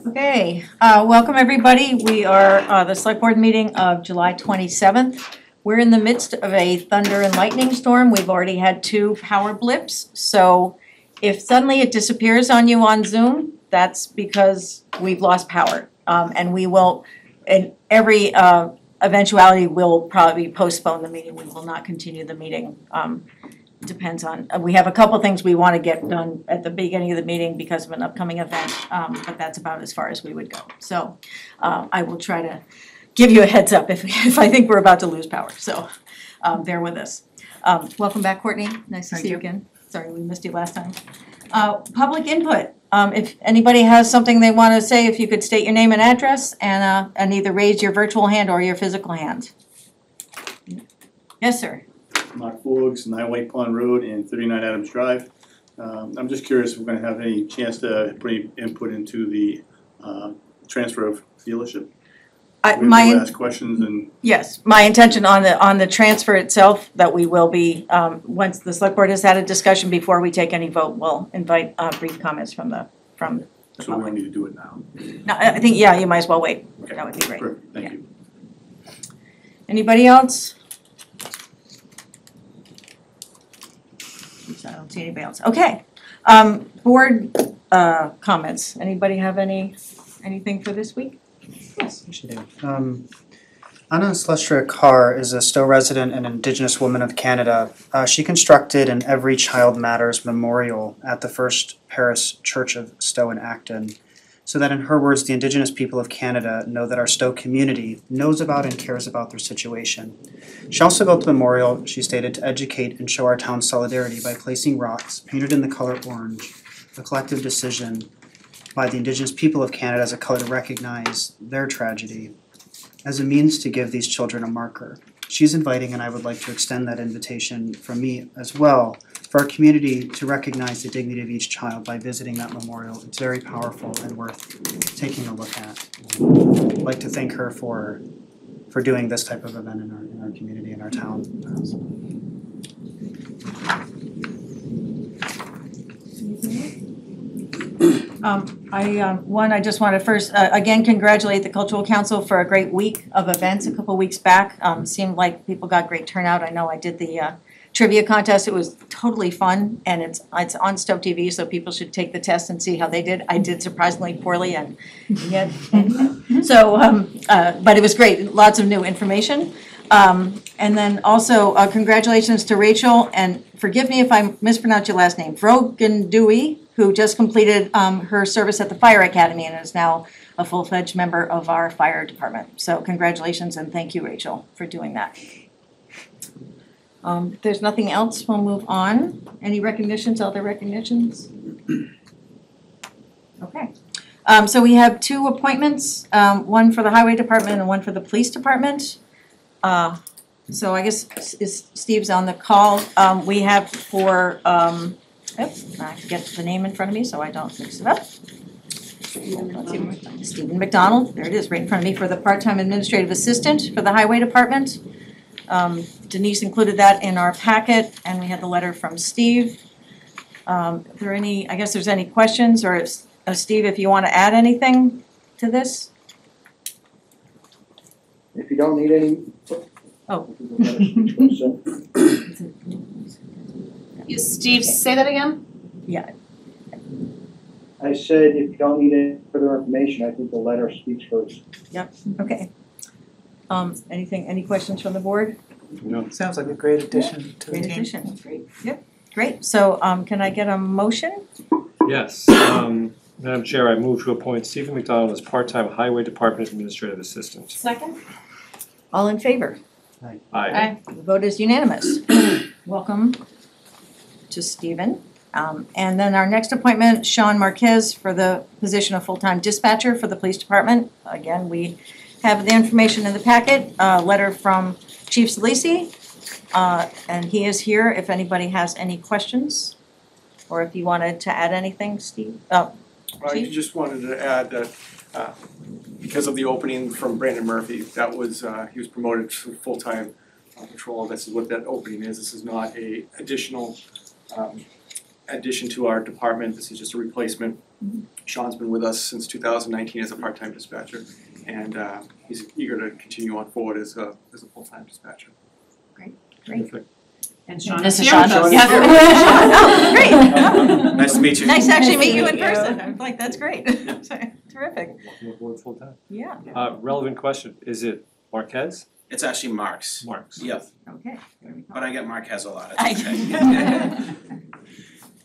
Okay, welcome everybody. We are the select board meeting of July 27th. We're in the midst of a thunder and lightning storm. We've already had 2 power blips. So if suddenly it disappears on you on Zoom, that's because we've lost power. And we will, in every eventuality, we'll probably postpone the meeting. We will not continue the meeting. Depends on, we have a couple things we want to get done at the beginning of the meeting because of an upcoming event, but that's about as far as we would go. So I will try to give you a heads up if I think we're about to lose power, so bear with us. Welcome back, Courtney, nice to see you again. Sorry we missed you last time. Public input, if anybody has something they want to say, if you could state your name and address and either raise your virtual hand or your physical hand. Yes, sir. Mark Forbes, 9 White Pond Road and 39 Adams Drive. I'm just curious if we're going to have any chance to put any input into the transfer of dealership. Ask questions and yes, my intention on the transfer itself that we will be once the select board has had a discussion before we take any vote, we'll invite brief comments from the so public. we don't need to do it now. No, I think you might as well wait. Okay. That would be great. Perfect. Thank you. Anybody else? I don't see anybody else. Okay. Board comments. Anybody have anything for this week? Yes. She did. Anna Celestia Carr is a Stowe resident and Indigenous woman of Canada. She constructed an Every Child Matters memorial at the First Parish Church of Stowe in Acton, so that in her words, the Indigenous people of Canada know that our Stowe community knows about and cares about their situation. She also built the memorial, she stated, to educate and show our town's solidarity by placing rocks painted in the color orange, a collective decision by the Indigenous people of Canada as a color to recognize their tragedy, as a means to give these children a marker. She's inviting, and I would like to extend that invitation from me as well, for our community to recognize the dignity of each child by visiting that memorial. It's very powerful and worth taking a look at. I'd like to thank her for doing this type of event in our community, in our town. I just want to first, again, congratulate the Cultural Council for a great week of events a couple weeks back. Seemed like people got great turnout. I know I did the trivia contest. It was totally fun, and it's on Stowe TV, so people should take the test and see how they did. I did surprisingly poorly, and yet, so, but it was great. Lots of new information. And then also congratulations to Rachel, and forgive me if I mispronounce your last name, Vrogendui, who just completed her service at the Fire Academy and is now a full-fledged member of our fire department. So congratulations and thank you, Rachel, for doing that. If there's nothing else, we'll move on. Any recognitions, other recognitions? Okay. So we have 2 appointments, one for the highway department and one for the police department. So I guess Steve's on the call. We have for, I have to get the name in front of me so I don't mix it up. Stephen McDonald, there it is, right in front of me, for the part-time administrative assistant for the highway department. Denise included that in our packet, and we had the letter from Steve. If there are any, I guess there's any questions, or if, Steve, if you want to add anything to this? If you don't need any. Oh. Steve, say that again? Yeah. I said if you don't need any further information, I think the letter speaks for us. Yep, okay. Any questions from the board? No. Sounds like a great addition to the Great team. addition, great, yep, great. So, can I get a motion? Yes, Madam Chair, I move to appoint Stephen McDonald as part-time Highway Department Administrative Assistant. Second? All in favor? Aye. The vote is unanimous. Welcome to Stephen. And then our next appointment, Shawn Marques, for the position of full-time dispatcher for the police department. Again, we have the information in the packet, a letter from Chief Salisi, and he is here if anybody has any questions, or if you wanted to add anything, Steve. I just wanted to add that because of the opening from Brandon Murphy, that was he was promoted to full-time patrol. This is what that opening is. This is not a additional addition to our department. This is just a replacement. Shawn's been with us since 2019 as a part-time dispatcher, and he's eager to continue on forward as a full-time dispatcher. Terrific. And Shawn This is is here Shawn. with us. Yeah. Oh, great. Nice to meet you. Nice to actually meet you in Thank you. person. I'm like, that's great. Terrific. Welcome aboard full time. Yeah, Relevant question, is it Marquez? It's actually Marques. Marques. Yep, okay. There we go. but I get Marquez a lot, it's okay.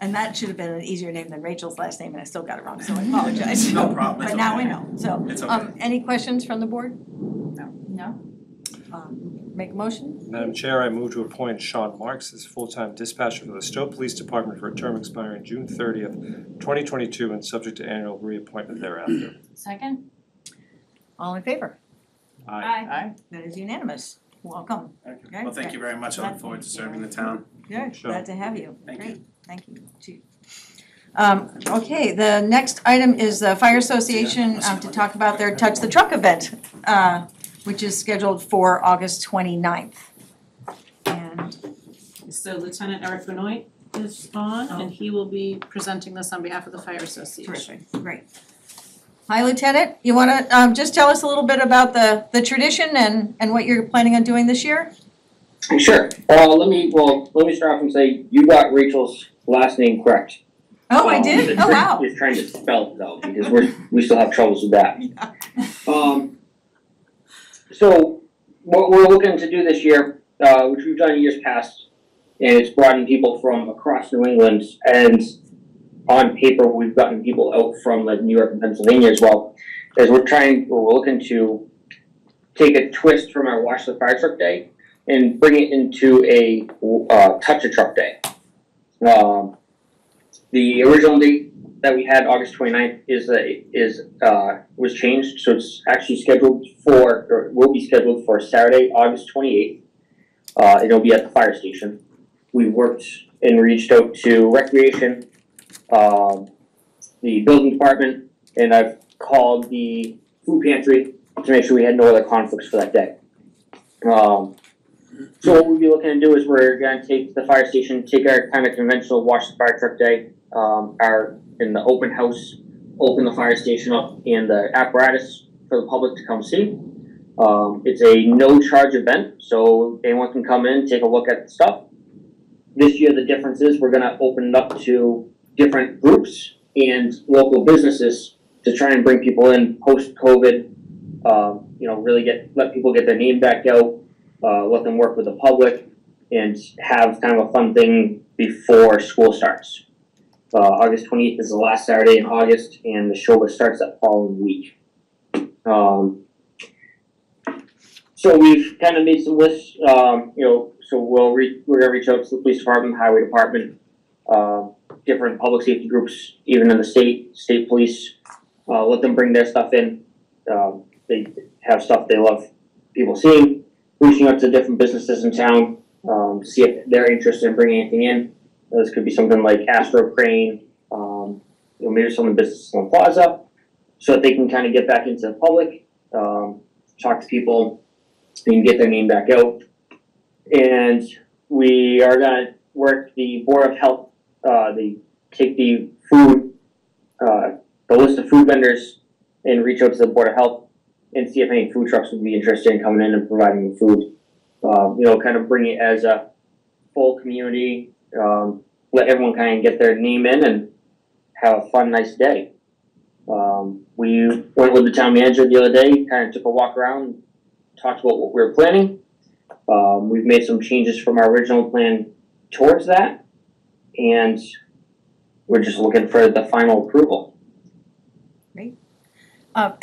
And that should have been an easier name than Rachel's last name, and I still got it wrong, so I apologize. No problem, it's But now okay. we know, so, It's okay. any questions from the board? No? Make a motion? Madam Chair, I move to appoint Shawn Marques as full-time dispatcher for the Stowe Police Department for a term expiring June 30th, 2022, and subject to annual reappointment thereafter. Second? All in favor? Aye. Aye. That is unanimous. Welcome. Okay. Well, thank you very much, I look forward to serving the town. Good, Sure. glad to have you. Thank Great, thank you, Chief. Okay, the next item is the Fire Association to talk about their Touch the Truck event, which is scheduled for August 29th. And So Lieutenant Eric Benoit is on, and he will be presenting this on behalf of the Fire Association. terrific, great. Hi, Lieutenant, you wanna just tell us a little bit about the tradition and what you're planning on doing this year? Sure. Let me start off and say you got Rachel's last name correct. Oh, I did? Oh, wow. Just trying to spell it out because we still have troubles with that. So what we're looking to do this year, which we've done in years past, and it's brought in people from across New England, and on paper we've gotten people out from like New York and Pennsylvania as well, is we're looking to take a twist from our Watch the Fire Truck Day and bring it into a Touch a Truck Day. The original date that we had, August 29th, was changed, so it's actually will be scheduled for Saturday, August 28th. It'll be at the fire station. We worked and reached out to Recreation, the building department, and I've called the food pantry to make sure we had no other conflicts for that day. So what we'll be looking to do is we're gonna take the fire station, take our kind of conventional Watch the Fire Truck Day, in the open house, open the fire station up and the apparatus for the public to come see. It's a no-charge event, so anyone can come in, take a look at the stuff. This year the difference is we're gonna open it up to different groups and local businesses to try and bring people in post-COVID. Really let people get their name back out. Let them work with the public and have kind of a fun thing before school starts. August 28th is the last Saturday in August, and the show starts that following week. So we've kind of made some lists, so we're gonna reach out to the police department, highway department, different public safety groups, even in the state police, let them bring their stuff in. They have stuff they love people seeing, reaching out to different businesses in town, to see if they're interested in bringing anything in. This could be something like Astro Crane, maybe some of the businesses on Plaza, so that they can kind of get back into the public, talk to people, and get their name back out. And we are gonna work the Board of Health, they take the food, the list of food vendors and reach out to the Board of Health and see if any food trucks would be interested in coming in and providing the food. Kind of bring it as a full community, let everyone kind of get their name in and have a fun, nice day. We went with the town manager the other day, kind of took a walk around, talked about what we were planning. We've made some changes from our original plan towards that, and we're just looking for the final approval.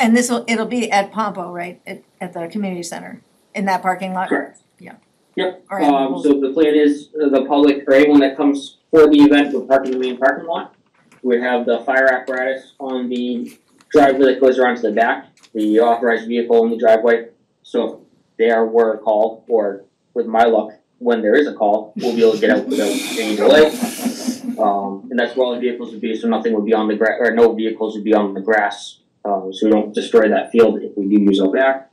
And it'll be at Pompo, right, at the community center, in that parking lot? Correct. Yeah. Yep. All right. So the plan is the public or anyone that comes for the event will park in the main parking lot. We have the fire apparatus on the driveway that goes around to the back, the authorized vehicle in the driveway. So if there were a call, or with my luck, when there is a call, we'll be able to get out without any delay. And that's where all the vehicles would be, so nothing would be on the grass, or no vehicles would be on the grass, so we don't destroy that field if we do use our back.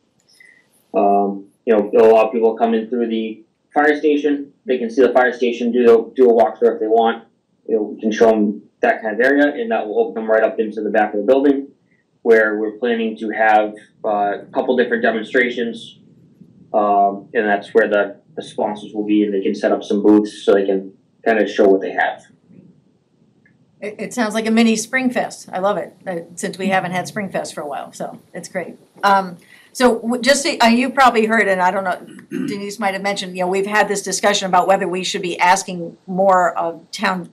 It'll allow people to come in through the fire station. They can see the fire station, do a walkthrough if they want. we can show them that kind of area, and that will open them right up into the back of the building, where we're planning to have a couple different demonstrations, and that's where the sponsors will be, and they can set up some booths so they can kind of show what they have. It sounds like a mini Spring Fest. I love it, since we haven't had Spring Fest for a while, so it's great. So just so, you probably heard, and I don't know, Denise might have mentioned, we've had this discussion about whether we should be asking more of town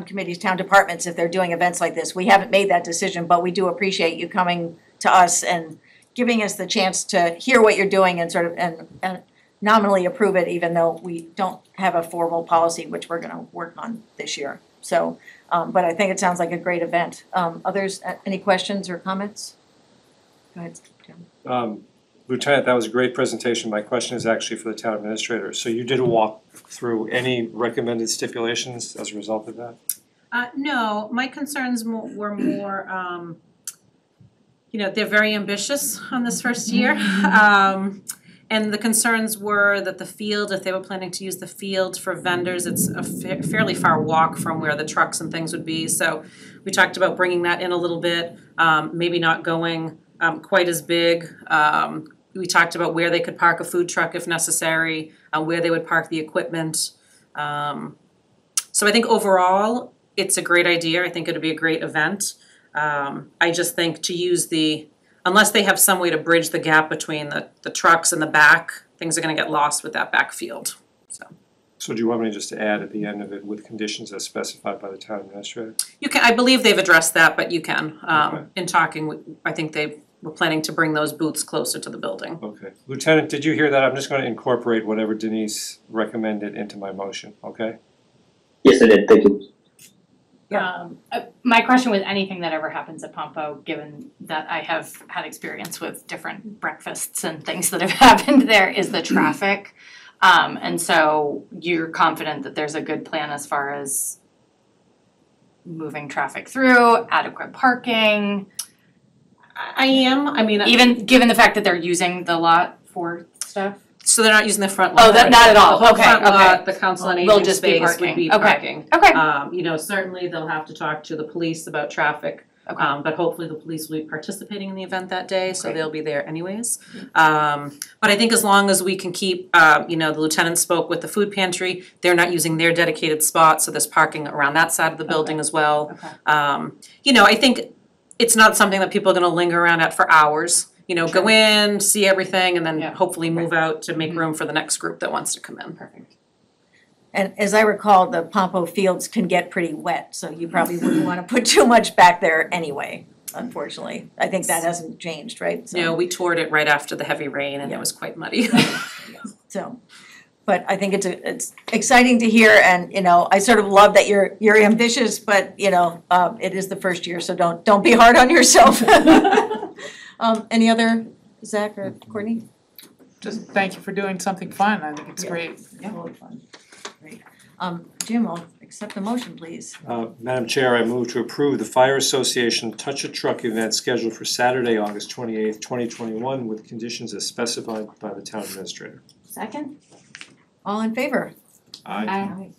committees, town departments, if they're doing events like this. We haven't made that decision, but we do appreciate you coming to us and giving us the chance to hear what you're doing and sort of, and nominally approve it, even though we don't have a formal policy, which we're gonna work on this year. So, but I think it sounds like a great event. Others, any questions or comments? Go ahead, Jim. Lieutenant, that was a great presentation. My question is actually for the town administrator. So you did walk through any recommended stipulations as a result of that? No, my concerns were more, they're very ambitious on this first year. And the concerns were that the field, if they were planning to use the field for vendors, it's a fairly far walk from where the trucks and things would be. So we talked about bringing that in a little bit, maybe not going quite as big. We talked about where they could park a food truck if necessary, where they would park the equipment. So I think overall, it's a great idea. I think it'd be a great event. I just think to use unless they have some way to bridge the gap between the trucks and the back, things are gonna get lost with that back field, so. So do you want me just to add at the end of it with conditions as specified by the town administrator? You can, I believe they've addressed that, but you can. Okay. In talking, I think they were planning to bring those booths closer to the building. Okay. Lieutenant, did you hear that? I'm just gonna incorporate whatever Denise recommended into my motion, okay? Yes, I did, thank you. My question was anything that ever happens at Pompo, given that I have had experience with different breakfasts and things that have happened there, is the traffic. And so you're confident that there's a good plan as far as moving traffic through, adequate parking? I am, I mean. Even given the fact that they're using the lot for stuff? So they're not using the front lot. Oh, not at all, The okay, front okay. lot, the council on Will aging just be space would parking. be Okay. parking. Okay. Certainly they'll have to talk to the police about traffic. Okay. But hopefully the police will be participating in the event that day, so Great. they'll be there anyways. But I think as long as we can keep, the lieutenant spoke with the food pantry, they're not using their dedicated spot, so there's parking around that side of the building as well. Okay. I think it's not something that people are gonna linger around at for hours. Go in, see everything, and then Yeah. hopefully move out to make room for the next group that wants to come in. Perfect. And as I recall, the Pompo fields can get pretty wet, so you probably wouldn't wanna put too much back there anyway, unfortunately. I think that hasn't changed, right? So- We toured it right after the heavy rain and it was quite muddy. So, but I think it's exciting to hear, and I sort of love that you're ambitious, but it is the first year, so don't be hard on yourself. Any other, Zach or Courtney? Just thank you for doing something fun, I think it's great. Yeah, really fun. Great. Jim, I'll accept the motion, please. Madam Chair, I move to approve the Fire Association Touch a Truck event scheduled for Saturday, August 28th, 2021, with conditions as specified by the town administrator. Second? All in favor? Aye.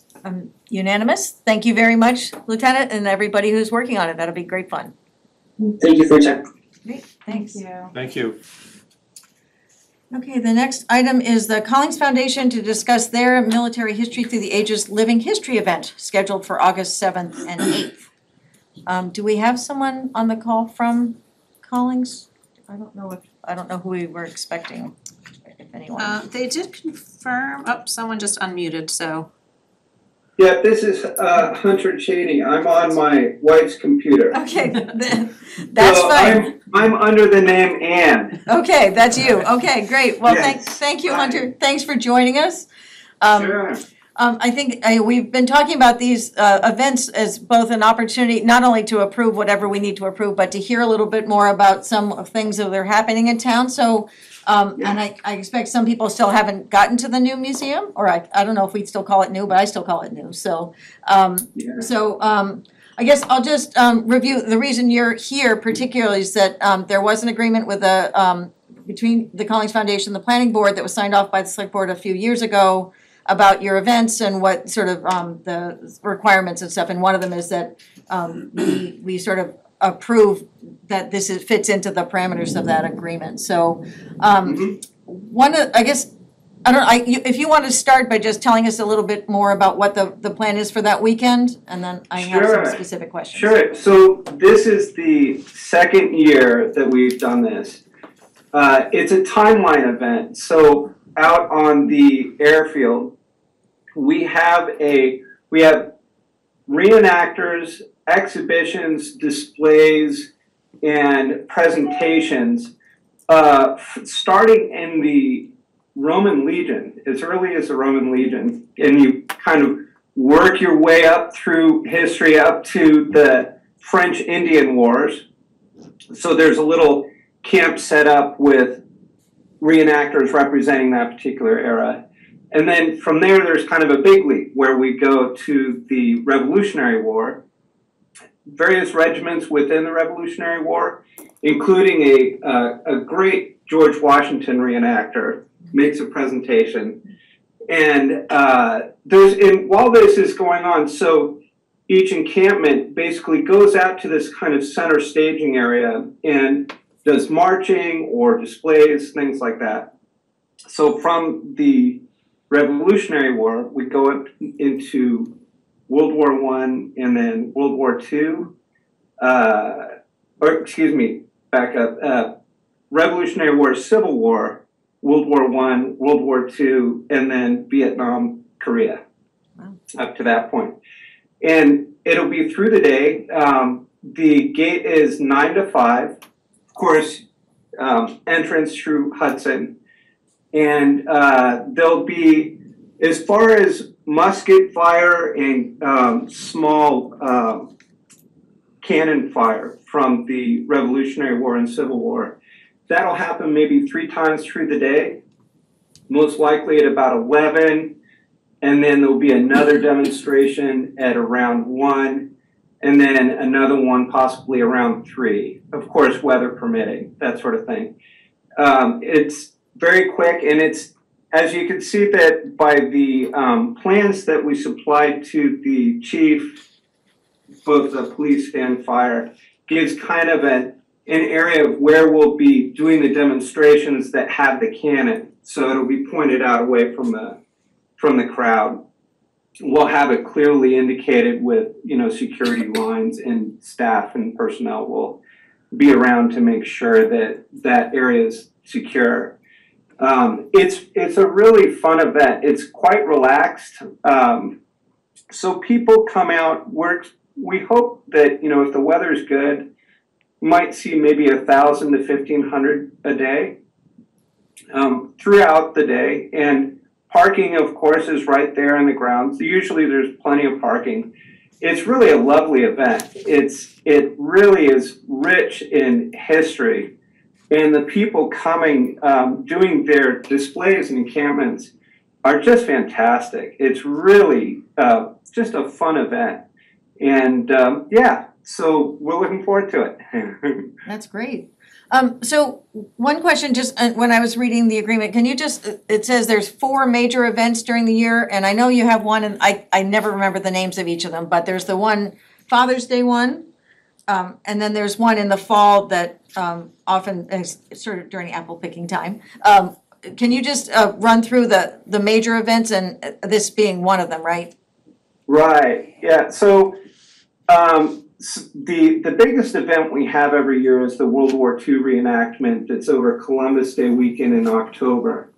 Unanimous. Thank you very much, Lieutenant, and everybody who's working on it. That'll be great fun. Thank you for your time. Great, thanks. Thank you. Okay, the next item is the Collings Foundation to discuss their Military History Through the Ages Living History event scheduled for August 7th and 8th. Do we have someone on the call from Collings? I don't know who we were expecting, if anyone. They did confirm, someone just unmuted, so. Yeah, this is Hunter Cheney. I'm on my wife's computer. Okay, that's So fine. I'm under the name Ann. Okay, that's you. Okay, great. Well, Yes. thank you, Hunter. Thanks for joining us. Sure. I think we've been talking about these events as both an opportunity, not only to approve whatever we need to approve, but to hear a little bit more about some of things that are happening in town. So, and I expect some people still haven't gotten to the new museum, or I don't know if we'd still call it new, but I still call it new. So, I guess I'll just review, the reason you're here particularly is that there was an agreement with between the Collings Foundation and the Planning Board that was signed off by the Select Board a few years ago about your events and what sort of the requirements and stuff, and one of them is that we sort of approve that fits into the parameters of that agreement. So one of, I guess, I don't know, if you want to start by just telling us a little bit more about what the plan is for that weekend, and then I have some specific questions. Sure. So this is the second year that we've done this. It's a timeline event. So out on the airfield, we have reenactors, exhibitions, displays, and presentations starting in the Roman Legion, as early as the Roman Legion, and you kind of work your way up through history up to the French Indian Wars. So there's a little camp set up with reenactors representing that particular era. And then from there's kind of a big leap where we go to the Revolutionary War, various regiments within the Revolutionary War, including a great George Washington reenactor makes a presentation. And while this is going on, so each encampment basically goes out to this kind of center staging area and does marching or displays, things like that. So from the Revolutionary War, we go up into World War I and then World War II, back up, Revolutionary War, Civil War, World War I, World War II, and then Vietnam, Korea, up to that point. And it'll be through the day. The gate is 9 to 5. Of course, entrance through Hudson. And there'll be, as far as musket fire and small cannon fire from the Revolutionary War and Civil War, that'll happen maybe 3 times through the day, most likely at about 11, and then there'll be another demonstration at around 1, and then another one possibly around 3, of course, weather permitting, that sort of thing. It's very quick, and it's, as you can see that by the plans that we supplied to the chief, both the police and fire, gives kind of an area of where we'll be doing the demonstrations that have the cannon. So it'll be pointed out away from the crowd. We'll have it clearly indicated with, security lines, and staff and personnel will be around to make sure that that area is secure. It's a really fun event. It's quite relaxed. So people come out, we hope that, if the weather's good, you might see maybe 1,000 to 1,500 a day throughout the day. And parking, of course, is right there in the grounds. Usually there's plenty of parking. It's really a lovely event. It really is rich in history. And the people coming, doing their displays and encampments are just fantastic. It's really just a fun event. And so we're looking forward to it. That's great. So one question, just when I was reading the agreement, can you it says there's 4 major events during the year, and I know you have one, and I never remember the names of each of them, but there's the one, Father's Day one, and then there's one in the fall that often is sort of during apple picking time. Can you just run through the major events, and this being one of them, right? Right, yeah, so the biggest event we have every year is the World War II reenactment that's over Columbus Day weekend in October.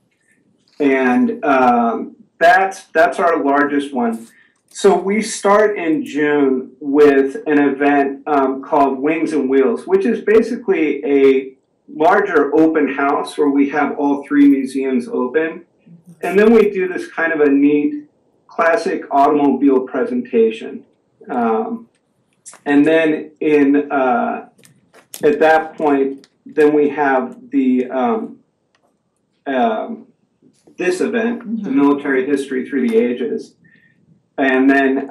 And that's our largest one. So we start in June with an event called Wings and Wheels, which is basically a larger open house where we have all 3 museums open. And then we do this kind of a neat classic automobile presentation. And then at that point, then we have the this event, the Military History Through the Ages. And then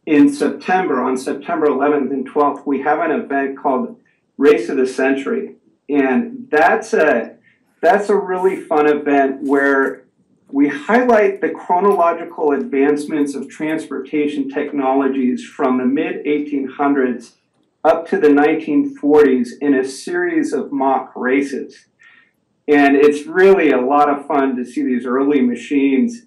in September, on September 11th and 12th, we have an event called Race of the Century. And that's a really fun event where we highlight the chronological advancements of transportation technologies from the mid-1800s up to the 1940s in a series of mock races. And it's really a lot of fun to see these early machines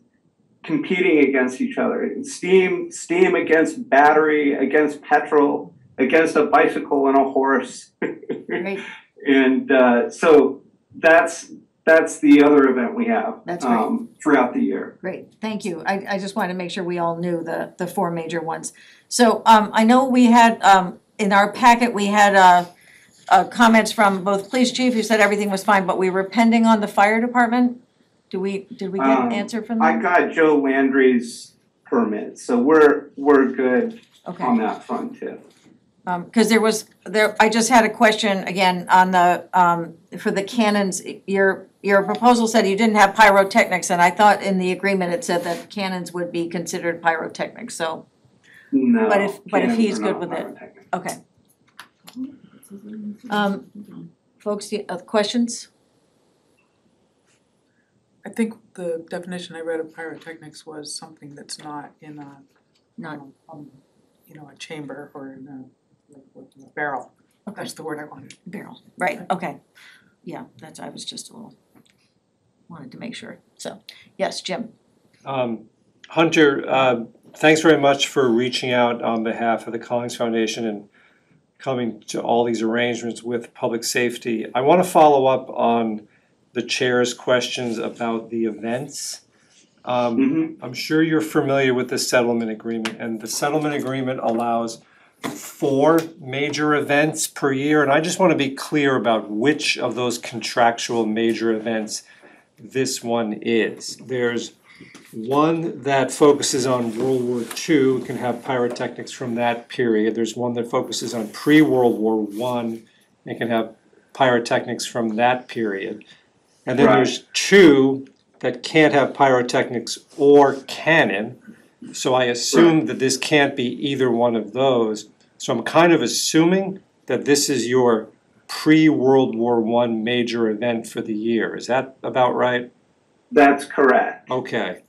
competing against each other. Steam against battery, against petrol, against a bicycle and a horse. Great. And so that's the other event we have. That's great. Throughout the year. Great, thank you. I just wanted to make sure we all knew the four major ones. So I know we had, in our packet, we had comments from both police chief who said everything was fine, but we were pending on the fire department. Did we get an answer from them? I got Joe Landry's permit, so we're good on that front too. Cause I just had a question again on the, for the cannons, your proposal said you didn't have pyrotechnics, and I thought in the agreement it said that cannons would be considered pyrotechnics, so. No. But if he's cannons are good not with it, pyrotechnics. okay. Folks, do you have questions? I think the definition I read of pyrotechnics was something that's not in a, a chamber or in a barrel. Okay. That's the word I wanted. Barrel, right, okay. Yeah, I was just wanted to make sure, so, yes, Jim. Hunter, thanks very much for reaching out on behalf of the Collings Foundation and coming to all these arrangements with public safety. I want to follow up on the chair's questions about the events. I'm sure you're familiar with the settlement agreement, and the settlement agreement allows 4 major events per year, and I just want to be clear about which of those contractual major events this one is. There's one that focuses on World War II, we can have pyrotechnics from that period. There's one that focuses on pre-World War I, and can have pyrotechnics from that period. And then there's 2 that can't have pyrotechnics or cannon, so I assume that this can't be either one of those. So I'm kind of assuming that this is your pre-World War I major event for the year. Is that about right? That's correct. Okay.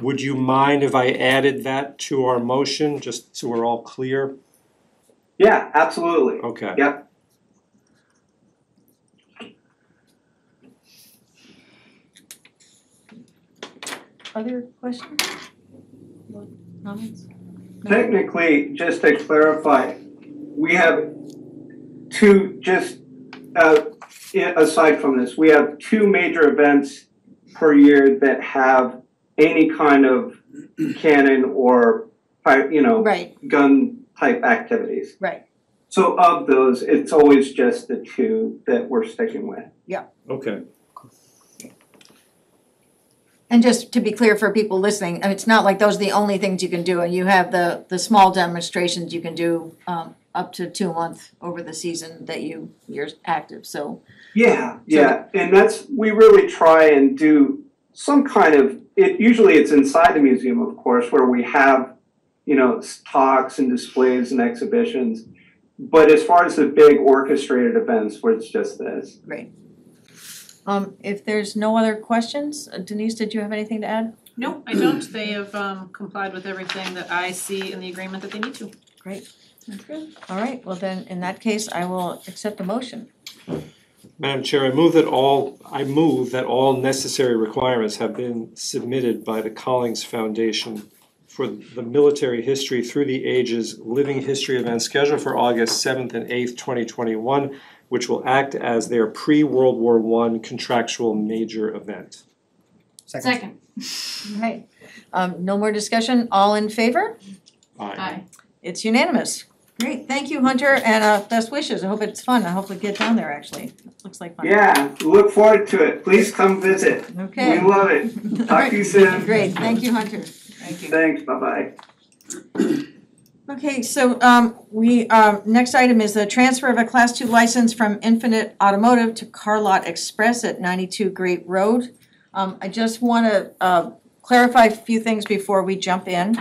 Would you mind if I added that to our motion, just so we're all clear? Yeah, absolutely. Okay. Yep. Other questions? Comments? Technically, just to clarify, we have 2, just aside from this, we have 2 major events per year that have any kind of cannon or, gun type activities. Right. So of those, it's always just the 2 that we're sticking with. Yeah. Okay. And just to be clear for people listening, I mean, it's not like those are the only things you can do, and you have the small demonstrations you can do up to 2 months over the season that you're active, so. Yeah, and we really try and do some kind of, usually it's inside the museum, of course, where we have, talks and displays and exhibitions. But as far as the big orchestrated events, where it's just this. Great. If there's no other questions, Denise, did you have anything to add? No, I don't. They have complied with everything that I see in the agreement that they need to. Great. That's good. All right, well then, in that case, I will accept the motion. Madam Chair, I move that all necessary requirements have been submitted by the Collings Foundation for the military history through the ages living history event scheduled for August 7th and 8th, 2021, which will act as their pre-World War I contractual major event. Second. All right. No more discussion. All in favor? Aye. It's unanimous. Great, thank you, Hunter, and best wishes. I hope it's fun. I hope we get down there, actually. Looks like fun. Yeah, look forward to it. Please come visit. Okay. We love it. Talk to you soon. Great, thank you, Hunter. Thank you. Thanks, bye-bye. Okay, so next item is the transfer of a Class 2 license from Infinite Automotive to Car Lot Express at 92 Great Road. I just want to clarify a few things before we jump in.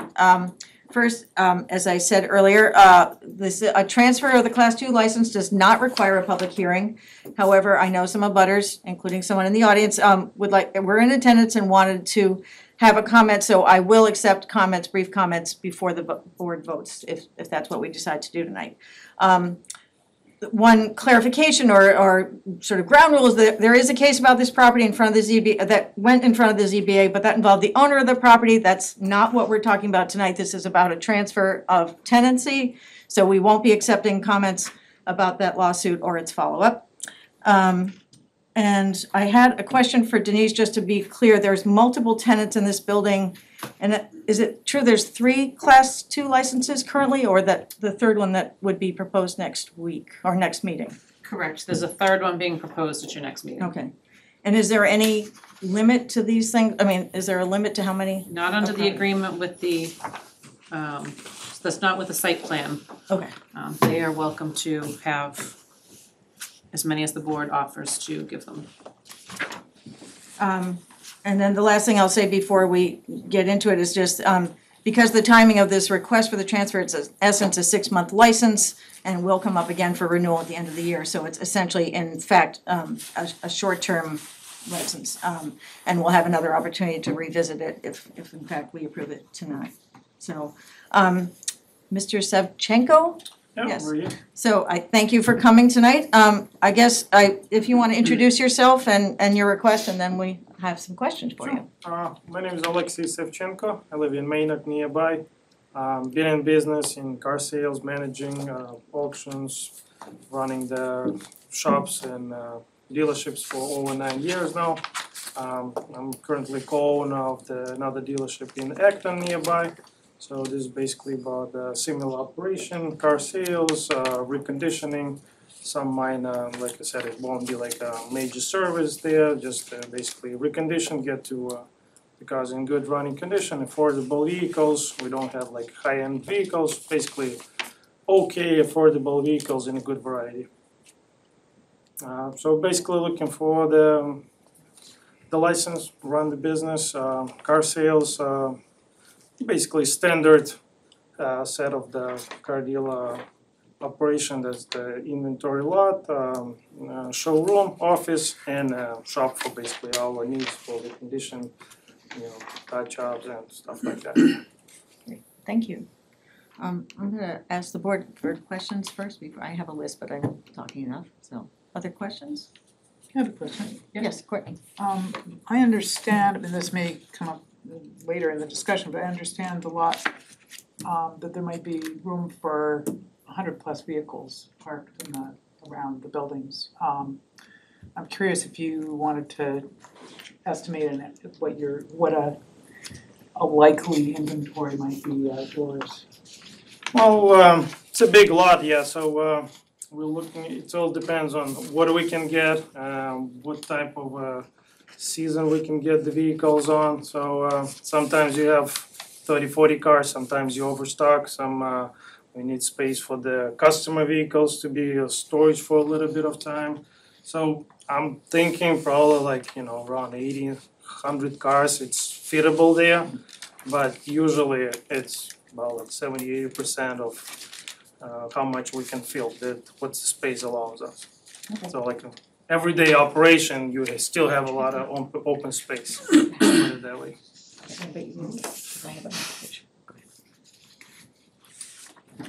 First, as I said earlier, a transfer of the Class 2 license does not require a public hearing. However, I know some abutters, including someone in the audience, were in attendance and wanted to have a comment, so I will accept comments, brief comments before the board votes, if that's what we decide to do tonight. One clarification or sort of ground rule is that there is a case about this property in front of the ZBA, that went in front of the ZBA, but that involved the owner of the property. That's not what we're talking about tonight. This is about a transfer of tenancy, so we won't be accepting comments about that lawsuit or its follow-up. And I had a question for Denise, just to be clear, there's multiple tenants in this building. And is it true there's 3 Class 2 licenses currently, or that the third one that would be proposed next week or next meeting? Correct, there's a third one being proposed at your next meeting. Okay. And is there any limit to these things? I mean, is there a limit to how many? Not under the Okay. agreement with the, that's not with the site plan. Okay. They are welcome to have as many as the board offers to give them. And then the last thing I'll say before we get into it is just, because the timing of this request for the transfer, it's in essence a 6-month license and will come up again for renewal at the end of the year. So it's essentially, in fact, a short-term license. And we'll have another opportunity to revisit it if in fact we approve it tonight. So, Mr. Savchenko? Yes. So I thank you for coming tonight. I guess if you want to introduce yourself and your request, and then we have some questions for you. My name is Alexei Savchenko. I live in Maynard nearby. Been in business in car sales, managing auctions, running the shops and dealerships for over 9 years now. I'm currently co-owner of another dealership in Acton nearby. So this is basically about a similar operation, car sales, reconditioning, some minor, like I said, it won't be like a major service there, just basically recondition, get to the cars in good running condition, affordable vehicles. We don't have like high-end vehicles, basically okay affordable vehicles in a good variety. So basically looking for the license, run the business, car sales, basically standard set of the car dealer operation. That's the inventory lot, showroom, office, and shop for basically our needs for the condition, touch-ups and stuff like that. Great, thank you. I'm gonna ask the board for questions first before, I have a list, but I'm talking enough, so, other questions? I have a question. Yes, Courtney. I understand, and this may come up later in the discussion, but I understand a lot that there might be room for 100+ vehicles parked around the buildings. I'm curious if you wanted to estimate what a likely inventory might be outdoors. Well, it's a big lot, yeah, so we're looking, it all depends on what we can get, what type of season we can get the vehicles on. So sometimes you have 30-40 cars, sometimes you overstock, some we need space for the customer vehicles to be storage for a little bit of time. So I'm thinking probably like, around 80-100 cars, it's fittable there, but usually it's about like 70-80% of how much we can fill, what the space allows us. Okay. So like everyday operation, you still have a lot of open space, put it that way.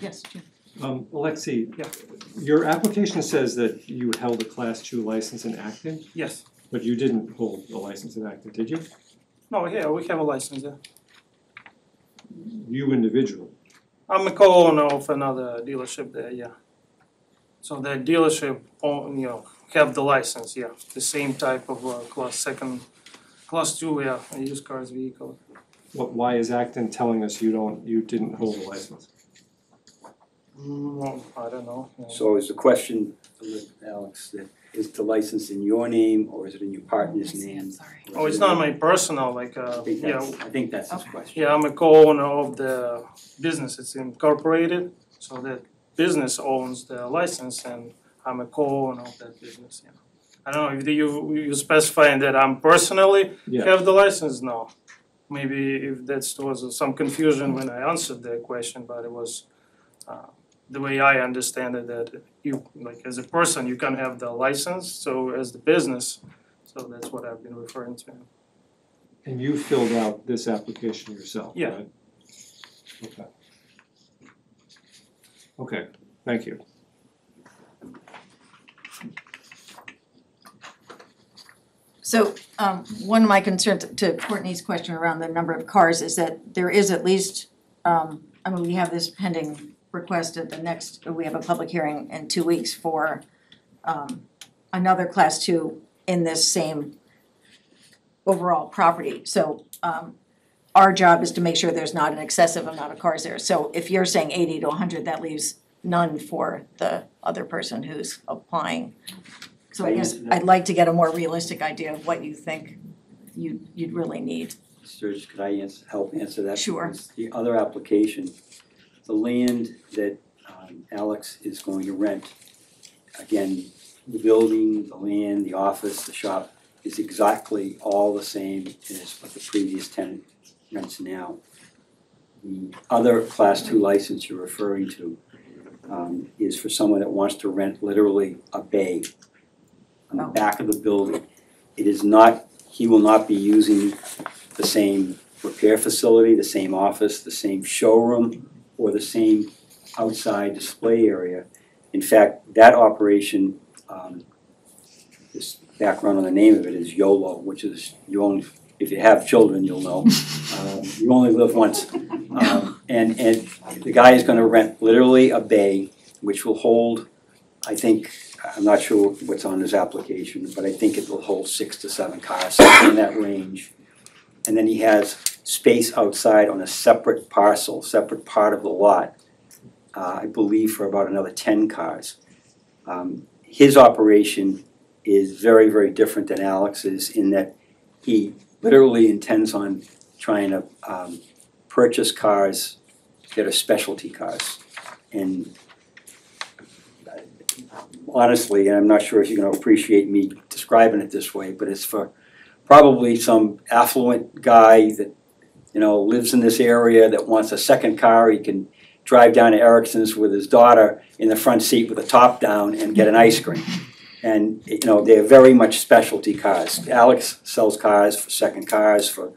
Yes, Jim. Alexei, your application says that you held a Class 2 license in Acton, Yes. but you didn't hold a license in Acton, did you? No, yeah, we have a license there. You individually? I'm a co-owner of another dealership there, yeah. So the dealership, have the license, yeah, the same type of class 2, yeah, used cars vehicle. Why is Acton telling us you didn't hold a license? Well, I don't know. So is the question, Alex, that is the license in your name or is it in your partner's name? Oh, it's not my personal, I think that's his question. Yeah, I'm a co-owner of the business, it's incorporated, so that business owns the license and I'm a co-owner of that business, I don't know, if you specifying that I'm personally have the license, no. maybe if that was some confusion when I answered that question, but it was the way I understand it, that you, like as a person, you can have the license, so as the business, so that's what I've been referring to. And you filled out this application yourself, Yeah. right? Okay. Okay, thank you. So, one of my concerns to Courtney's question around the number of cars is that there is at least, we have this pending request at the next, we have a public hearing in 2 weeks for another class 2 in this same overall property. So, our job is to make sure there's not an excessive amount of cars there. So if you're saying 80 to 100, that leaves none for the other person who's applying. So I guess I'd like to get a more realistic idea of what you think you'd really need. Sturgis, could I help answer that? Sure. Because the other application, the land that Alex is going to rent, again, the building, the land, the office, the shop, is exactly all the same as what the previous tenant rents now. The other Class 2 license you're referring to is for someone that wants to rent literally a bay on the back of the building. It is not, he will not be using the same repair facility, the same office, the same showroom, or the same outside display area. In fact, that operation, this background on the name of it is YOLO, which is you only, if you have children, you'll know. You only live once. And the guy is gonna rent literally a bay, which will hold, I think, I'm not sure what's on his application, but I think it will hold 6 to 7 cars, something in that range. And then he has space outside on a separate parcel, separate part of the lot, I believe for about another 10 cars. His operation is very, very different than Alex's in that he literally intends on trying to purchase cars that are specialty cars. And honestly, and I'm not sure if you're gonna appreciate me describing it this way, but it's for probably some affluent guy that, you know, lives in this area that wants a second car. He can drive down to Erickson's with his daughter in the front seat with the top down and get an ice cream. And, you know, they're very much specialty cars. Alex sells cars for second cars, for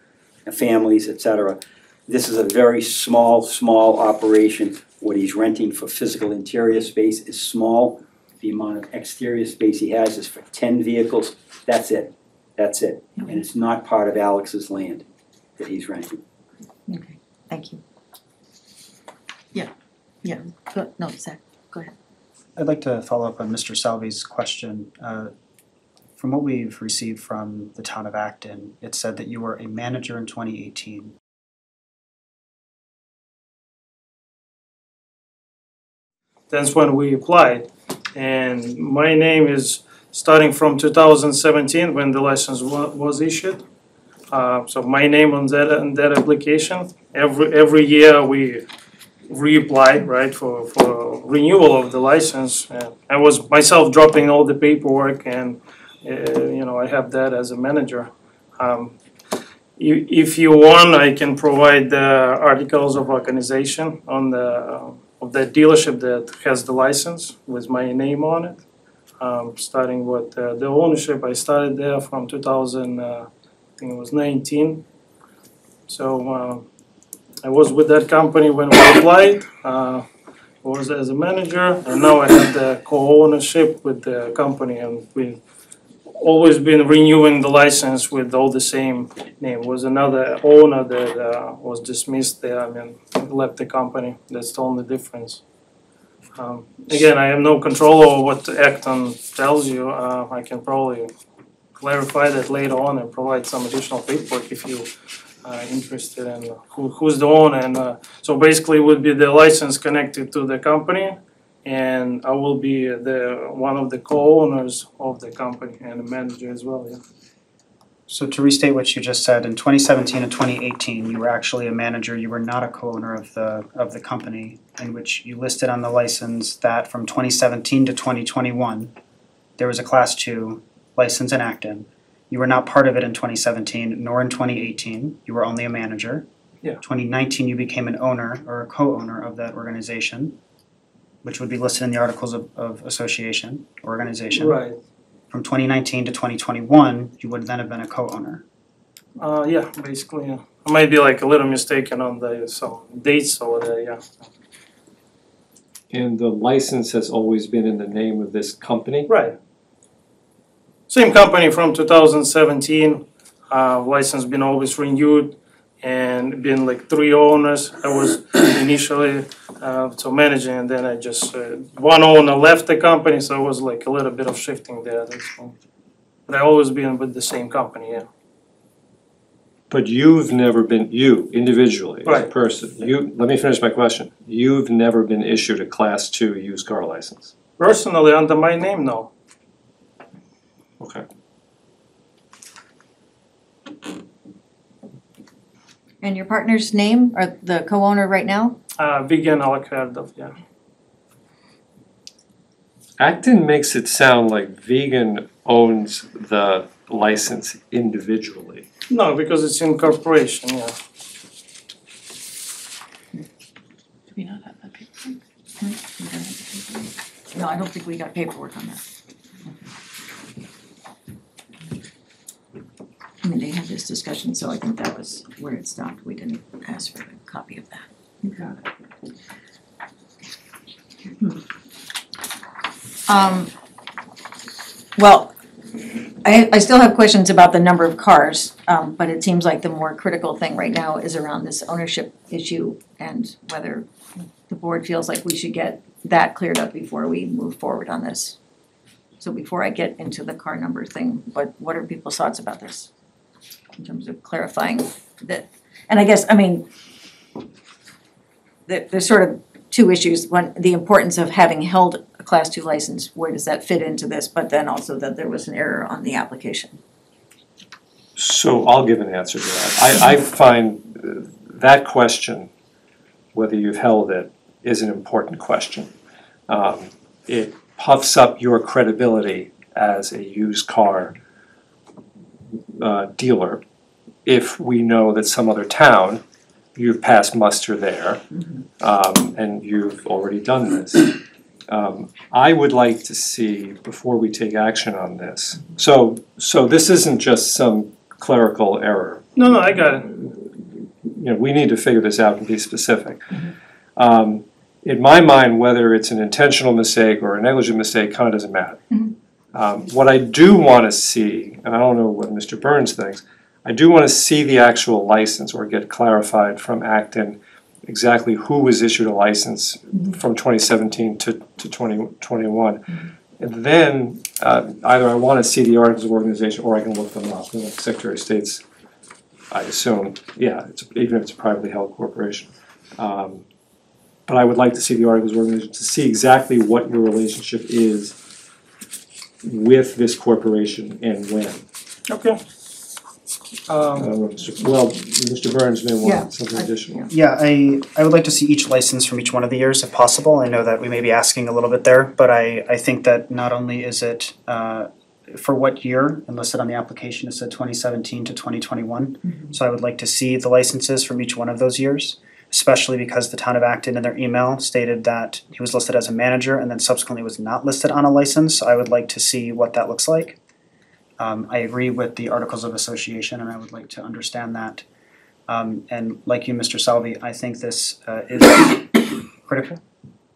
families, etc. This is a very small operation. What he's renting for physical interior space is small. The amount of exterior space he has is for 10 vehicles. That's it. That's it. And it's not part of Alex's land that he's renting. Okay, thank you. Yeah, no, Zach, go ahead. I'd like to follow up on Mr. Salvi's question. From what we've received from the town of Acton, it said that you were a manager in 2018. That's when we applied. And my name is starting from 2017 when the license was issued. So my name on that application. Every year we reapply, right, for renewal of the license. I was myself dropping all the paperwork, and you know, I have that as a manager. If you want, I can provide the articles of organization on the of that dealership that has the license with my name on it. Starting with the ownership, I started there from 2000, I think it was 19. So I was with that company when we applied. Was as a manager, and now I have the co-ownership with the company, and we've always been renewing the license with all the same name. Was another owner that was dismissed there, I mean, left the company. That's the only difference. Again, I have no control over what Acton tells you. I can probably clarify that later on and provide some additional paperwork if you interested in who's the owner. And so basically would be the license connected to the company, and I will be one of the co-owners of the company and a manager as well. Yeah. So to restate what you just said, in 2017 and 2018, you were actually a manager. You were not a co-owner of the company, in which you listed on the license that from 2017 to 2021, there was a Class 2 license in Acton, You were not part of it in 2017, nor in 2018. You were only a manager. Yeah. 2019, you became an owner or a co-owner of that organization, which would be listed in the Articles of Association, organization. Right. From 2019 to 2021, you would then have been a co-owner. Yeah, basically, yeah. I might be like a little mistaken on the some dates over there, yeah. And the license has always been in the name of this company? Right. Same company from 2017, license been always renewed and been like 3 owners. I was initially managing, and then I just, one owner left the company, so it was like a little bit of shifting there, that's all. But I always been with the same company, yeah. But you've never been, you individually, as a Right. person, let me finish my question. You've never been issued a Class 2 used car license? Personally, under my name, no. Okay. And your partner's name, or the co-owner right now? Vegan Alakverdov, yeah. Acton makes it sound like Vegan owns the license individually. No, because it's in corporation, yeah. Do we not have that paper? No, I don't think we got paperwork on that. I mean, they had this discussion, so I think that was where it stopped. We didn't ask for a copy of that. You got it. Well, I still have questions about the number of cars, but it seems like the more critical thing right now is around this ownership issue and whether the board feels like we should get that cleared up before we move forward on this. So before I get into the car number thing, but what are people's thoughts about this? In terms of clarifying that, and I guess, I mean, there's sort of 2 issues. One, the importance of having held a Class 2 license, where does that fit into this? But then also that there was an error on the application. So I'll give an answer to that. I find that question, whether you've held it, is an important question. It puffs up your credibility as a used car dealer if we know that some other town, you've passed muster there, and you've already done this. I would like to see, before we take action on this, so this isn't just some clerical error. No, I got it. You know, we need to figure this out and be specific. In my mind, whether it's an intentional mistake or a negligent mistake kind of doesn't matter. What I do want to see, and I don't know what Mr. Burns thinks, I do want to see the actual license or get clarified from Acton exactly who was issued a license from 2017 to 2021. And then either I want to see the articles of organization or I can look them up. You know, Secretary of State's, I assume, yeah, even if it's a privately held corporation. But I would like to see the articles of organization to see exactly what your relationship is with this corporation and when. Okay. Mr. Burns may Yeah. want something additional. Yeah, I would like to see each license from each one of the years if possible. I know that we may be asking a little bit there, but I think that not only is it for what year, and listed on the application, it said 2017 to 2021. So I would like to see the licenses from each one of those years, especially because the town of Acton in their email stated that he was listed as a manager and then subsequently was not listed on a license. So I would like to see what that looks like. I agree with the Articles of Association, and I would like to understand that. And like you, Mr. Salvi, I think this is critical.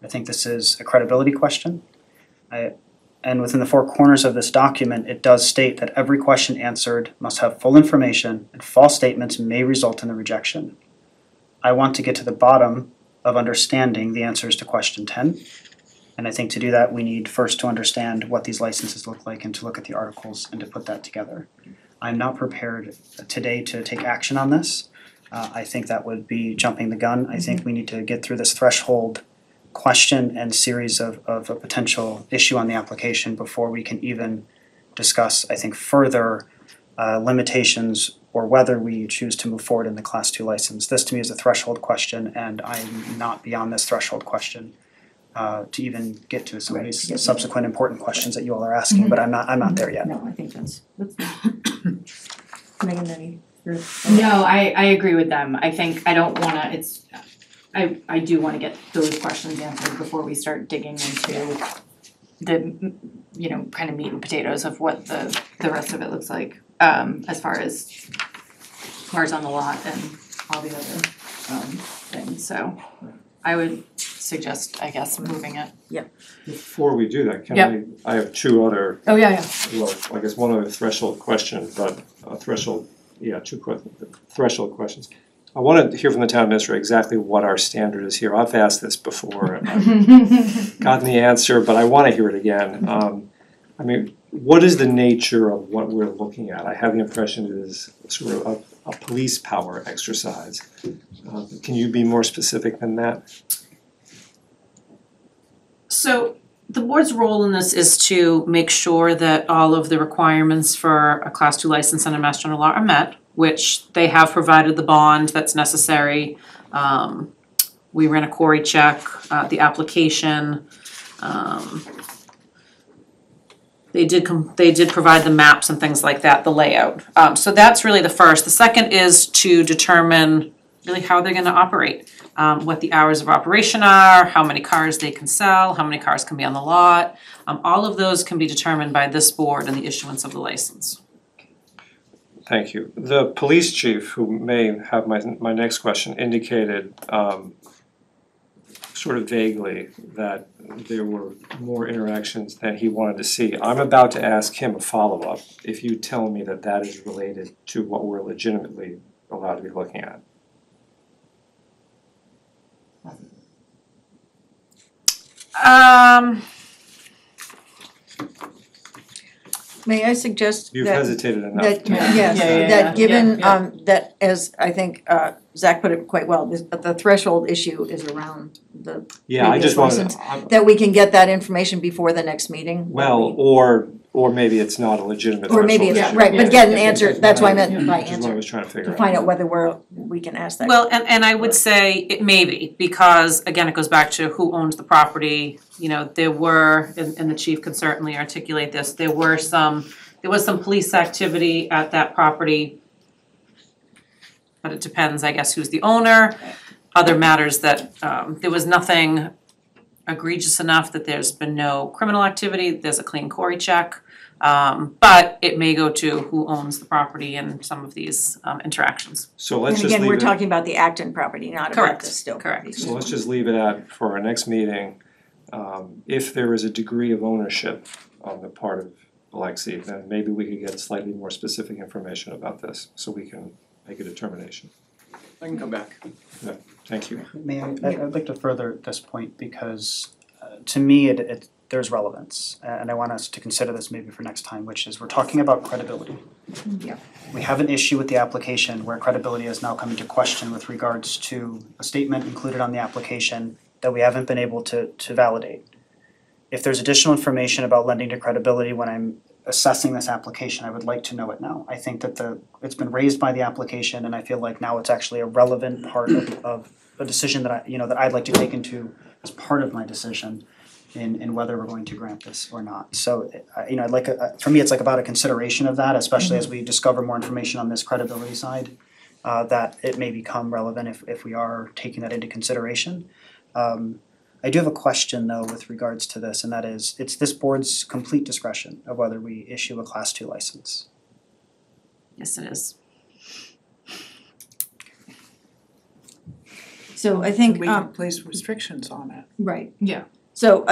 I think this is a credibility question. And within the 4 corners of this document, it does state that every question answered must have full information, and false statements may result in the rejection. I want to get to the bottom of understanding the answers to question 10. And I think to do that, we need first to understand what these licenses look like and to look at the articles and to put that together. I'm not prepared today to take action on this. I think that would be jumping the gun. I think we need to get through this threshold question and series of a potential issue on the application before we can even discuss, I think, further limitations or whether we choose to move forward in the Class 2 license. This to me is a threshold question, and I'm not beyond this threshold question. to even get to some of Right, to get these to subsequent important questions that you all are asking, but I'm not there yet. No, I think that's Megan, any? No, I agree with them. I think I don't wanna, I do wanna get those questions answered before we start digging into the, kind of meat and potatoes of what the rest of it looks like, as far as cars on the lot and all the other, things, so I would suggest, I guess, moving it. Before we do that, Yep. I have two other, Oh, yeah. well, I guess one other threshold question, but threshold questions. I wanna hear from the town administrator exactly what our standard is here. I've asked this before and I've gotten the answer, but I wanna hear it again. What is the nature of what we're looking at? I have the impression it is sort of a police power exercise. Can you be more specific than that? So the board's role in this is to make sure that all of the requirements for a Class 2 license under Mass General Law are met, which they have provided the bond that's necessary. We ran a query check, the application. They did provide the maps and things like that, the layout. So that's really the first. The second is to determine really how they're gonna operate. What the hours of operation are, how many cars they can sell, how many cars can be on the lot. All of those can be determined by this board and the issuance of the license. Thank you. The police chief, who may have my next question, indicated sort of vaguely that there were more interactions than he wanted to see. I'm about to ask him a follow-up if you tell me that that is related to what we're legitimately allowed to be looking at. May I suggest You've that, hesitated enough. that, to- yes, Yeah. that given, that as I think, Zach put it quite well, the threshold issue is around the Yeah, I just previous wanted, license, that we can get that information before the next meeting. well, or maybe it's not a legitimate Or maybe threshold it's, issue. right, but get an answer, that's what I meant by Which is what I answer, was trying to figure to out. find out whether we can ask that. Well, and I would say it may be, because again, it goes back to who owns the property. There were, and the chief can certainly articulate this, there was some police activity at that property. But it depends, I guess, who's the owner. Other matters that, there was nothing egregious enough that there's been no criminal activity, there's a clean query check. But it may go to who owns the property in some of these interactions. So let's And just again, leave we're it, talking about the Acton property, not about Correct, the Stowe correct. property. so let's just leave it at, for our next meeting, if there is a degree of ownership on the part of Alexi, then maybe we could get slightly more specific information about this, so we can make a determination. I can come back. Thank you. May I, I'd like to further this point because to me, there's relevance. And I want us to consider this maybe for next time, which is we're talking about credibility. Yeah. We have an issue with the application where credibility has now come into question with regards to a statement included on the application that we haven't been able to validate. If there's additional information about lending to credibility when I'm assessing this application, I would like to know it now. I think that it's been raised by the application and I feel like now it's actually a relevant part of a decision that I'd like to take into as part of my decision in whether we're going to grant this or not. So, I'd like for me, it's like about a consideration of that, especially as we discover more information on this credibility side, that it may become relevant if we are taking that into consideration. I do have a question though with regards to this, and that is, it's this board's complete discretion of whether we issue a Class 2 license. Yes, it is. So I think, We can place restrictions on it. right. Yeah. So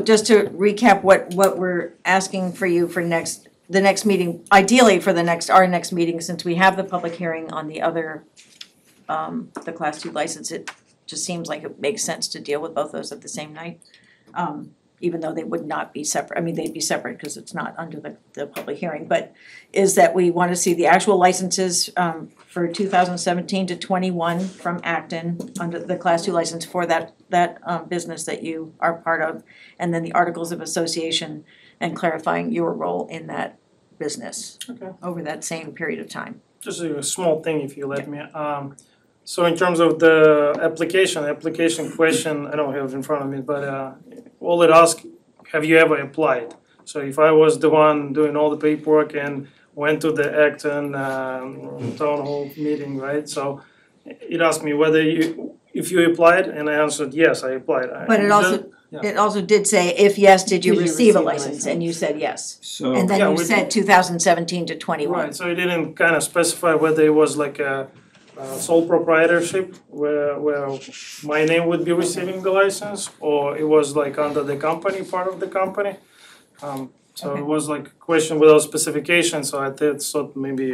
just to recap what we're asking for you for the next meeting, ideally for our next meeting, since we have the public hearing on the other, the Class 2 license, it just seems like it makes sense to deal with both those at the same night. Even though they would not be separate, they'd be separate because it's not under the public hearing, but is that we want to see the actual licenses for 2017 to 21 from Acton under the Class 2 license for that business that you are part of, and then the articles of association and clarifying your role in that business Okay. over that same period of time. Just a small thing if you let me. So in terms of the application question, I don't have it in front of me, but all it asks, have you ever applied? So if I was the one doing all the paperwork and went to the Acton town hall meeting, right? So it asked me if you applied, and I answered yes, I applied. But it also did say, if yes, did you receive a license? And you said yes. So. And then you said 2017 to 21. Right, so it didn't kind of specify whether it was like a sole proprietorship where my name would be receiving the license, or it was like under the company, part of the company. So it was like a question without specification, so I thought maybe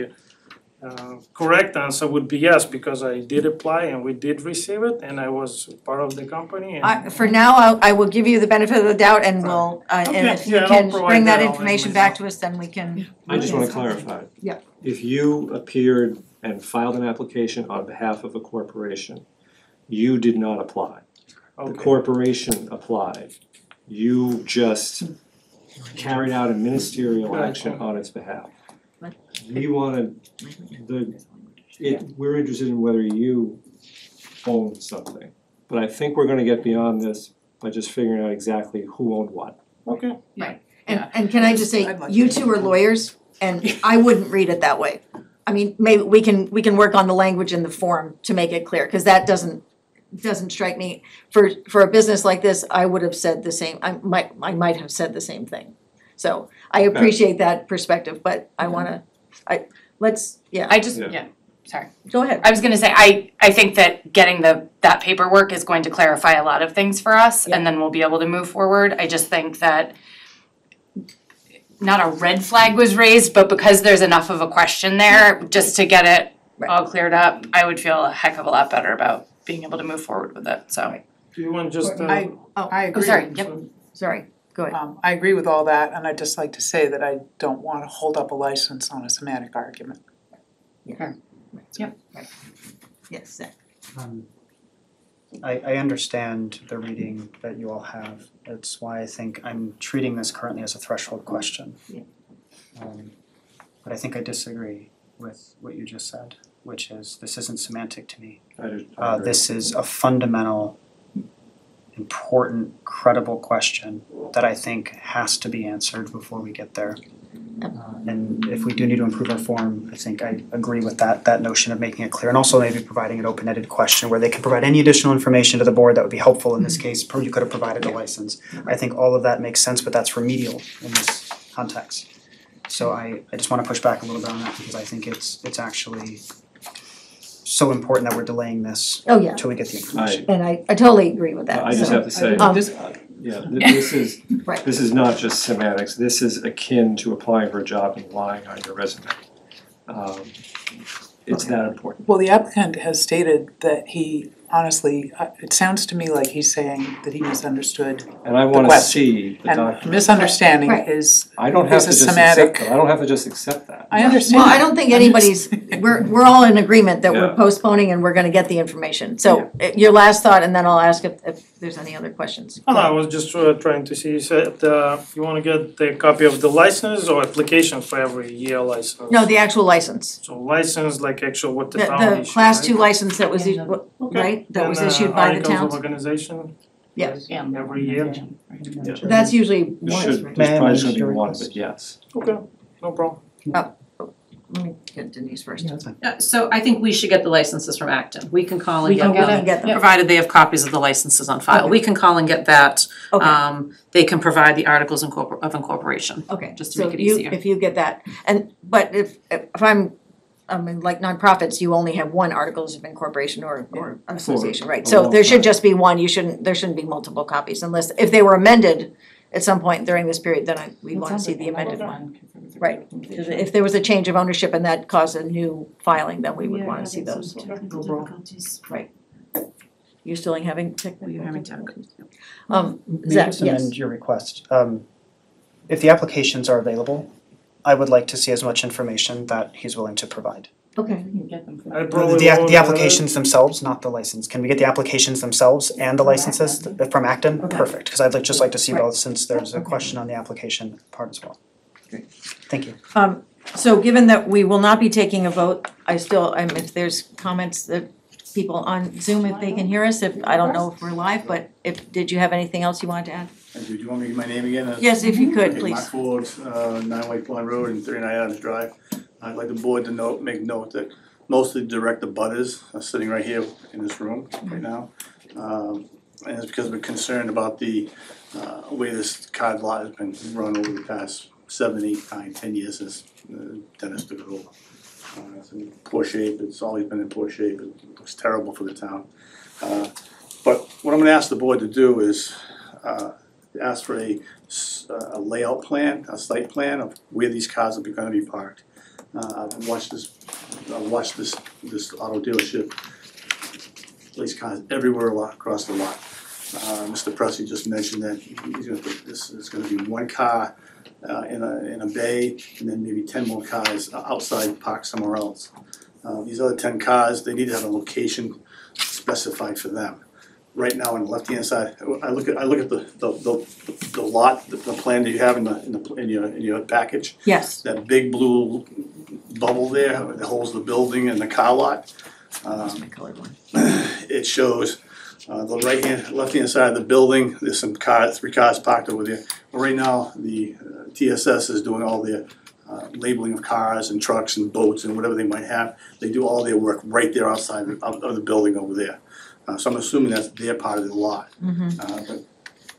correct answer would be yes, because I did apply and we did receive it, and I was part of the company. And For now, I will give you the benefit of the doubt, and we'll, and if you can bring that information back to us, then we can. I just wanna clarify. Yeah. If you appeared and filed an application on behalf of a corporation, you did not apply. The corporation applied. You just carried out a ministerial action on its behalf. We we're interested in whether you own something. But I think we're gonna get beyond this by just figuring out exactly who owned what. Okay. Right, and can I just say, you two are lawyers, and I wouldn't read it that way. I mean, maybe we can work on the language in the form to make it clear, cause that doesn't strike me. For a business like this, I would have said the same, I might have said the same thing. So I appreciate that perspective, but I just, sorry. Go ahead. I was gonna say, I think that getting that paperwork is going to clarify a lot of things for us, and then we'll be able to move forward. I just think that not a red flag was raised, but because there's enough of a question there, just to get it all cleared up, I would feel a heck of a lot better about being able to move forward with it, so. Do you want just? I agree. Sorry, yep. Sorry, go ahead. I agree with all that, and I'd just like to say that I don't want to hold up a license on a semantic argument. Yes, Zach. I understand the reading that you all have. That's why I think I'm treating this currently as a threshold question. But I think I disagree with what you just said, which is this isn't semantic to me. I agree. This is a fundamental, important, credible question that I think has to be answered before we get there. And if we do need to improve our form, I think I agree with that notion of making it clear, and also maybe providing an open-ended question where they can provide any additional information to the board that would be helpful in this case. You could have provided a license. I think all of that makes sense, but that's remedial in this context. So I just want to push back a little bit on that, because I think it's actually so important that we're delaying this until we get the information. And I totally agree with that. I just have to say, this is not just semantics, this is akin to applying for a job and lying on your resume. It's that important. Well, the applicant has stated that he honestly, it sounds to me like he's saying that he misunderstood And I wanna see the and document. misunderstanding is I don't have to a just semantic. accept that, I don't have to just accept that. I understand. Well, I don't think anybody's, we're all in agreement that we're postponing and we're gonna get the information. So your last thought, and then I'll ask if there's any other questions. Oh, no, I was just trying to see, you said you wanna get the copy of the license or application for every year license? No, the actual license. So license, like actual what the The town issued, class right? 2 license that was, right, that was issued by the Articles towns. of organization Yes. every year? That's usually There once, should, right? there's probably should be one, but yes. Okay, no problem. Let me get Denise first. So I think we should get the licenses from Acton. We can call and We can get them, get them. provided they have copies of the licenses on file. Okay. We can call and get that. Okay. They can provide the articles of incorporation. Okay, just to so make it you, easier. if you get that, but if I mean, like nonprofits, you only have one articles of incorporation or association, right? So there should just be one, there shouldn't be multiple copies unless, if they were amended at some point during this period, then we wanna see the amended one. Right, if there was a change of ownership and that caused a new filing, then we would wanna see those. Right. You still having technical difficulties? Zach, Just amend your request. If the applications are available, I would like to see as much information that he's willing to provide. Okay. The applications themselves, not the license. Can we get the applications themselves and the licenses from Acton? Okay. Perfect, because I'd just like to see both, since there's a question on the application part as well. Great. Thank you. So given that we will not be taking a vote, if there's comments that people on Zoom if they can hear us, I don't know if we're live, but did you have anything else you wanted to add? Do you want me to give my name again? Yes, if you could, Okay, please. Mark Forbes, 9 White Pond Road and 39 Adams Drive. I'd like the board to make note that most of the direct abutters are sitting right here in this room right now. And it's because we're concerned about the way this card lot has been run over the past 7, 8, 9, 10 years since Dennis took it over. It's in poor shape, it's always been in poor shape, it looks terrible for the town. But what I'm gonna ask the board to do is ask for a layout plan, a site plan of where these cars are gonna be parked. I've watched this auto dealership place cars everywhere across the lot. Mr. Pressey just mentioned that he's gonna put this is gonna be one car in a bay, and then maybe 10 more cars outside parked somewhere else. These other 10 cars, they need to have a location specified for them. Right now on the left-hand side, I look at the lot, the plan that you have in your package. Yes. That big blue bubble there that holds the building and the car lot. That's my colored one. It shows the left-hand side of the building. There's some cars, 3 cars parked over there. But right now, the TSS is doing all their labeling of cars and trucks and boats and whatever they might have. They do all their work right there outside of the building over there. So I'm assuming that's their part of the lot. But the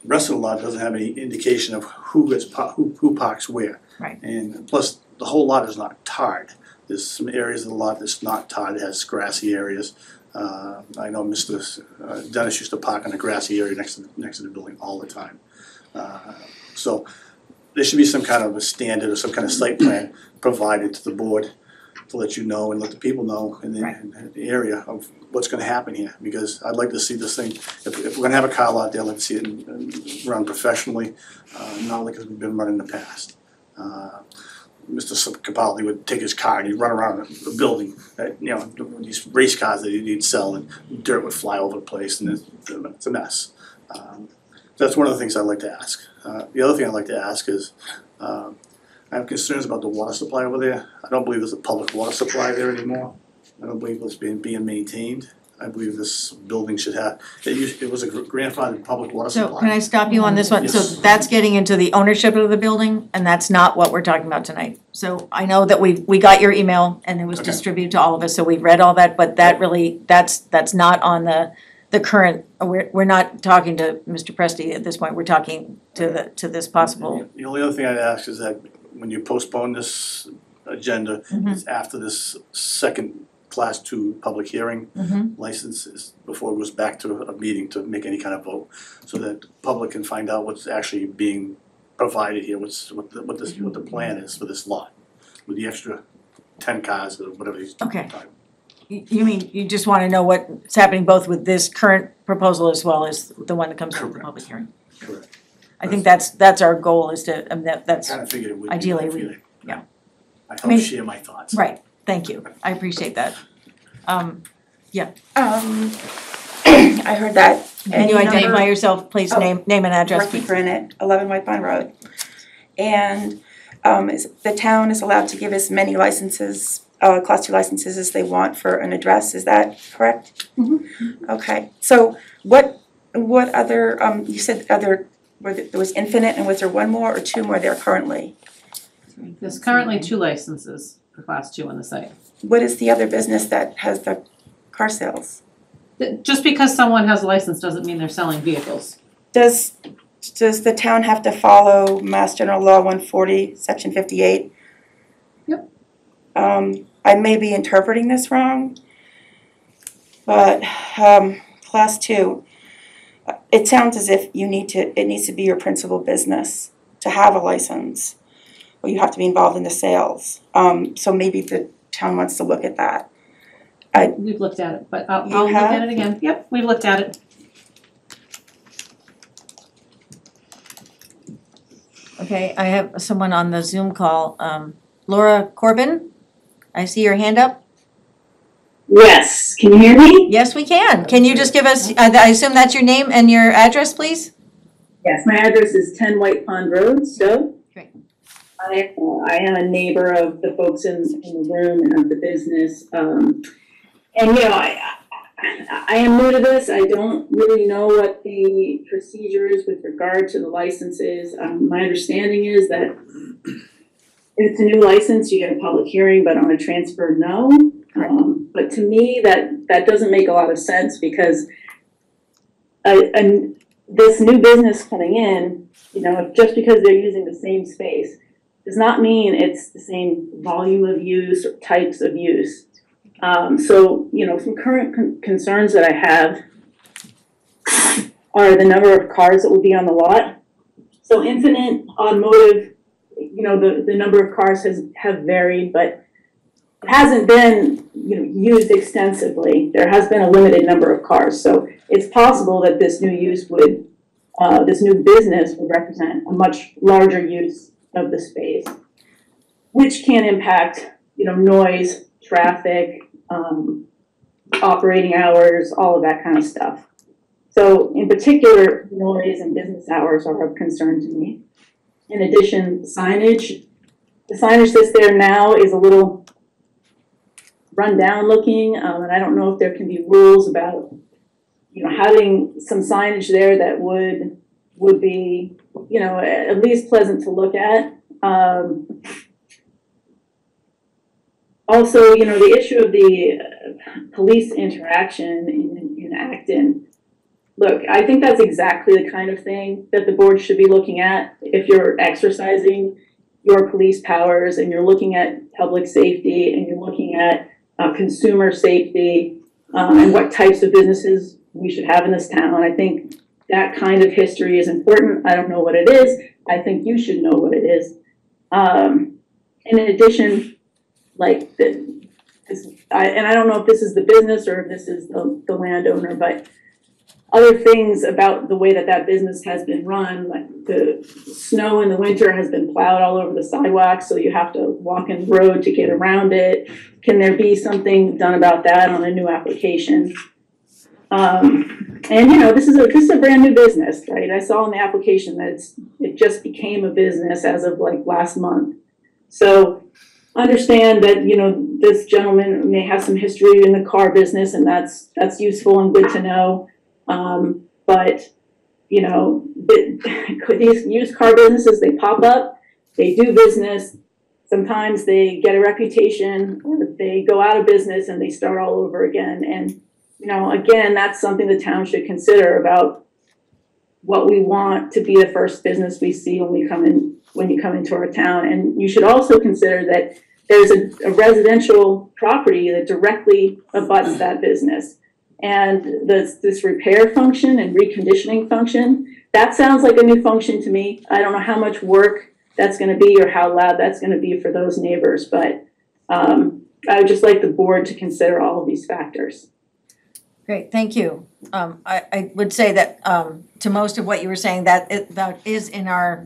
rest of the lot doesn't have any indication of who parks where. Right. And plus, the whole lot is not tarred. There's some areas of the lot that's not tarred. It has grassy areas. I know Mr. Dennis used to park in a grassy area next to the building all the time. So there should be some kind of a standard or some kind of site plan provided to the board to let you know and let the people know in the area of what's gonna happen here, because I'd like to see this thing, if we're gonna have a car lot there, I'd like to see it run professionally, not like it's been run in the past. Mr. Capaldi would take his car and he'd run around the building, these race cars that he'd sell, and dirt would fly over the place, and it's a mess. That's one of the things I'd like to ask. The other thing I'd like to ask is, I have concerns about the water supply over there. I don't believe there's a public water supply there anymore. I don't believe it's being maintained. I believe this building should have, it was a grandfathered public water supply. So can I stop you on this one? Yes. So that's getting into the ownership of the building, and that's not what we're talking about tonight. So I know that we got your email and it was distributed to all of us, so we've read all that, but that really, that's not on the current, we're not talking to Mr. Presti at this point, we're talking to this possible. The only other thing I'd ask is that when you postpone this agenda, it's after this second class 2 public hearing licenses, before it goes back to a meeting to make any kind of vote, so that the public can find out what's actually being provided here, what the plan is for this lot, with the extra 10 cars or whatever he's talking. You mean, you just wanna know what's happening both with this current proposal as well as the one that comes from the public hearing? Correct. I think that's our goal, is to, that's Kind of figured it would be. ideally, I mean, help share my thoughts. right, thank you, I appreciate that. I heard that. Can you identify yourself, please, name and address, Ricky please? Granite, 11 White Pond Road. And the town is allowed to give as many licenses, class 2 licenses as they want for an address, is that correct? Okay, so what other, you said there was Infinite, and was there one more or 2 more there currently? There's currently 2 licenses for class 2 on the site. What is the other business that has the car sales? Just because someone has a license doesn't mean they're selling vehicles. Does the town have to follow Mass General Law 140, Section 58? Yep. I may be interpreting this wrong, but class 2, it sounds as if it needs to be your principal business to have a license, or you have to be involved in the sales. So maybe the town wants to look at that. We've looked at it, but I'll look at it again. Yep, we've looked at it. Okay, I have someone on the Zoom call, Laura Corbin, I see your hand up. Yes, can you hear me? Yes, we can. Can you just give us, I assume that's your name and your address, please? Yes, my address is 10 White Pond Road, Stowe. Great. I am a neighbor of the folks in the room and of the business. And I am new to this. I don't really know what the procedure is with regard to the licenses. My understanding is that if it's a new license, you get a public hearing, but on a transfer, no. But to me, that doesn't make a lot of sense because this new business coming in, you know, just because they're using the same space does not mean it's the same volume of use or types of use. So, you know, some current concerns that I have are the number of cars that will be on the lot. So Infinite Automotive, you know, the number of cars have varied, but it hasn't been, you know, used extensively. There has been a limited number of cars. So it's possible that this new use would, this new business would represent a much larger use of the space, which can impact, you know, noise, traffic, operating hours, all of that kind of stuff. So in particular, noise and business hours are of concern to me. In addition, the signage that's there now is a little run down looking, and I don't know if there can be rules about, you know, having some signage there that would be, you know, at least pleasant to look at. Also, you know, the issue of the police interaction in Acton. Look, I think that's exactly the kind of thing that the board should be looking at if you're exercising your police powers and you're looking at public safety and you're looking at consumer safety and what types of businesses we should have in this town. I think that kind of history is important. I don't know what it is. I think you should know what it is. In addition, like and I don't know if this is the business or if this is the landowner, but other things about the way that business has been run, like the snow in the winter has been plowed all over the sidewalk, so you have to walk in the road to get around it. Can there be something done about that on a new application? And you know, this is a brand new business, right? I saw in the application that it just became a business as of like last month. So understand that, you know, this gentleman may have some history in the car business, and that's useful and good to know. But you know, these used car businesses, they pop up, they do business. Sometimes they get a reputation, or they go out of business and they start all over again. And you know, again, that's something the town should consider about what we want to be the first business we see when you come into our town. And you should also consider that there's a residential property that directly abuts that business. And this repair function and reconditioning function, that sounds like a new function to me. I don't know how much work that's going to be or how loud that's going to be for those neighbors, but I would just like the board to consider all of these factors. Great, thank you. I would say that to most of what you were saying, that is in our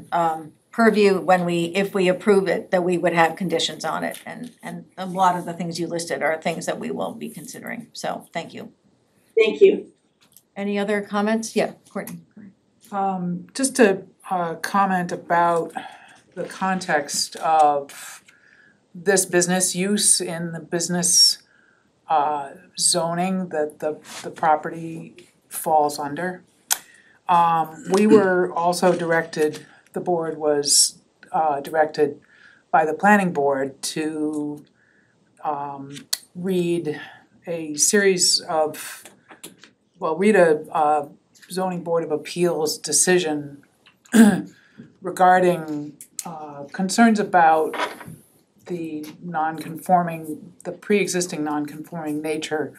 purview if we approve it, that we would have conditions on it. And a lot of the things you listed are things that we will be considering. So thank you. Thank you. Any other comments? Yeah, Courtney. Just to comment about the context of this business use in the business zoning that the property falls under. We were also directed, the board was directed by the planning board to read a series of, read a zoning board of appeals decision regarding concerns about the pre-existing non-conforming nature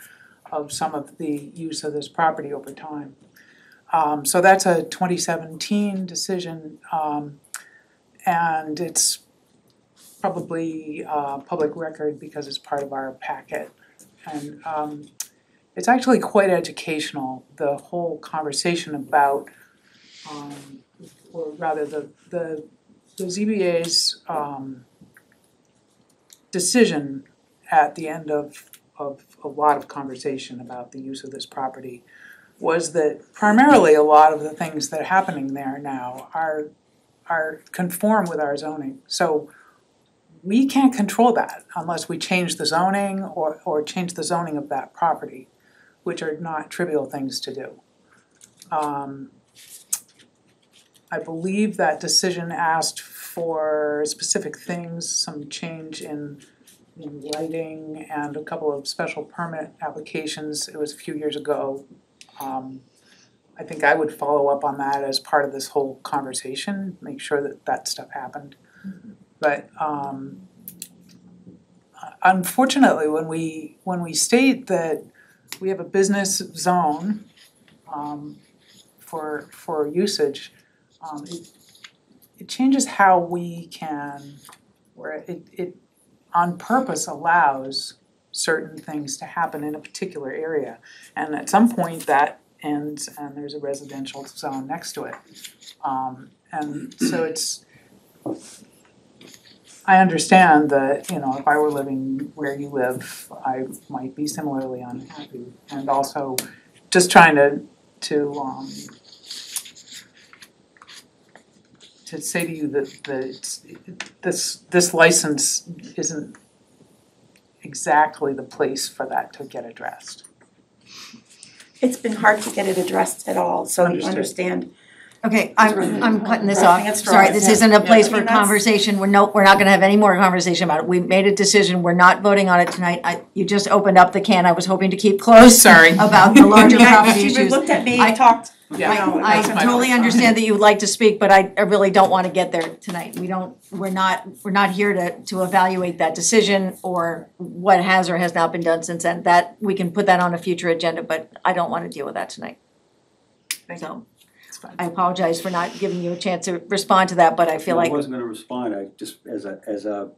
of some of the use of this property over time. So that's a 2017 decision, and it's probably public record because it's part of our packet. And it's actually quite educational, the whole conversation about, or rather the ZBA's decision at the end of a lot of conversation about the use of this property was that primarily a lot of the things that are happening there now are conform with our zoning. So we can't control that unless we change the zoning or change the zoning of that property. which are not trivial things to do. I believe that decision asked for specific things, some change in lighting and a couple of special permit applications. It was a few years ago. I think I would follow up on that as part of this whole conversation, make sure that that stuff happened. But unfortunately, when we state that we have a business zone for usage, it changes how we can, where it on purpose allows certain things to happen in a particular area. And at some point that ends and there's a residential zone next to it. And so I understand that, if I were living where you live, I might be similarly unhappy. And also just trying to say to you that this license isn't exactly the place for that to get addressed. It's been hard to get it addressed at all, so you understand. Okay, I'm cutting this off. Sorry, this isn't a place for conversation. We're not gonna have any more conversation about it. We made a decision. We're not voting on it tonight. You just opened up the can. I was hoping to keep closed. Sorry. About the larger property issues. She looked at me, I talked. I totally understand that you would like to speak, but I really don't wanna get there tonight. We're not here to evaluate that decision or what has or has not been done since then. That, we can put that on a future agenda, but I don't wanna deal with that tonight. So, I apologize for not giving you a chance to respond to that, but I feel like. I wasn't gonna respond, I just, as a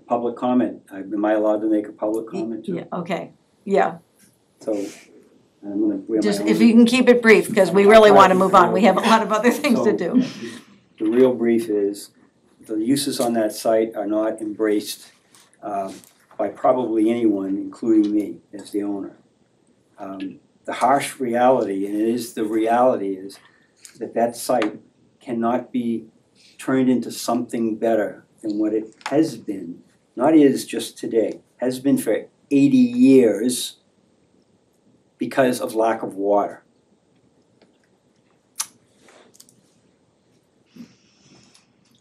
public comment, am I allowed to make a public comment too? Yeah, okay, yeah. So, I'm gonna wear my Just own- if you can keep it brief, because we really wanna move on, we have a lot of other things to do. The real brief is, the uses on that site are not embraced by probably anyone, including me as the owner. The harsh reality, and it is the reality, is that site cannot be turned into something better than what it has been. Not is just today, has been for 80 years because of lack of water.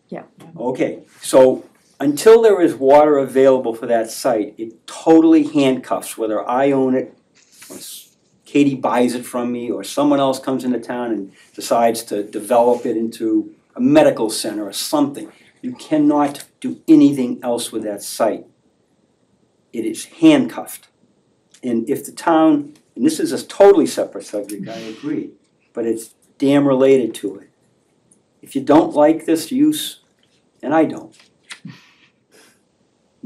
Yeah. Okay, so until there is water available for that site, it totally handcuffs whether I own it, or Katie buys it from me, or someone else comes into town and decides to develop it into a medical center or something. You cannot do anything else with that site. It is handcuffed. And if the town, and this is a totally separate subject, I agree, but it's damn related to it. If you don't like this use, and I don't,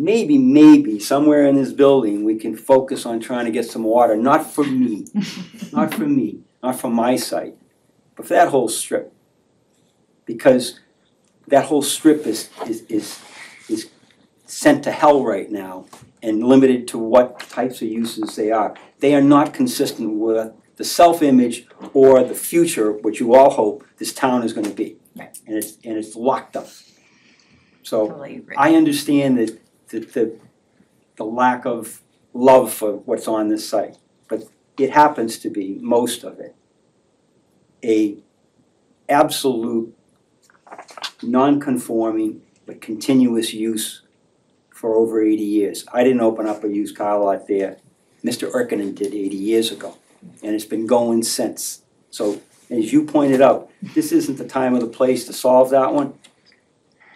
maybe somewhere in this building we can focus on trying to get some water, not for me, not for my site, but for that whole strip. Because that whole strip is sent to hell right now and limited to what types of uses they are. They are not consistent with the self-image or the future, which you all hope this town is gonna be. Right. And it's locked up. So Totally agree. I understand that the lack of love for what's on this site, but it happens to be, most of it, a absolute non-conforming but continuous use for over 80 years. I didn't open up a used car lot there. Mr. Erkinen did 80 years ago, and it's been going since. So, as you pointed out, this isn't the time or the place to solve that one,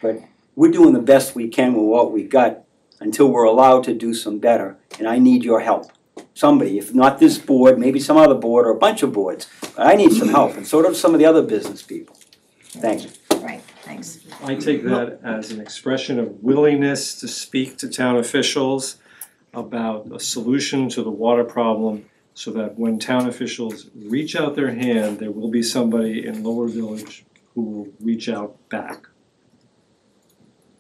but we're doing the best we can with what we got until we're allowed to do some better, and I need your help. Somebody, if not this board, maybe some other board or a bunch of boards, but I need some help, and so do some of the other business people. Thank you. Right, thanks. I take that as an expression of willingness to speak to town officials about a solution to the water problem, so that when town officials reach out their hand, there will be somebody in Lower Village who will reach out back.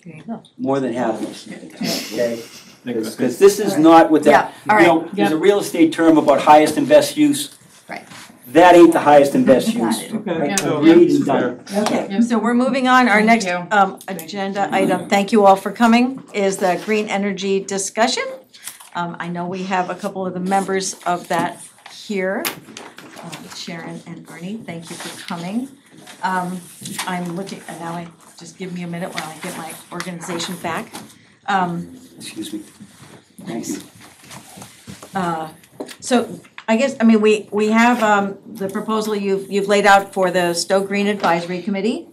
There you go. More than happy, okay? Because this is not what that, Yeah, all you know, right. there's a real estate term about highest and best use. Right. That ain't the highest and best Got use. it. Right? Agreed and done. Okay, so we're moving on. Our next agenda item, thank you all for coming, is the green energy discussion. I know we have a couple of the members of that here. Sharon and Arnie, thank you for coming. I'm looking, and now just give me a minute while I get my organization back. Excuse me. Nice. So I guess, I mean, we have the proposal you've laid out for the Stowe Green Advisory Committee.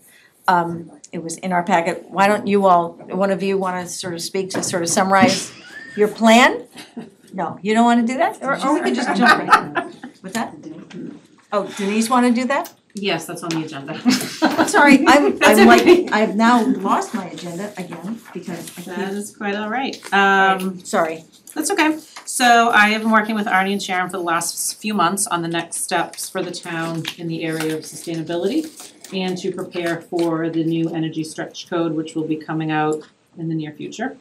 It was in our packet. Why don't you all, one of you wanna sort of speak to sort of summarize your plan? No, you don't wanna do that? Or we could just jump right in. What's that? Oh, Denise wanna do that? Yes, that's on the agenda. Sorry, I'm That's like, okay. I've now lost my agenda again because I That keep, is quite all right. sorry. That's okay. So I have been working with Arnie and Sharon for the last few months on the next steps for the town in the area of sustainability and to prepare for the new energy stretch code, which will be coming out in the near future.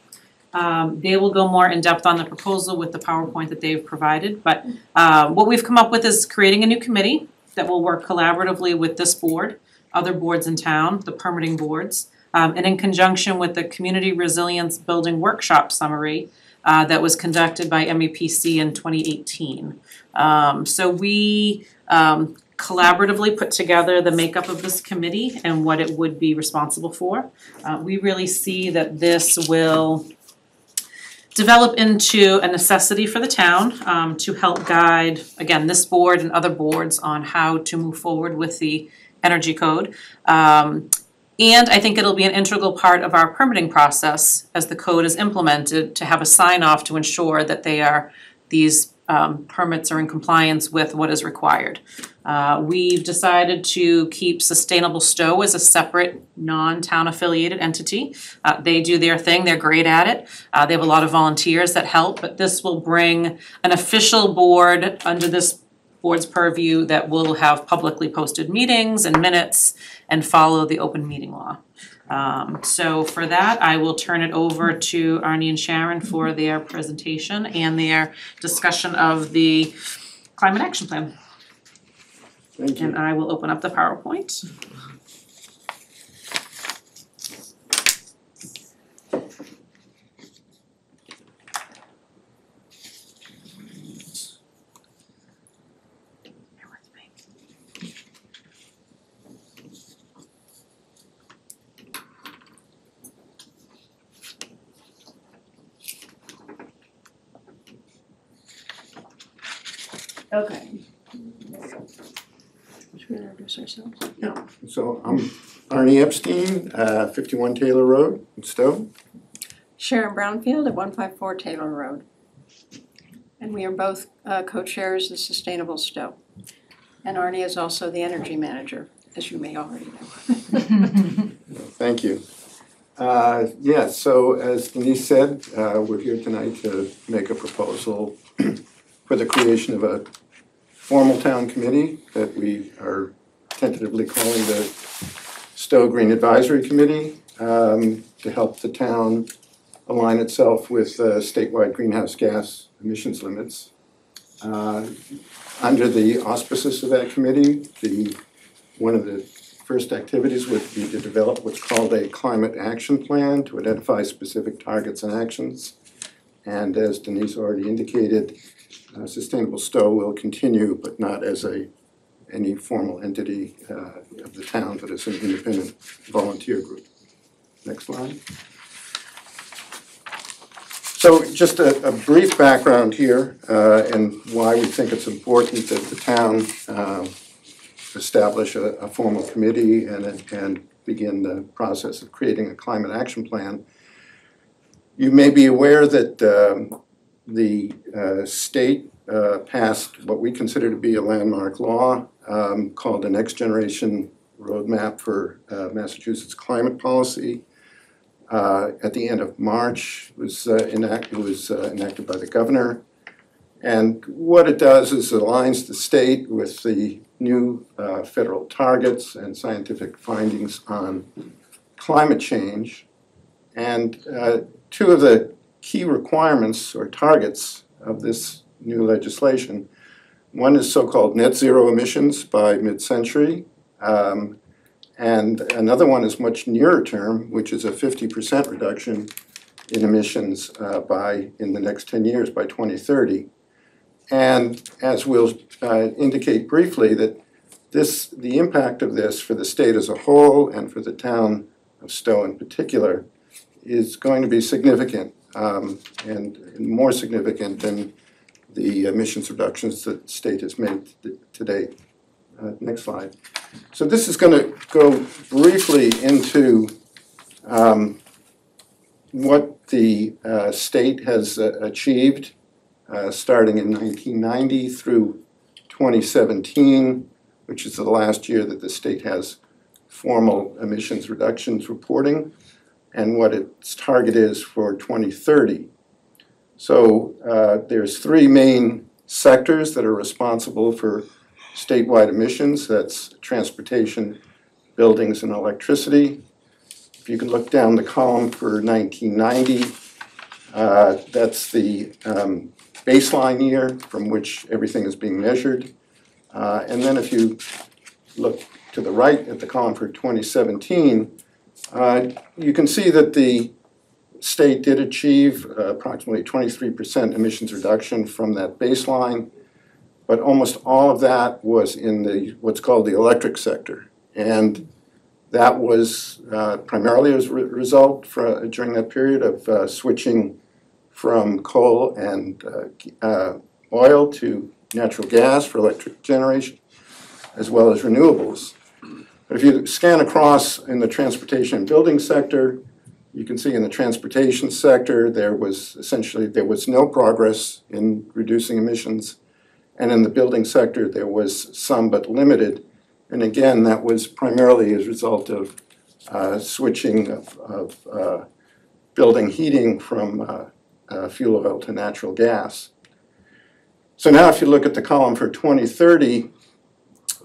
They will go more in depth on the proposal with the PowerPoint that they've provided, but what we've come up with is creating a new committee that will work collaboratively with this board, other boards in town, the permitting boards, and in conjunction with the Community Resilience Building Workshop Summary that was conducted by MEPC in 2018. So we collaboratively put together the makeup of this committee and what it would be responsible for. We really see that this will develop into a necessity for the town to help guide, again, this board and other boards on how to move forward with the energy code. And I think it'll be an integral part of our permitting process as the code is implemented to have a sign off to ensure that these permits are in compliance with what is required. We've decided to keep Sustainable Stowe as a separate, non-town affiliated entity. They do their thing, they're great at it. They have a lot of volunteers that help, but this will bring an official board under this board's purview that will have publicly posted meetings and minutes and follow the open meeting law. So for that, I will turn it over to Arnie and Sharon for their presentation and their discussion of the climate action plan. Thank you. And I will open up the PowerPoint. Okay. Should we introduce ourselves? No. So I'm Arnie Epstein, 51 Taylor Road in Stowe. Sharon Brownfield at 154 Taylor Road. And we are both co-chairs of Sustainable Stowe. And Arnie is also the energy manager, as you may already know. Thank you. So as Denise said, we're here tonight to make a proposal for the creation of a formal town committee that we are tentatively calling the Stowe Green Advisory Committee to help the town align itself with statewide greenhouse gas emissions limits. Under the auspices of that committee, one of the first activities would be to develop what's called a climate action plan to identify specific targets and actions. And as Denise already indicated, Sustainable Stowe will continue, but not as any formal entity of the town, but as an independent volunteer group. Next slide. So just a brief background here and why we think it's important that the town establish a formal committee and begin the process of creating a climate action plan. You may be aware that the state passed what we consider to be a landmark law called the Next Generation Roadmap for Massachusetts Climate Policy. At the end of March, it was enacted by the governor. And what it does is it aligns the state with the new federal targets and scientific findings on climate change. And two of the key requirements or targets of this new legislation, one is so-called net zero emissions by mid-century, and another one is much nearer term, which is a 50% reduction in emissions in the next 10 years by 2030. And as we'll indicate briefly, that the impact of this for the state as a whole and for the town of Stowe in particular is going to be significant, and more significant than the emissions reductions that the state has made to date. Next slide. So this is going to go briefly into what the state has achieved starting in 1990 through 2017, which is the last year that the state has formal emissions reductions reporting, and what its target is for 2030. So there's three main sectors that are responsible for statewide emissions. That's transportation, buildings, and electricity. If you can look down the column for 1990, that's the baseline year from which everything is being measured. And then if you look to the right at the column for 2017, you can see that the state did achieve approximately 23% emissions reduction from that baseline, but almost all of that was in the what's called the electric sector. And that was primarily as a result during that period of switching from coal and oil to natural gas for electric generation, as well as renewables. But if you scan across in the transportation and building sector, you can see in the transportation sector there was no progress in reducing emissions, and in the building sector there was some but limited. And again, that was primarily as a result of switching of building heating from fuel oil to natural gas. So now if you look at the column for 2030,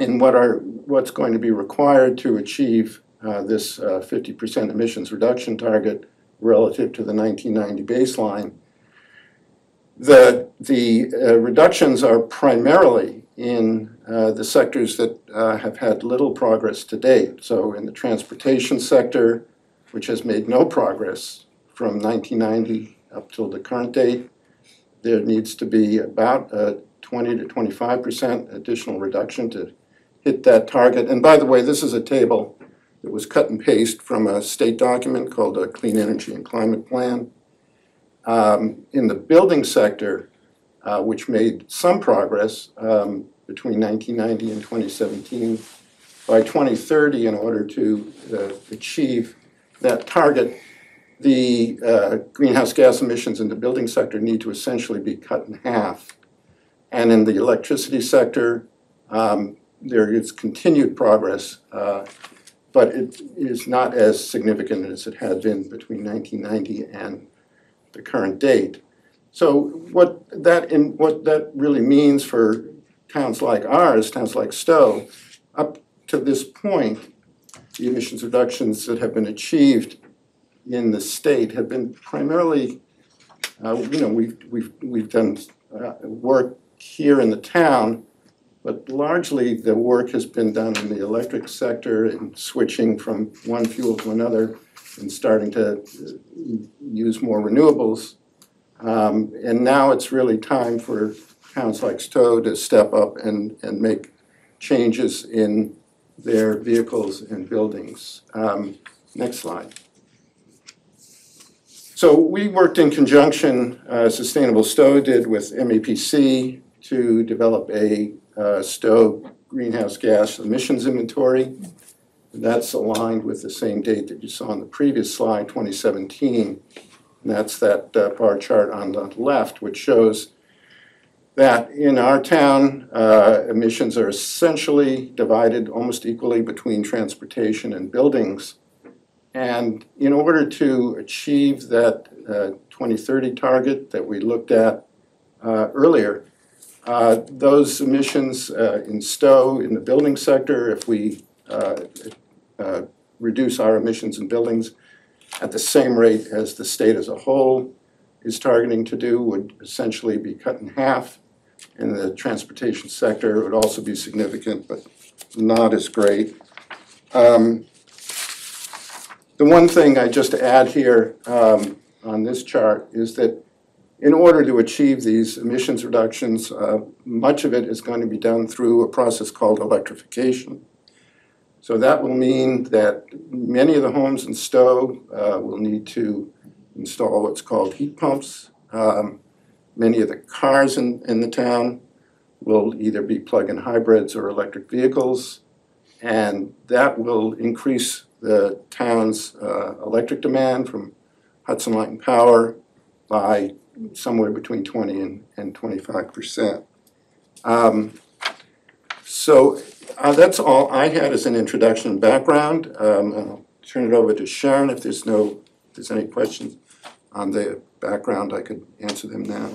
and what's going to be required to achieve this 50% emissions reduction target relative to the 1990 baseline, the reductions are primarily in the sectors that have had little progress to date. So in the transportation sector, which has made no progress from 1990 up till the current date, there needs to be about a 20 to 25% additional reduction to hit that target. And by the way, this is a table that was cut and paste from a state document called a Clean Energy and Climate Plan. In the building sector, which made some progress between 1990 and 2017, by 2030, in order to achieve that target, the greenhouse gas emissions in the building sector need to essentially be cut in half. And in the electricity sector, there is continued progress, but it is not as significant as it had been between 1990 and the current date. So what that really means for towns like ours, towns like Stowe, up to this point, the emissions reductions that have been achieved in the state have been primarily, we've done work here in the town, but largely the work has been done in the electric sector and switching from one fuel to another and starting to use more renewables. And now it's really time for towns like Stowe to step up and make changes in their vehicles and buildings. Next slide. So we worked in conjunction, Sustainable Stowe did, with MEPC to develop a Stowe greenhouse gas emissions inventory. That's aligned with the same date that you saw on the previous slide, 2017. And that's that bar chart on the left, which shows that in our town, emissions are essentially divided almost equally between transportation and buildings. And in order to achieve that 2030 target that we looked at earlier, those emissions in Stowe, in the building sector, if we reduce our emissions in buildings at the same rate as the state as a whole is targeting to do, would essentially be cut in half. In the transportation sector, it would also be significant, but not as great. The one thing I just add here on this chart is that in order to achieve these emissions reductions, much of it is going to be done through a process called electrification. So that will mean that many of the homes in Stowe will need to install what's called heat pumps. Many of the cars in the town will either be plug-in hybrids or electric vehicles, and that will increase the town's electric demand from Hudson Light and Power by somewhere between 20 and 25%. So that's all I had as an introduction and background. I'll turn it over to Sharon if there's any questions on the background. I could answer them now.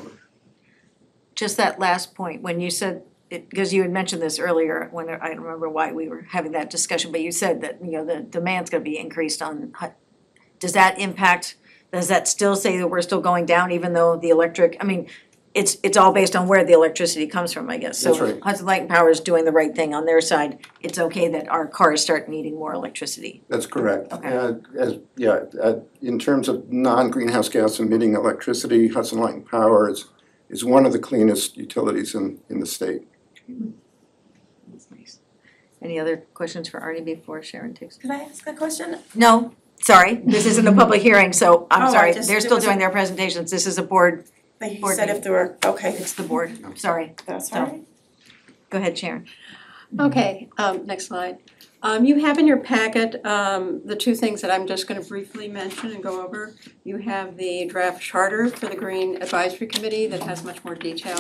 Just that last point, when you said, because you had mentioned this earlier, when I don't remember why we were having that discussion, but you said that, the demand's gonna be increased on, does that still say that we're still going down even though the electric, it's all based on where the electricity comes from, I guess. That's So right. Hudson Light and Power is doing the right thing on their side. It's okay that our cars start needing more electricity. That's correct. Okay. In terms of non-greenhouse gas emitting electricity, Hudson Light and Power is one of the cleanest utilities in the state. That's nice. Any other questions for Arnie before Sharon takes? Could I ask a question? No, sorry, this isn't a public hearing, so I'm Oh, sorry, there they're still was doing their presentations, this is a board, But you Board said if there were, okay, it's the board, sorry. that's So- all right. Go ahead, Sharon. Okay, next slide. You have in your packet, the two things that I'm just gonna briefly mention and go over. You have the draft charter for the Green Advisory Committee that has much more detail,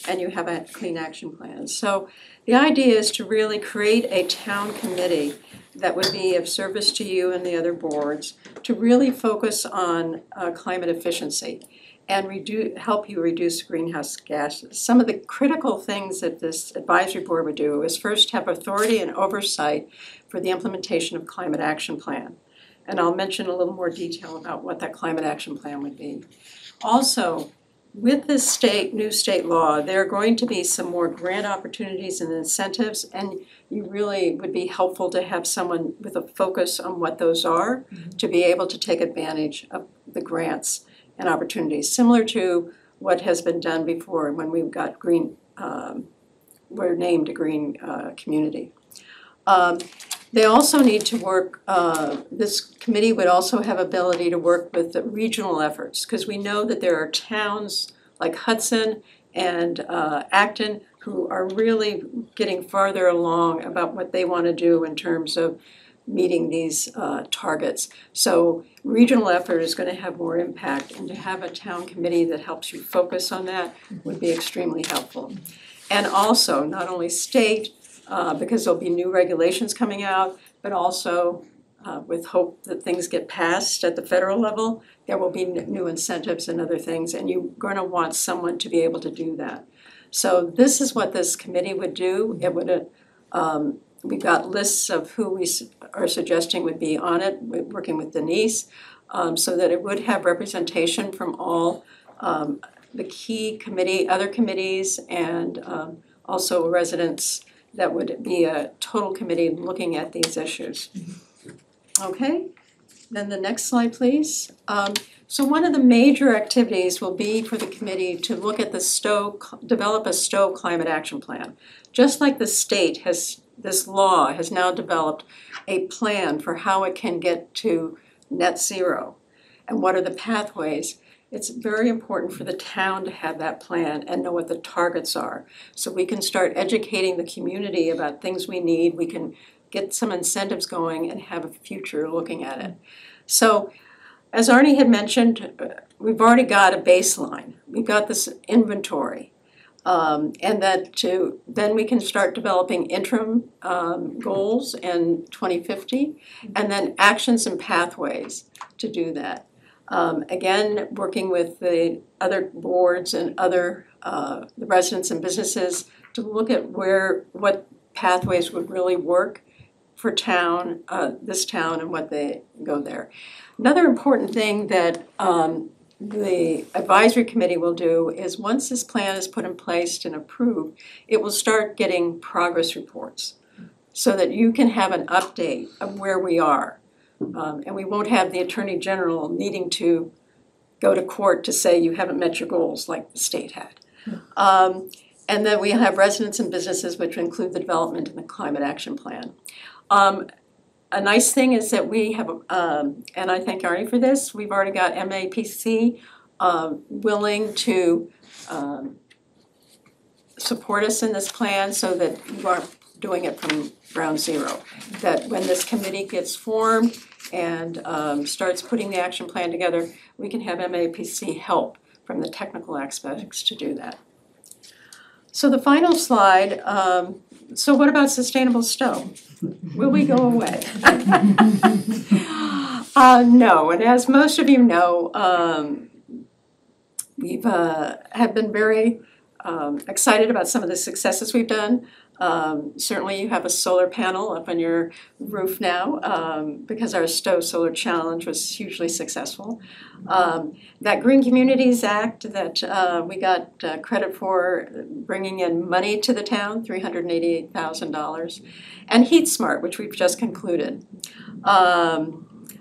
and you have a clean action plan. So the idea is to really create a town committee that would be of service to you and the other boards, to really focus on climate efficiency and help you reduce greenhouse gases. Some of the critical things that this advisory board would do is first have authority and oversight for the implementation of climate action plan. And I'll mention a little more detail about what that climate action plan would be. Also, with this new state law, there are going to be some more grant opportunities and incentives, and you really would be helpful to have someone with a focus on what those are to be able to take advantage of the grants and opportunities, similar to what has been done before when we've got green, we're named a green community. They also need to work, this committee would also have ability to work with the regional efforts, because we know that there are towns like Hudson and Acton who are really getting farther along about what they want to do in terms of meeting these targets. So regional effort is going to have more impact, and to have a town committee that helps you focus on that would be extremely helpful. And also, not only state, because there'll be new regulations coming out, but also with hope that things get passed at the federal level, there will be new incentives and other things, and you're going to want someone to be able to do that. So this is what this committee would do. It would we've got lists of who we are suggesting would be on it, we're working with Denise, so that it would have representation from all the key other committees, and also residents. That would be a total committee looking at these issues. Okay, then the next slide, please. So one of the major activities will be for the committee to look at develop a Stowe climate action plan. Just like the state this law has now developed a plan for how it can get to net zero and what are the pathways. It's very important for the town to have that plan and know what the targets are. So we can start educating the community about things we need. We can get some incentives going and have a future looking at it. So as Arnie had mentioned, we've already got a baseline. We've got this inventory. And then we can start developing interim goals in 2050, and then actions and pathways to do that. Again, working with the other boards and other the residents and businesses to look at what pathways would really work for this town and what they go there. Another important thing that the advisory committee will do is once this plan is put in place and approved, it will start getting progress reports so that you can have an update of where we are. And we won't have the Attorney General needing to go to court to say you haven't met your goals like the state had. And then we have residents and businesses, which include the development and the climate action plan. A nice thing is that we have, and I thank Arnie for this, we've already got MAPC willing to support us in this plan so that you aren't doing it from ground zero. That when this committee gets formed and starts putting the action plan together, we can have MAPC help from the technical aspects to do that. So the final slide, so what about sustainable Stowe? Will we go away? No, and as most of you know, we've have been very excited about some of the successes we've done. Certainly you have a solar panel up on your roof now because our Stowe Solar Challenge was hugely successful. That Green Communities Act that we got credit for bringing in money to the town, $388,000, and Heat Smart, which we've just concluded.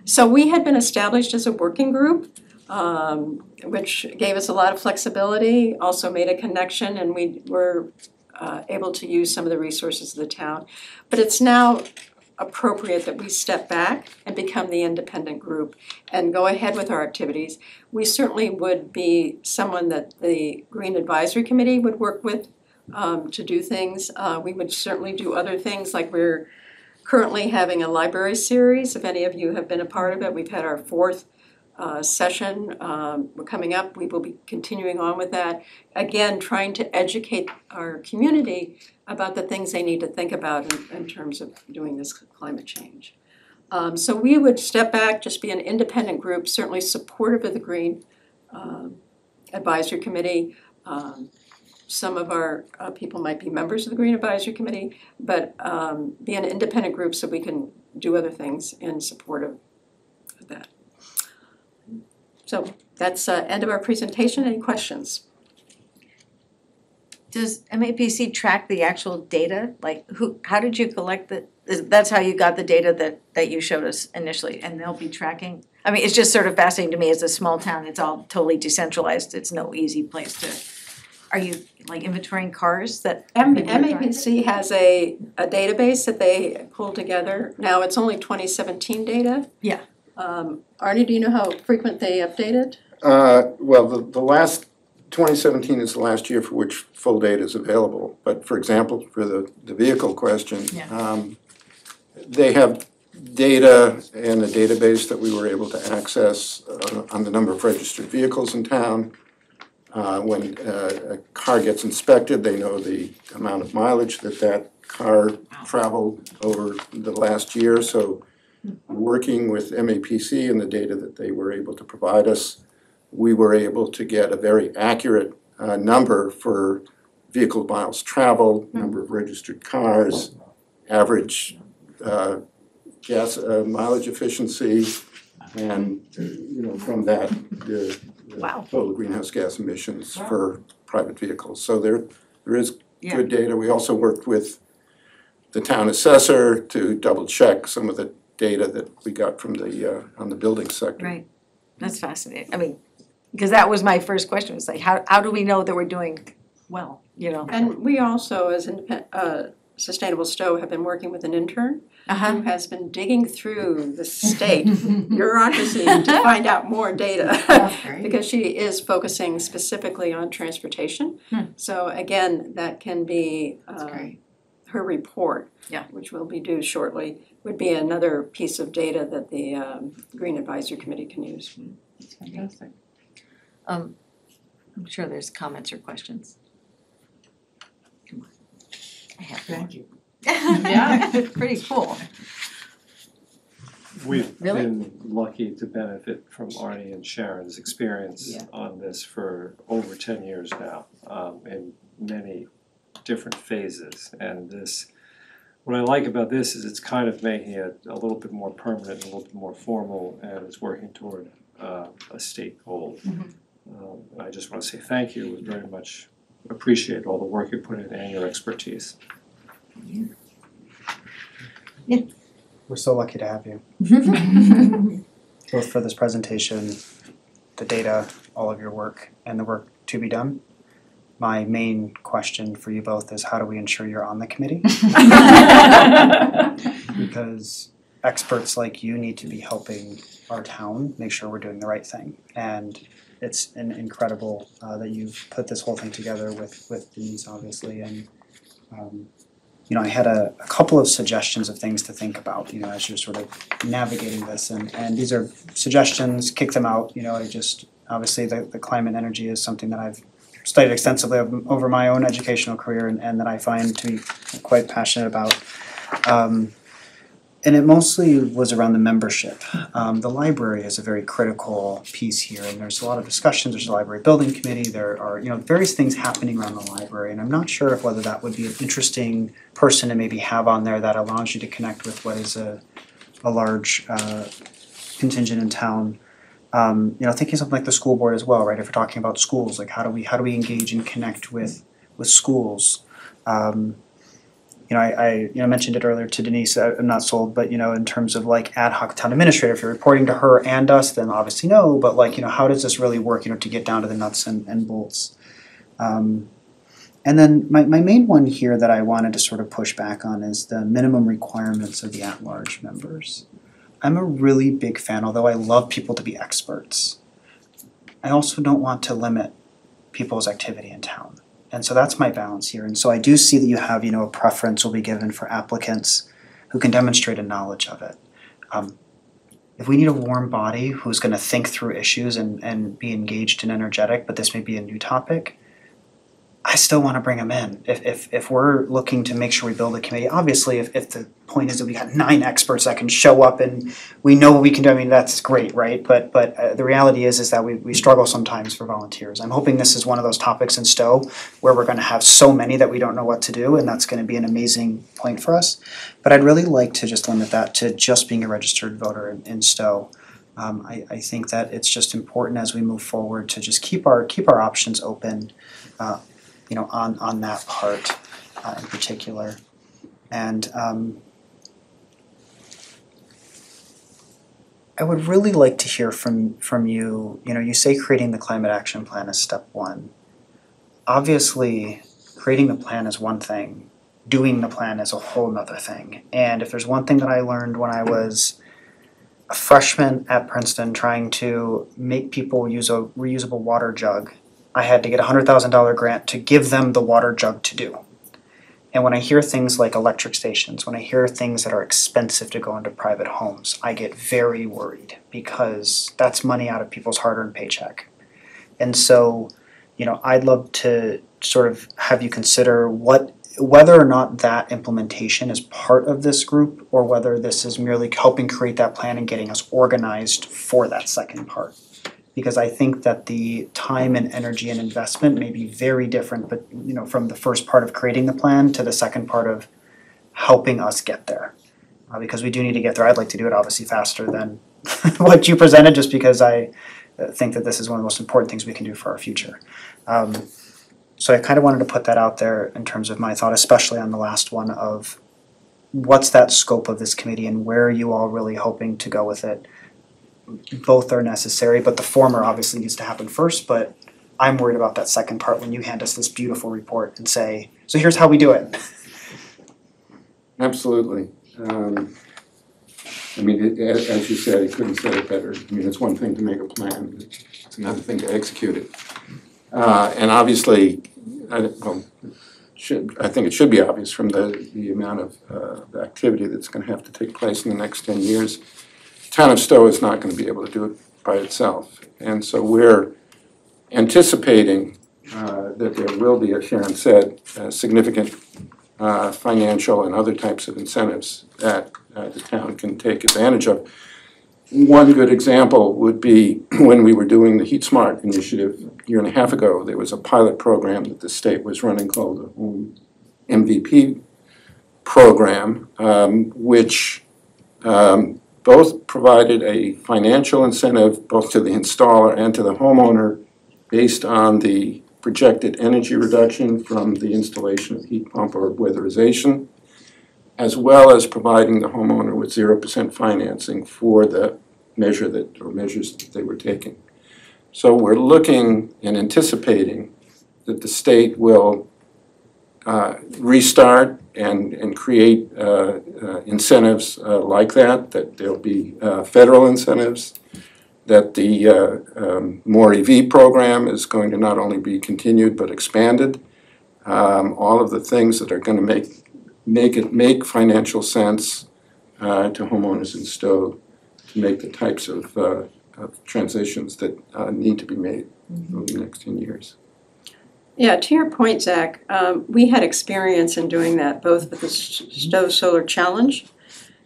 So we had been established as a working group, which gave us a lot of flexibility, also made a connection, and we were able to use some of the resources of the town. But it's now appropriate that we step back and become the independent group and go ahead with our activities. We certainly would be someone that the Green Advisory Committee would work with to do things. We would certainly do other things, like we're currently having a library series. If any of you have been a part of it, we've had our 4th session coming up. We will be continuing on with that. Again, trying to educate our community about the things they need to think about in terms of doing this climate change. So we would step back, just be an independent group, certainly supportive of the Green Advisory Committee. Some of our people might be members of the Green Advisory Committee, but be an independent group so we can do other things in support of that. So that's end of our presentation. Any questions? Does MAPC track the actual data? Like how did you collect that's how you got the data that you showed us initially, and they'll be tracking? I mean, it's just sort of fascinating to me as a small town, it's all totally decentralized, it's no easy place to, are you like inventorying cars that? MAPC has a database that they pull together. Now, it's only 2017 data. Yeah. Arnie, do you know how frequent they update it? Well, the last 2017 is the last year for which full data is available. But for example, for the vehicle question, they have data in a database that we were able to access on the number of registered vehicles in town. When a car gets inspected, they know the amount of mileage that car traveled over the last year. So working with MAPC and the data that they were able to provide us, we were able to get a very accurate number for vehicle miles traveled, number of registered cars, average gas mileage efficiency, and from that the total greenhouse gas emissions for private vehicles. So there is good data. We also worked with the town assessor to double check some of the data that we got from the on the building sector. Right, that's fascinating. I mean, because that was my first question, was like, how do we know that we're doing well, And we also, as Sustainable Stowe, have been working with an intern who has been digging through the state bureaucracy to find out more data because she is focusing specifically on transportation. So again, that can be her report, which will be due shortly, would be another piece of data that the Green Advisory Committee can use. That's fantastic. I'm sure there's comments or questions. Come on. I have Thank you. Yeah, pretty cool. We've been lucky to benefit from Arnie and Sharon's experience on this for over 10 years now, in many different phases. And what I like about this is it's kind of making it a little bit more permanent, a little bit more formal, and it's working toward a state goal. I just want to say thank you. We very much appreciate all the work you put in and your expertise. We're so lucky to have you. Both for this presentation the data, all of your work, and the work to be done. My main question for you both is how do we ensure you're on the committee? Because experts like you need to be helping our town make sure we're doing the right thing. And it's incredible that you've put this whole thing together with Denise, obviously. And you know, I had a couple of suggestions of things to think about, you know, as you're sort of navigating this. And these are suggestions, kick them out. You know, I just, obviously the climate energy is something that I've studied extensively over my own educational career and that I find to be quite passionate about. And it mostly was around the membership. The library is a very critical piece here, and there's a lot of discussions. There's a library building committee. There are, you know, various things happening around the library, and I'm not sure if whether that would be an interesting person to maybe have on there that allows you to connect with what is a large contingent in town. You know, thinking something like the school board as well, right? If we're talking about schools, like how do we engage and connect with schools? You know, I mentioned it earlier to Denise, I'm not sold, but you know, in terms of like ad hoc town administrator, if you're reporting to her and us, then obviously no, but like, you know, how does this really work, you know, to get down to the nuts and bolts? And then my main one here that I wanted to sort of push back on is the minimum requirements of the at-large members. I'm a really big fan, although I love people to be experts. I also don't want to limit people's activity in town. And so that's my balance here. And so I do see that you have, you know, a preference will be given for applicants who can demonstrate a knowledge of it. If we need a warm body who's going to think through issues and be engaged and energetic, but this may be a new topic, I still want to bring them in. If we're looking to make sure we build a committee, obviously if the point is that we got 9 experts that can show up and we know what we can do, I mean, that's great, right? But the reality is that we struggle sometimes for volunteers. I'm hoping this is one of those topics in Stowe where we're going to have so many that we don't know what to do, and that's going to be an amazing point for us. But I'd really like to just limit that to just being a registered voter in Stowe. I think that it's just important as we move forward to just keep our options open. You know, on that part in particular. And I would really like to hear from you, you know, you say creating the climate action plan is step 1. Obviously, creating the plan is one thing, doing the plan is a whole nother thing. And if there's one thing that I learned when I was a freshman at Princeton trying to make people use a reusable water jug, I had to get a $100,000 grant to give them the water jug to do. And when I hear things like electric stations, when I hear things that are expensive to go into private homes, I get very worried because that's money out of people's hard-earned paycheck. And so, you know, I'd love to sort of have you consider whether or not that implementation is part of this group or whether this is merely helping create that plan and getting us organized for that second part. Because I think that the time and energy and investment may be very different, but you know, from the first part of creating the plan to the second part of helping us get there. Because we do need to get there. I'd like to do it obviously faster than what you presented, just because I think that this is one of the most important things we can do for our future. So I kind of wanted to put that out there in terms of my thought, especially on the last one of what's that scope of this committee and where are you all really hoping to go with it. Both are necessary, but the former obviously needs to happen first, but I'm worried about that second part when you hand us this beautiful report and say, so here's how we do it. Absolutely. I mean, as you said, you couldn't say it better. I mean, it's one thing to make a plan, it's another thing to execute it. And obviously, I think it should be obvious from the amount of activity that's going to have to take place in the next 10 years. Town of Stowe is not going to be able to do it by itself. And so we're anticipating that there will be, as Sharon said, significant financial and other types of incentives that the town can take advantage of. One good example would be when we were doing the Heat Smart initiative a year and a half ago, there was a pilot program that the state was running called the Home MVP program, which both provided a financial incentive both to the installer and to the homeowner based on the projected energy reduction from the installation of heat pump or weatherization, as well as providing the homeowner with 0% financing for the measures that they were taking. So we're looking and anticipating that the state will restart and create incentives like that there'll be federal incentives, that the War EV program is going to not only be continued but expanded. All of the things that are going to make financial sense to homeowners in Stowe to make the types of transitions that need to be made over the next 10 years. Yeah, to your point, Zach, we had experience in doing that, both with the Stowe Solar Challenge,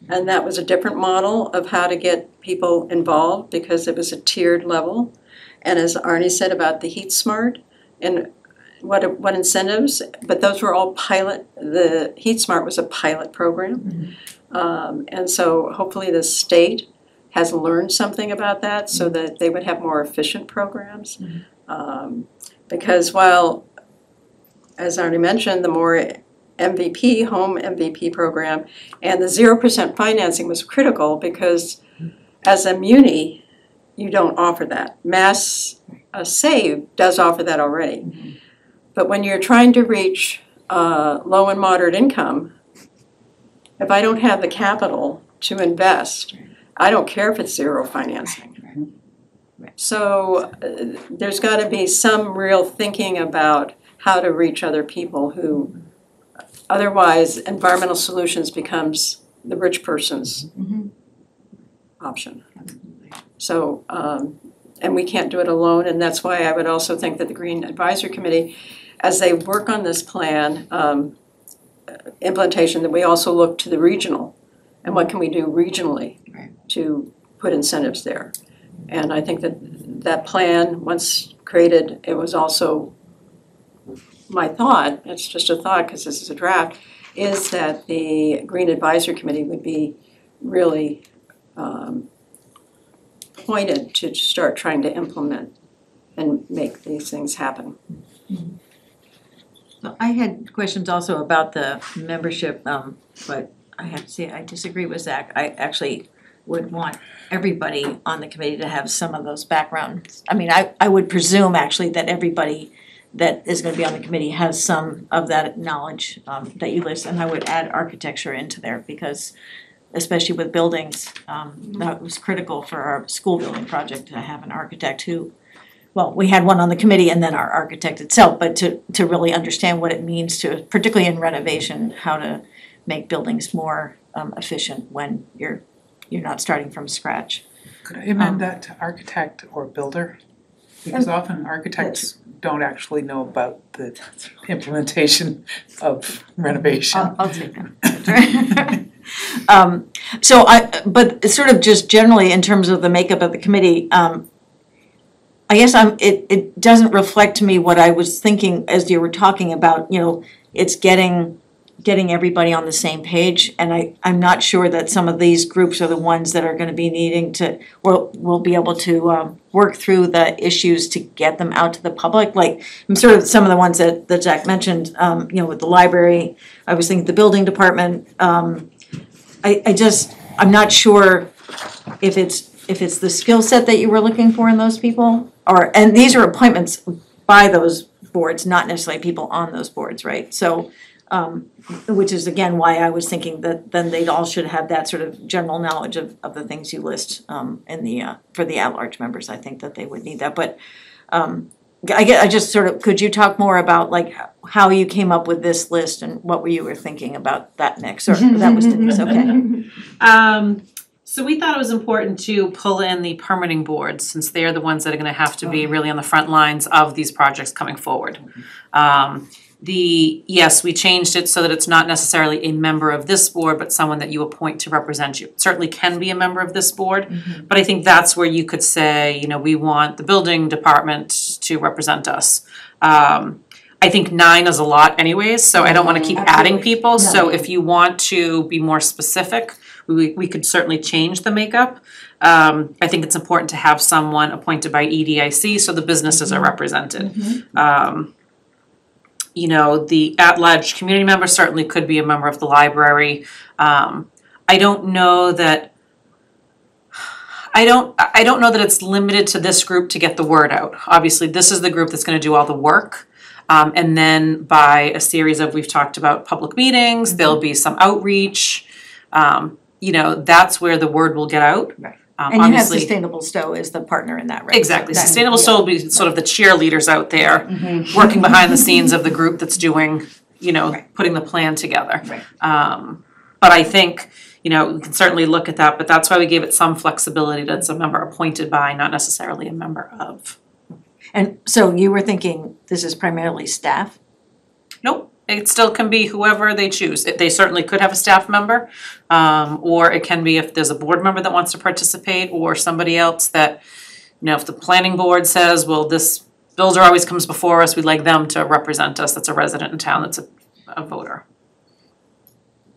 and that was a different model of how to get people involved because it was a tiered level. And as Arnie said about the Heat Smart and what incentives, but those were all pilot. The Heat Smart was a pilot program. And so hopefully the state has learned something about that so that they would have more efficient programs. Because while, as I already mentioned, the more MVP, home MVP program, and the 0% financing was critical because as a muni, you don't offer that. Mass Save does offer that already. But when you're trying to reach low and moderate income, if I don't have the capital to invest, I don't care if it's zero financing. So there's got to be some real thinking about how to reach other people who, otherwise environmental solutions becomes the rich person's option. So, and we can't do it alone, and that's why I would also think that the Green Advisory Committee, as they work on this plan, implementation, that we also look to the regional, and what can we do regionally to put incentives there. And I think that that plan, once created, it was also my thought, it's just a thought because this is a draft, is that the Green Advisory Committee would be really pointed to start trying to implement and make these things happen. So I had questions also about the membership, but I have to say I disagree with Zach. I actually would want everybody on the committee to have some of those backgrounds. I mean, I would presume actually that everybody that is gonna be on the committee has some of that knowledge that you list, and I would add architecture into there because especially with buildings, that was critical for our school building project to have an architect who, well, we had one on the committee and then our architect itself, but to really understand what it means to, particularly in renovation, how to make buildings more efficient when you're not starting from scratch. Could I amend that to architect or builder? Because often architects don't actually know about the implementation of renovation. I'll take that. But it's sort of just generally in terms of the makeup of the committee, I guess it doesn't reflect to me what I was thinking as you were talking about, it's getting everybody on the same page, and I'm not sure that some of these groups are the ones that are gonna be needing to, will be able to work through the issues to get them out to the public, like, I'm sort of some of the ones that Jack mentioned, with the library, I was thinking the building department, I'm not sure if it's the skill set that you were looking for in those people, and these are appointments by those boards, not necessarily people on those boards, right? So, which is again why I was thinking that then they all should have that sort of general knowledge of the things you list in the for the at-large members. I think that they would need that, but I just sort of, could you talk more about like how you came up with this list and what you were thinking about that mix, or that was Denise, okay. So we thought it was important to pull in the permitting boards since they're the ones that are gonna have to be really on the front lines of these projects coming forward. Yes, we changed it so that it's not necessarily a member of this board, but someone that you appoint to represent you. It certainly can be a member of this board, but I think that's where you could say, we want the building department to represent us. I think 9 is a lot anyways, so I don't wanna keep adding people, so if you want to be more specific, we could certainly change the makeup. I think it's important to have someone appointed by EDIC so the businesses are represented. The at-large community member certainly could be a member of the library. I don't know that, I don't know that it's limited to this group to get the word out. Obviously, this is the group that's gonna do all the work. And then by a series of, we've talked about public meetings, there'll be some outreach. You know, that's where the word will get out. Right. And you have Obviously, Sustainable Stow as the partner in that, right? exactly, So that- Sustainable Stow will be sort of the cheerleaders out there, working behind the scenes of the group that's doing, you know, putting the plan together. But I think, you know, we can certainly look at that, but that's why we gave it some flexibility that it's a member appointed by, not necessarily a member of. And so you were thinking this is primarily staff? Nope, it still can be whoever they choose. They certainly could have a staff member, or it can be if there's a board member that wants to participate, or somebody else that, you know, if the planning board says, well, this builder always comes before us, we'd like them to represent us, that's a resident in town, that's a voter.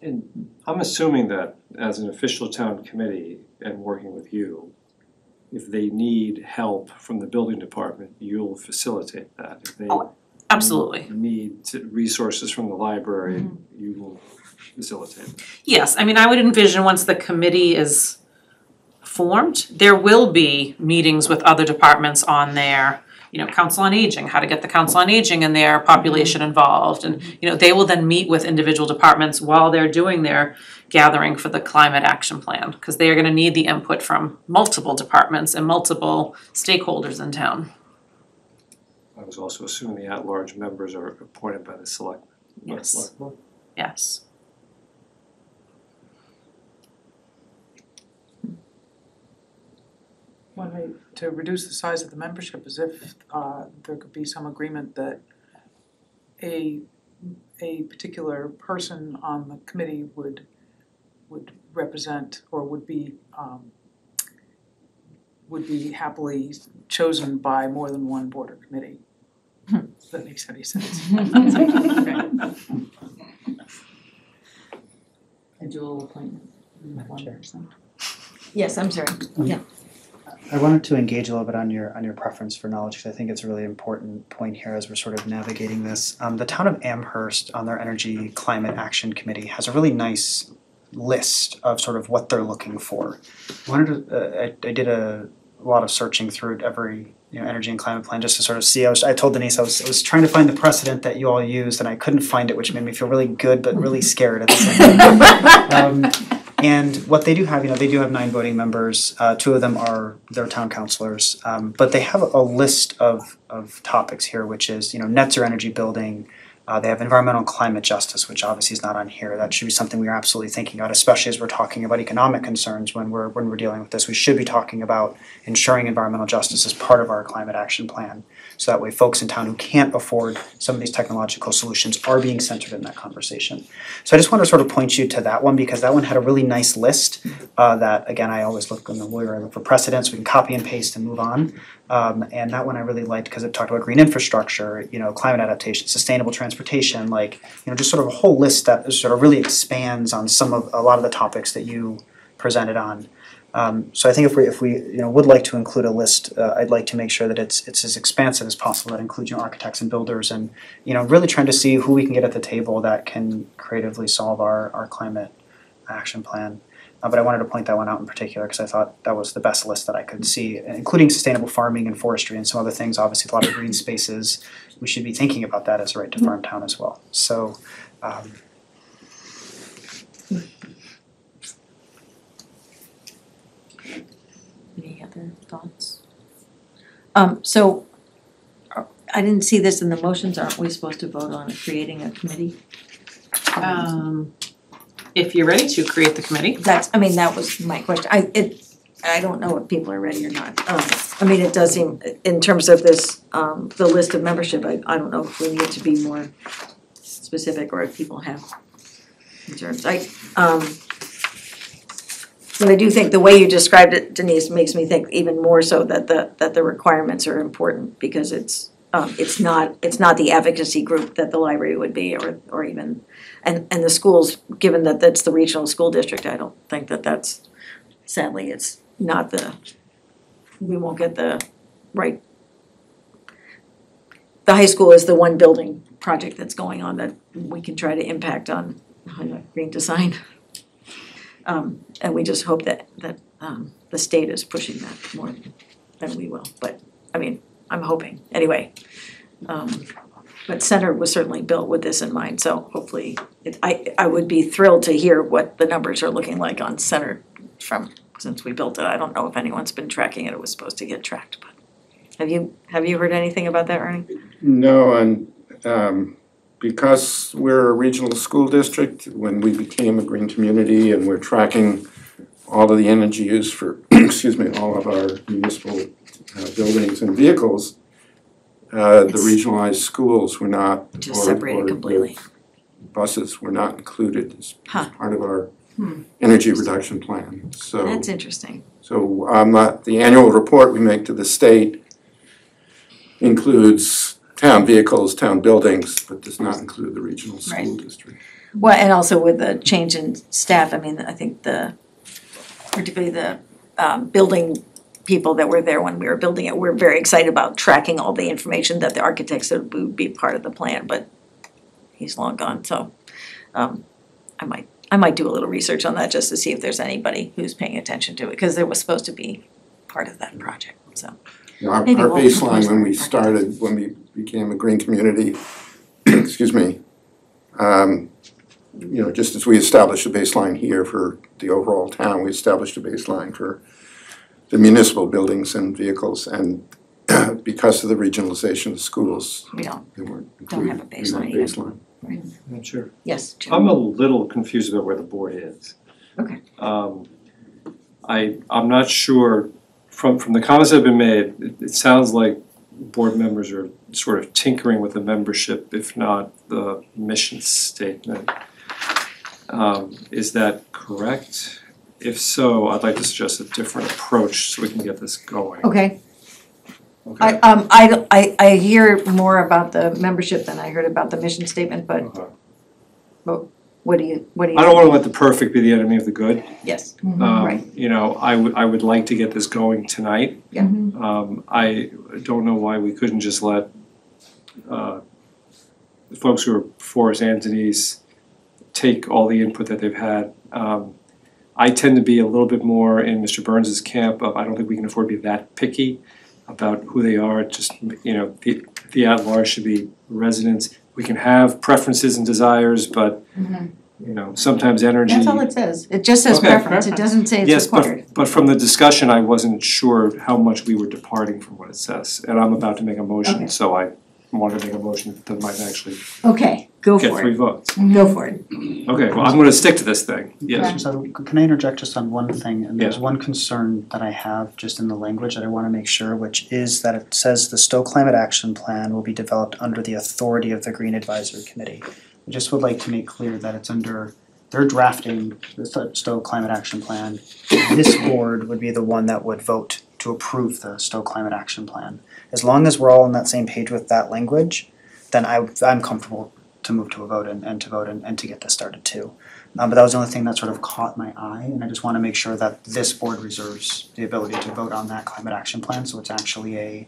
And I'm assuming that as an official town committee and working with you, if they need help from the building department, you'll facilitate that. If they Absolutely. need resources from the library, you will facilitate that. Yes, I mean, I would envision once the committee is formed, there will be meetings with other departments on their, you know, Council on Aging, how to get the Council on Aging and their population involved. And, you know, they will then meet with individual departments while they're doing their gathering for the climate action plan, because they are gonna need the input from multiple departments and multiple stakeholders in town. I was also assuming the at-large members are appointed by the select. Yes. Yes. One way to reduce the size of the membership is if there could be some agreement that a particular person on the committee would represent or would be happily chosen by more than one board or committee. If that makes any sense. A dual appointment, one person. Yes, I'm sorry, yeah. I wanted to engage a little bit on your preference for knowledge, because I think it's a really important point here as we're sort of navigating this. The town of Amherst on their Energy Climate Action Committee has a really nice list of sort of what they're looking for. I did a lot of searching through every energy and climate plan just to sort of see. I told Denise I was trying to find the precedent that you all used, and I couldn't find it, which made me feel really good but really scared at the same time. And what they do have, they do have 9 voting members. 2 of them are their town councilors, but they have a list of topics here, which is net zero energy building. They have environmental and climate justice, which obviously is not on here. That should be something we are absolutely thinking about, especially as we're talking about economic concerns when we're dealing with this. We should be talking about ensuring environmental justice as part of our climate action plan. So that way folks in town who can't afford some of these technological solutions are being centered in that conversation. So I just want to sort of point you to that one, because that one had a really nice list that, again, I always look, in the lawyer, I look for precedents, we can copy and paste and move on. And that one I really liked because it talked about green infrastructure, climate adaptation, sustainable transportation, just sort of a whole list that sort of really expands on a lot of the topics that you presented on. So I think if we would like to include a list, I'd like to make sure that it's as expansive as possible. That includes architects and builders, and really trying to see who we can get at the table that can creatively solve our climate action plan. But I wanted to point that one out in particular because I thought that was the best list that I could see, including sustainable farming and forestry and some other things. Obviously, a lot of green spaces. We should be thinking about that as a right to farm town as well. So. Any other thoughts? So I didn't see this in the motions. Aren't we supposed to vote on creating a committee? If you're ready to create the committee. That was my question. I don't know if people are ready or not. It does seem, in terms of this, the list of membership, I don't know if we need to be more specific or if people have concerns. But I do think the way you described it, Denise, makes me think even more so that the requirements are important, because it's not the advocacy group that the library would be, or even and the schools, given that that's the regional school district. I don't think that's, sadly, it's not we won't get the right. The high school is the one building project that's going on that we can try to impact on green design. And we just hope that the state is pushing that more than we will, but, I mean, I'm hoping, anyway. But Center was certainly built with this in mind, so hopefully, I would be thrilled to hear what the numbers are looking like on Center since we built it. I don't know if anyone's been tracking it, it was supposed to get tracked, but have you heard anything about that, Arnie? No, and because we're a regional school district, when we became a green community and we're tracking all of the energy use for, excuse me, all of our municipal buildings and vehicles, the regionalized schools were not, Just separated completely. Buses were not included as part of our Hmm. energy reduction plan, so. That's interesting. So the annual report we make to the state includes town vehicles, town buildings, but does not include the regional school district. Well, and also with the change in staff, I mean, I think particularly the building people that were there when we were building it, we're very excited about tracking all the information that the architect said would be part of the plan, but he's long gone, so I might do a little research on that just to see if there's anybody who's paying attention to it, because it was supposed to be part of that project, so. Our Maybe we'll baseline when we propose that. started, when we became a green community, excuse me, just as we established a baseline here for the overall town, we established a baseline for the municipal buildings and vehicles, and because of the regionalization of schools, We they weren't don't have a included in that baseline either. baseline. I'm sure. Yes, Jim. I'm a little confused about where the board is. Okay. I'm not sure, from the comments that have been made, it sounds like board members are sort of tinkering with the membership, if not the mission statement. Is that correct? If so, I'd like to suggest a different approach so we can get this going. Okay. Okay. I hear more about the membership than I heard about the mission statement, but what do you? I don't wanna let the perfect be the enemy of the good. Yes, Right. I would like to get this going tonight. Yeah. I don't know why we couldn't just let the folks who are before us, Anthony's, take all the input that they've had. I tend to be a little bit more in Mr. Burns's camp of, I don't think we can afford to be that picky about who they are, just, the at-large should be residents. We can have preferences and desires, but, sometimes energy. That's all it says, it just says Okay. preference, it doesn't say it's Yes, required. but from the discussion, I wasn't sure how much we were departing from what it says, and I'm about to make a motion, Okay. so I wanted to make a motion that might actually Okay, go get for 3 it, votes. go for it. Okay, well, I'm gonna stick to this thing, yes. So can I interject just on one thing? And there's Yeah. one concern that I have just in the language that I wanna make sure, which is that it says the Stowe Climate Action Plan will be developed under the authority of the Green Advisory Committee. I just would like to make clear that it's under, they're drafting the Stowe Climate Action Plan. This board would be the one that would vote to approve the Stowe Climate Action Plan. As long as we're all on that same page with that language, then I'm comfortable to move to a vote and to vote and to get this started too. But that was the only thing that sort of caught my eye, and I just wanna make sure that this board reserves the ability to vote on that climate action plan, so it's actually a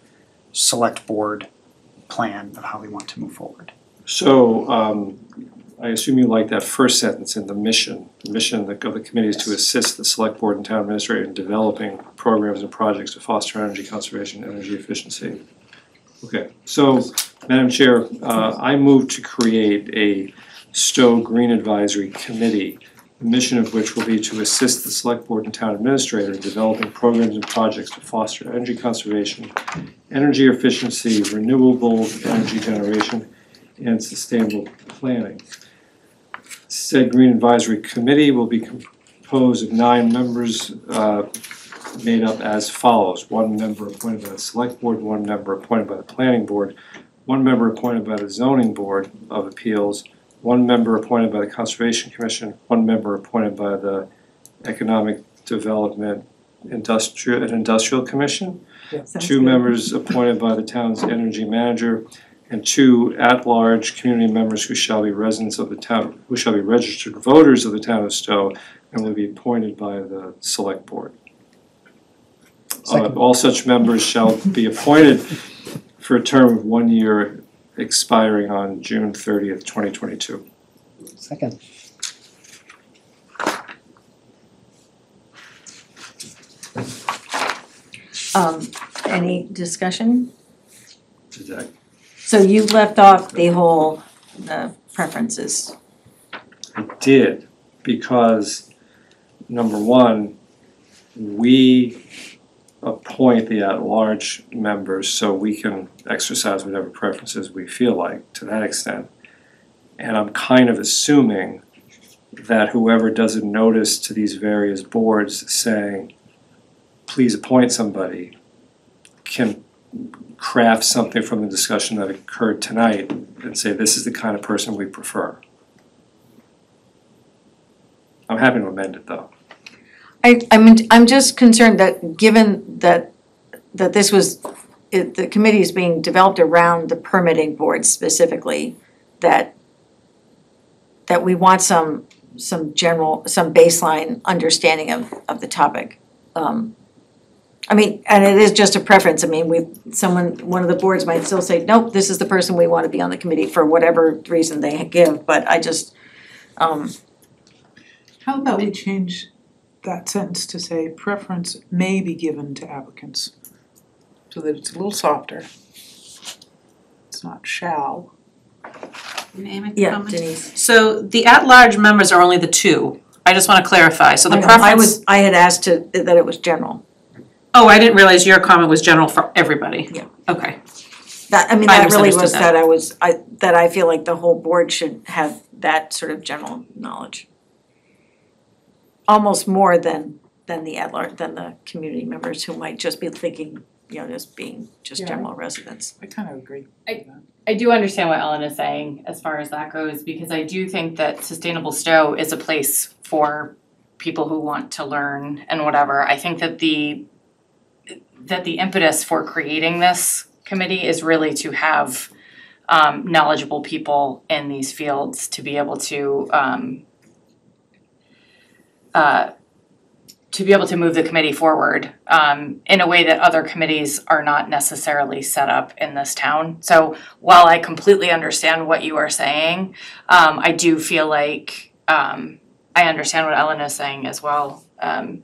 select board plan of how we want to move forward. So, I assume you like that first sentence in the mission. The mission of the committee is to assist the select board and town administrator in developing programs and projects to foster energy conservation and energy efficiency. Okay, so, Madam Chair, I move to create a Stowe Green Advisory Committee, the mission of which will be to assist the select board and town administrator in developing programs and projects to foster energy conservation, energy efficiency, renewable energy generation, and sustainable planning. Said Green Advisory Committee will be composed of 9 members, made up as follows: 1 member appointed by the select board, 1 member appointed by the planning board, 1 member appointed by the zoning board of appeals, 1 member appointed by the conservation commission, 1 member appointed by the economic development industrial commission, 2 members appointed by the town's energy manager, and 2 at-large community members who shall be residents of the town, who shall be registered voters of the town of Stowe and will be appointed by the select board. All such members shall be appointed for a term of 1 year expiring on June 30th, 2022. Any discussion? Is that So you left off the whole, preferences. I did, because number one, we appoint the at-large members so we can exercise whatever preferences we feel like to that extent. And I'm kind of assuming that whoever does a notice to these various boards saying, please appoint somebody, can craft something from the discussion that occurred tonight and say, this is the kind of person we prefer. I'm happy to amend it though. I'm just concerned that given that this was, the committee is being developed around the permitting board specifically, that we want some baseline understanding of the topic. I mean, and it is just a preference. I mean, one of the boards might still say, nope, this is the person we want to be on the committee for whatever reason they give, but I just, How about we change that sentence to say preference may be given to applicants? So that it's a little softer. It's not shall. May I make a yeah, comment? Denise. So the at-large members are only the two. I just wanna clarify, so the preference. I had asked that it was general. Oh, I didn't realize your comment was general for everybody. Yeah. Okay. That really was misunderstood that I feel like the whole board should have that sort of general knowledge. Almost more than the at-large, than the community members who might just be thinking, just being Yeah. general residents. I kind of agree. I do understand what Ellen is saying as far as that goes, because I do think that Sustainable Stowe is a place for people who want to learn and whatever. I think that the impetus for creating this committee is really to have knowledgeable people in these fields to be able to move the committee forward in a way that other committees are not necessarily set up in this town. So while I completely understand what you are saying, I do feel like I understand what Ellen is saying as well, and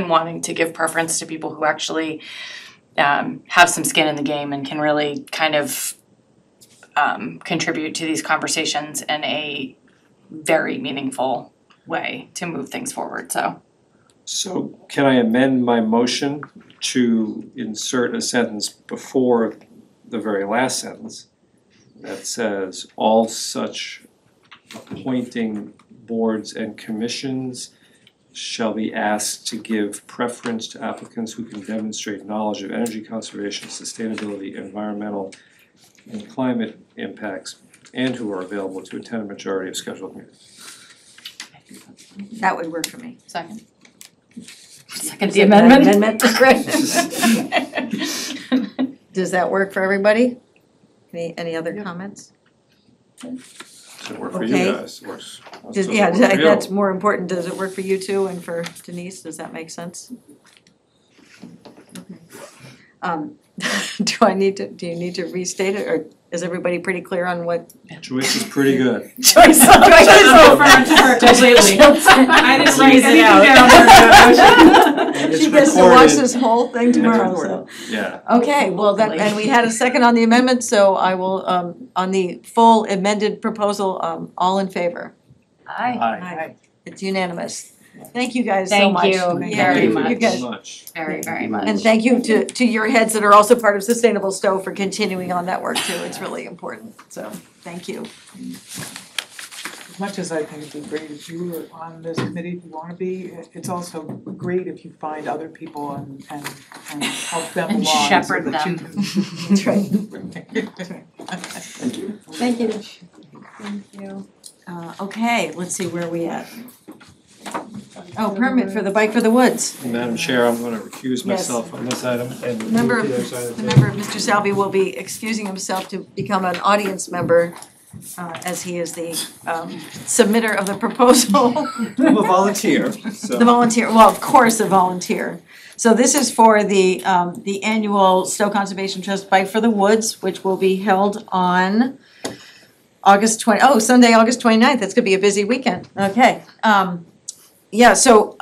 wanting to give preference to people who actually have some skin in the game and can really kind of contribute to these conversations in a very meaningful way to move things forward, So can I amend my motion to insert a sentence before the very last sentence that says, all such appointing boards and commissions shall be asked to give preference to applicants who can demonstrate knowledge of energy conservation, sustainability, environmental, and climate impacts, and who are available to attend a majority of scheduled meetings. That would work for me. Second the amendment. Great. Does that work for everybody? Any other comments? Does it work for you Okay. guys? Works. Does- Does it Yeah, work for you? that's more important. Does it work for you too and for Denise? Does that make sense? Do you need to restate it, or is everybody pretty clear on what? Joyce is pretty good. Joyce is Completely. I didn't write anything down. She gets to watch this whole thing tomorrow, so. Yeah. Okay, well, and we had a second on the amendment, so I will, on the full amended proposal, all in favor? Aye. Aye. It's unanimous. Thank you guys so Thank much. you Yeah, very you much. guys- Very, very much. And thank you to your heads that are also part of Sustainable Stowe for continuing on that work too. It's really important, so thank you. As much as I think it'd be great if you were on this committee, if you wanna be, it's also great if you find other people and help them And along. shepherd so that them. you can- That's right. Thank you. Thank you. Thank you. Okay, let's see, where are we at? Oh, permit for the Bike for the Woods. Madam Chair, I'm gonna recuse Yes. myself on this item and move Remember, to the other side of the table. remember, Mr. Salvi will be excusing himself to become an audience member, as he is the submitter of the proposal. I'm a volunteer, so. The volunteer, well, of course, a volunteer. So this is for the annual Stowe Conservation Trust Bike for the Woods, which will be held on Sunday, August 29th. That's gonna be a busy weekend. Okay. Yeah, so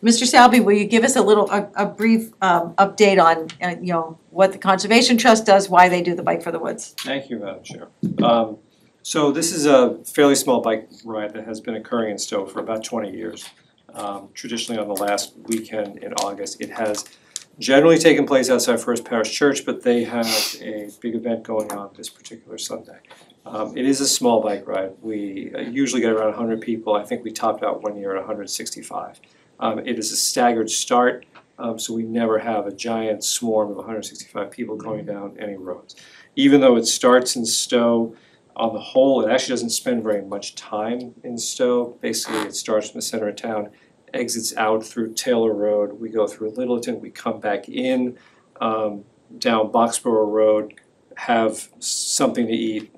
Mr. Salby, will you give us a brief update on, what the Conservation Trust does, why they do the Bike for the Woods? Thank you, Madam Chair. So this is a fairly small bike ride that has been occurring in Stowe for about 20 years. Traditionally on the last weekend in August. It has generally taken place outside First Parish Church, but they have a big event going on this particular Sunday. It is a small bike ride. We usually get around 100 people. I think we topped out one year at 165. It is a staggered start, so we never have a giant swarm of 165 people going down any roads. Even though it starts in Stowe, on the whole, it actually doesn't spend very much time in Stowe. Basically, it starts from the center of town, exits out through Taylor Road, we go through Littleton, we come back in, down Boxborough Road, have something to eat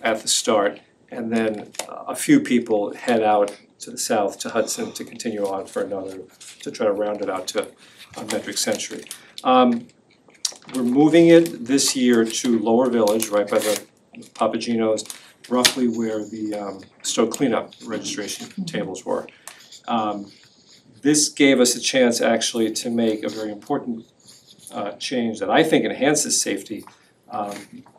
at the start, and then a few people head out to the south to Hudson to continue on for another, to try to round it out to a metric century. We're moving it this year to Lower Village, right by the Papagino's, roughly where the Stowe cleanup registration tables were. This gave us a chance actually to make a very important change that I think enhances safety.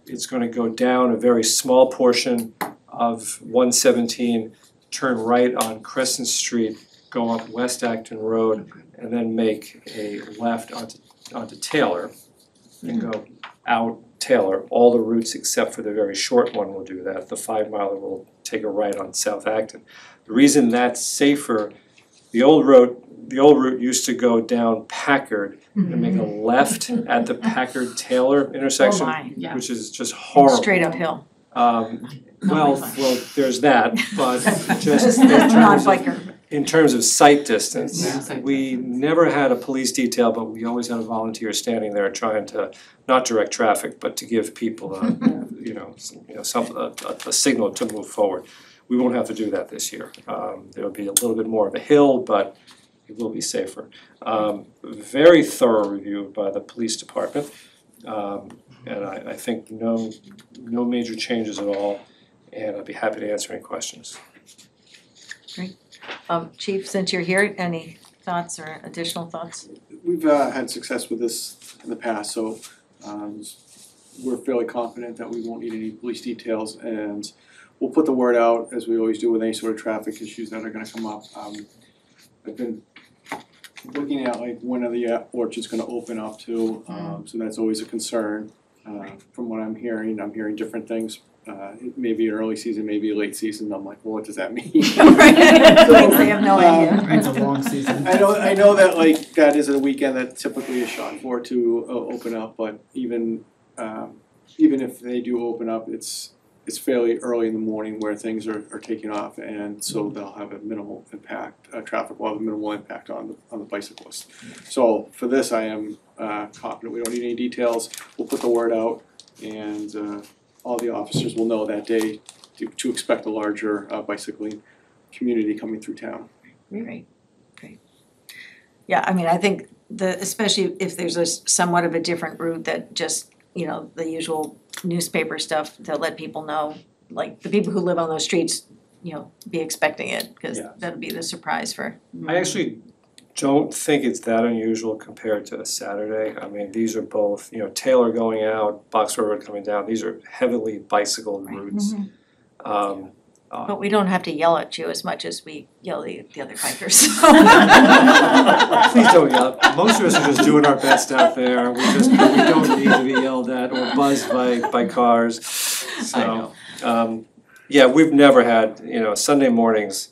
It's going to go down a very small portion of 117, turn right on Crescent Street, go up West Acton Road, and then make a left onto Taylor, and go out Taylor. All the routes except for the very short one will do that. The 5 miler will take a right on South Acton. The reason that's safer, the old route used to go down Packard and make a left at the Packard-Taylor intersection, which is just horrible. Straight uphill. Well, there's that, but just in terms of sight distance, we never had a police detail, but we always had a volunteer standing there trying to not direct traffic, but to give people a signal to move forward. We won't have to do that this year. There'll be a little bit more of a hill, but it will be safer. Very thorough review by the police department, and I think no major changes at all, and I'd be happy to answer any questions. Great. Chief, since you're here, any thoughts or additional thoughts? We've had success with this in the past, so we're fairly confident that we won't need any police details, and we'll put the word out as we always do with any sort of traffic issues that are gonna come up. I've been looking at like when are the orchards gonna open up to, so that's always a concern. From what I'm hearing different things. It may be an early season, maybe a late season. I'm like, well, what does that mean? I have no idea. It's a long season. I know that like that is a weekend that typically is shot for to open up, but even if they do open up, it's fairly early in the morning where things are taking off, and so they'll have a minimal impact. Traffic will have a minimal impact on the bicyclists. So for this, I am confident. We don't need any details. We'll put the word out, and all the officers will know that day to expect a larger bicycling community coming through town. Great. Yeah, I mean, I think especially if there's a somewhat of a different route that just, the usual newspaper stuff to let people know, like the people who live on those streets, be expecting it, because that'll be the surprise for. I actually don't think it's that unusual compared to a Saturday. I mean, these are both, Taylor going out, Boxborough Road coming down, these are heavily bicycled routes. But we don't have to yell at you as much as we yell at the other bikers. Please don't yell. Most of us are just doing our best out there. We don't need to be yelled at or buzzed by cars. So, yeah, we've never had, Sunday mornings.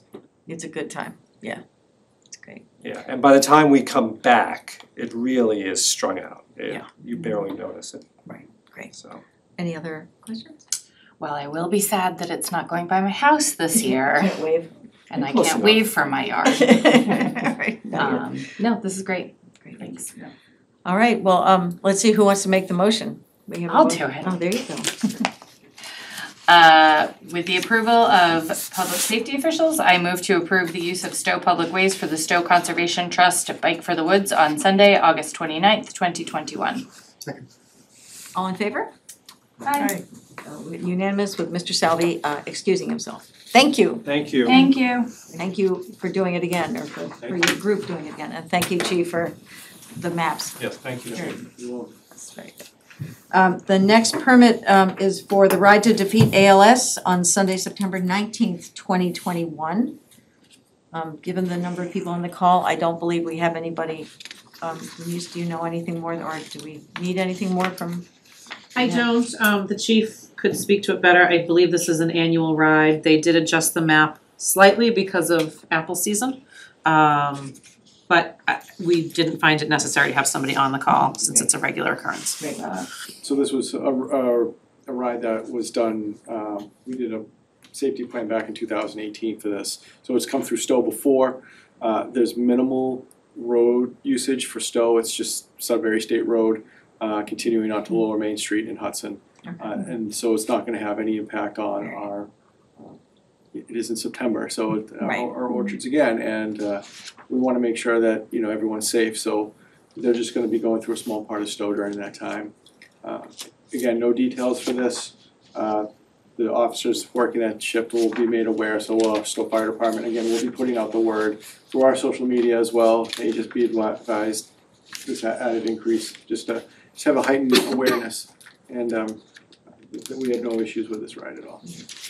It's a good time, yeah. Yeah, and by the time we come back, it really is strung out. You barely notice it. Right, great. So, any other questions? Well, I will be sad that it's not going by my house this year. Can't wave. And I can't wave from my yard. No, this is great. Great, thanks. All right, well, let's see who wants to make the motion. I'll do it. Oh, there you go. With the approval of public safety officials, I move to approve the use of Stowe Public Ways for the Stowe Conservation Trust Bike for the Woods on Sunday, August 29th, 2021. Second. All in favor? Aye. Unanimous with Mr. Salvi excusing himself. Thank you. Thank you. Thank you. Thank you for doing it again, or for your group doing it again, and thank you, Chief, for the maps. Yes, thank you. That's very good. The next permit is for the Ride to Defeat ALS on Sunday, September 19th, 2021. Given the number of people on the call, I don't believe we have anybody. Denise, do you know anything more, or do we need anything more from? I don't, the chief could speak to it better. I believe this is an annual ride. They did adjust the map slightly because of apple season. But we didn't find it necessary to have somebody on the call since it's a regular occurrence. So this was a ride that was done, we did a safety plan back in 2018 for this. So it's come through Stowe before. There's minimal road usage for Stowe. It's just Sudbury State Road, continuing onto Lower Main Street in Hudson. And so it's not gonna have any impact on our, it is in September, so our orchards again, and we wanna make sure that, you know, everyone's safe, so they're just gonna be going through a small part of Stowe during that time. Again, no details for this. The officers working that shift will be made aware, so will Stowe Fire Department, again, we'll be putting out the word through our social media as well. They just be advised this added increase, just have a heightened awareness, and we had no issues with this ride at all.